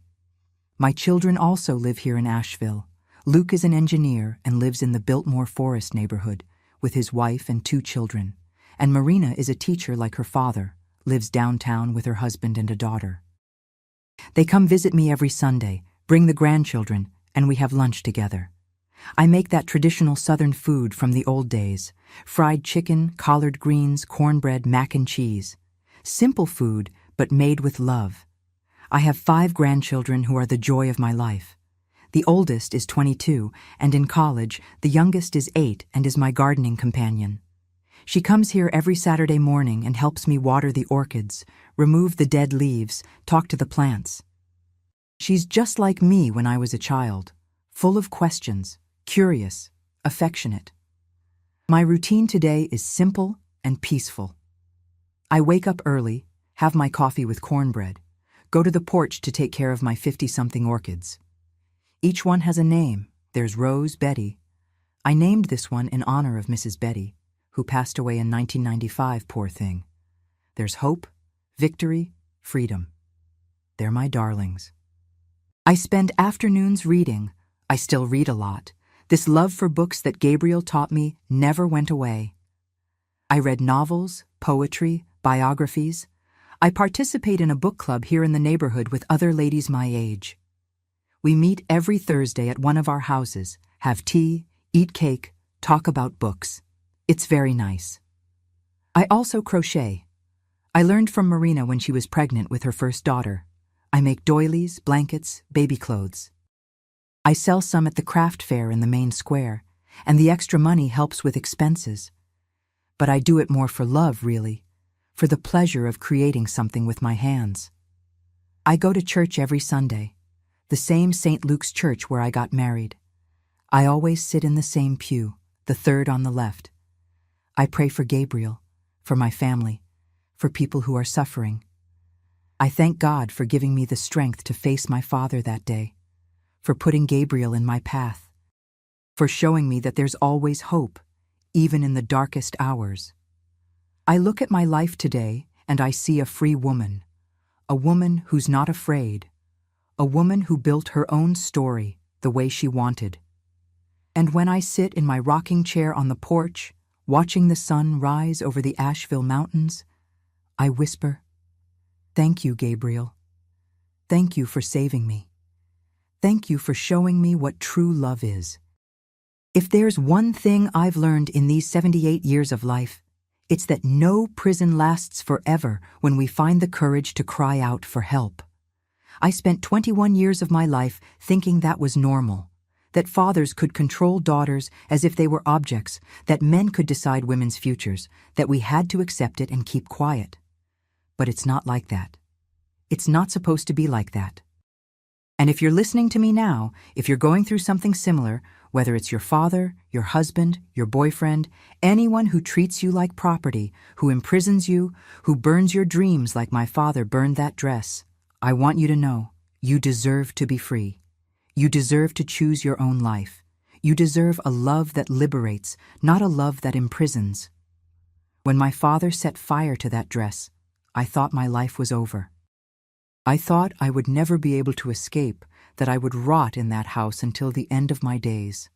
My children also live here in Asheville. Luke is an engineer and lives in the Biltmore Forest neighborhood with his wife and 2 children. And Marina is a teacher like her father, lives downtown with her husband and a daughter. They come visit me every Sunday, bring the grandchildren, and we have lunch together. I make that traditional Southern food from the old days, fried chicken, collard greens, cornbread, mac and cheese. Simple food, but made with love. I have 5 grandchildren who are the joy of my life. The oldest is 22, and in college, the youngest is 8 and is my gardening companion. She comes here every Saturday morning and helps me water the orchids, remove the dead leaves, talk to the plants. She's just like me when I was a child, full of questions, curious, affectionate. My routine today is simple and peaceful. I wake up early, have my coffee with cornbread, go to the porch to take care of my 50-something orchids. Each one has a name. There's Rose, Betty. I named this one in honor of Mrs. Betty, who passed away in 1995, poor thing. There's Hope, Victory, Freedom. They're my darlings. I spend afternoons reading. I still read a lot. This love for books that Gabriel taught me never went away. I read novels, poetry, biographies. I participate in a book club here in the neighborhood with other ladies my age. We meet every Thursday at one of our houses, have tea, eat cake, talk about books. It's very nice. I also crochet. I learned from Marina when she was pregnant with her first daughter. I make doilies, blankets, baby clothes. I sell some at the craft fair in the main square, and the extra money helps with expenses. But I do it more for love, really, for the pleasure of creating something with my hands. I go to church every Sunday, the same St. Luke's church where I got married. I always sit in the same pew, the third on the left. I pray for Gabriel, for my family, for people who are suffering. I thank God for giving me the strength to face my father that day, for putting Gabriel in my path, for showing me that there's always hope, even in the darkest hours. I look at my life today and I see a free woman, a woman who's not afraid, a woman who built her own story the way she wanted. And when I sit in my rocking chair on the porch, watching the sun rise over the Asheville Mountains, I whisper, "Thank you, Gabriel. Thank you for saving me. Thank you for showing me what true love is." If there's one thing I've learned in these 78 years of life, it's that no prison lasts forever when we find the courage to cry out for help. I spent 21 years of my life thinking that was normal, that fathers could control daughters as if they were objects, that men could decide women's futures, that we had to accept it and keep quiet. But it's not like that. It's not supposed to be like that. And if you're listening to me now, if you're going through something similar, whether it's your father, your husband, your boyfriend, anyone who treats you like property, who imprisons you, who burns your dreams like my father burned that dress, I want you to know, you deserve to be free. You deserve to choose your own life. You deserve a love that liberates, not a love that imprisons. When my father set fire to that dress, I thought my life was over. I thought I would never be able to escape, that I would rot in that house until the end of my days.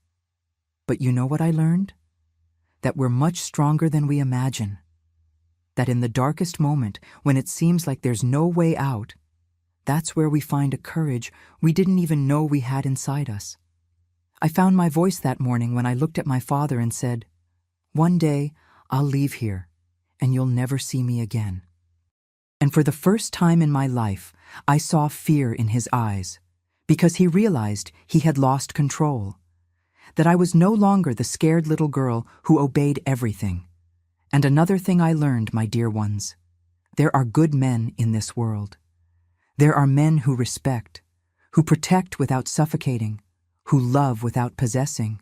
But you know what I learned? That we're much stronger than we imagine. That in the darkest moment, when it seems like there's no way out, that's where we find a courage we didn't even know we had inside us. I found my voice that morning when I looked at my father and said, "One day, I'll leave here, and you'll never see me again." And for the first time in my life, I saw fear in his eyes, because he realized he had lost control, that I was no longer the scared little girl who obeyed everything. And another thing I learned, my dear ones, there are good men in this world. There are men who respect, who protect without suffocating, who love without possessing.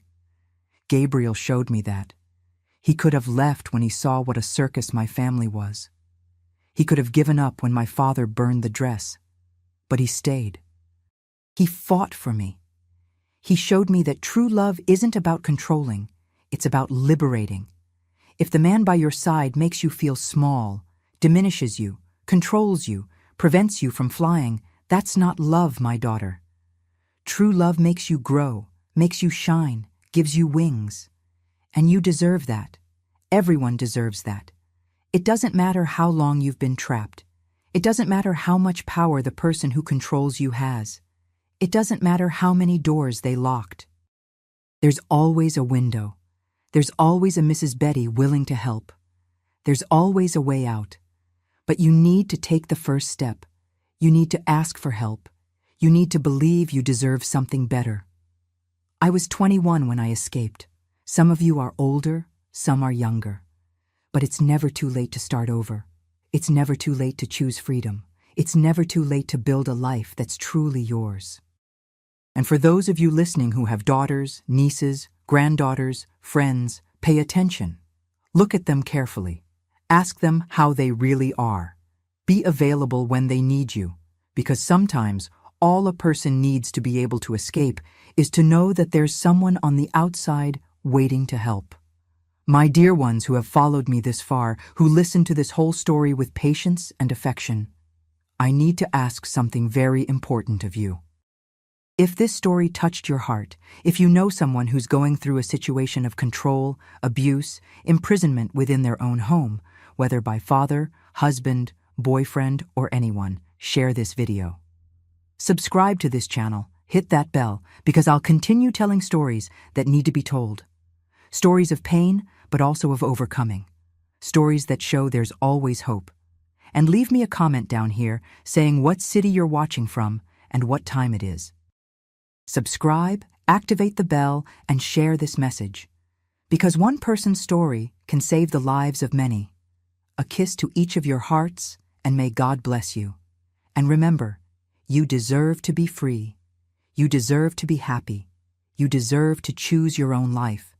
Gabriel showed me that. He could have left when he saw what a circus my family was. He could have given up when my father burned the dress, but he stayed. He fought for me. He showed me that true love isn't about controlling, it's about liberating. If the man by your side makes you feel small, diminishes you, controls you, prevents you from flying, that's not love, my daughter. True love makes you grow, makes you shine, gives you wings. And you deserve that. Everyone deserves that. It doesn't matter how long you've been trapped. It doesn't matter how much power the person who controls you has. It doesn't matter how many doors they locked. There's always a window. There's always a Mrs. Betty willing to help. There's always a way out. But you need to take the first step. You need to ask for help. You need to believe you deserve something better. I was 21 when I escaped. Some of you are older, some are younger. But it's never too late to start over. It's never too late to choose freedom. It's never too late to build a life that's truly yours. And for those of you listening who have daughters, nieces, granddaughters, friends, pay attention. Look at them carefully. Ask them how they really are. Be available when they need you, because sometimes all a person needs to be able to escape is to know that there's someone on the outside waiting to help. My dear ones who have followed me this far, who listened to this whole story with patience and affection, I need to ask something very important of you. If this story touched your heart, if you know someone who's going through a situation of control, abuse, imprisonment within their own home, whether by father, husband, boyfriend, or anyone, share this video. Subscribe to this channel, hit that bell, because I'll continue telling stories that need to be told. Stories of pain, but also of overcoming. Stories that show there's always hope. And leave me a comment down here saying what city you're watching from and what time it is. Subscribe, activate the bell, and share this message. Because one person's story can save the lives of many. a kiss to each of your hearts, and may God bless you. And remember, you deserve to be free. You deserve to be happy. You deserve to choose your own life.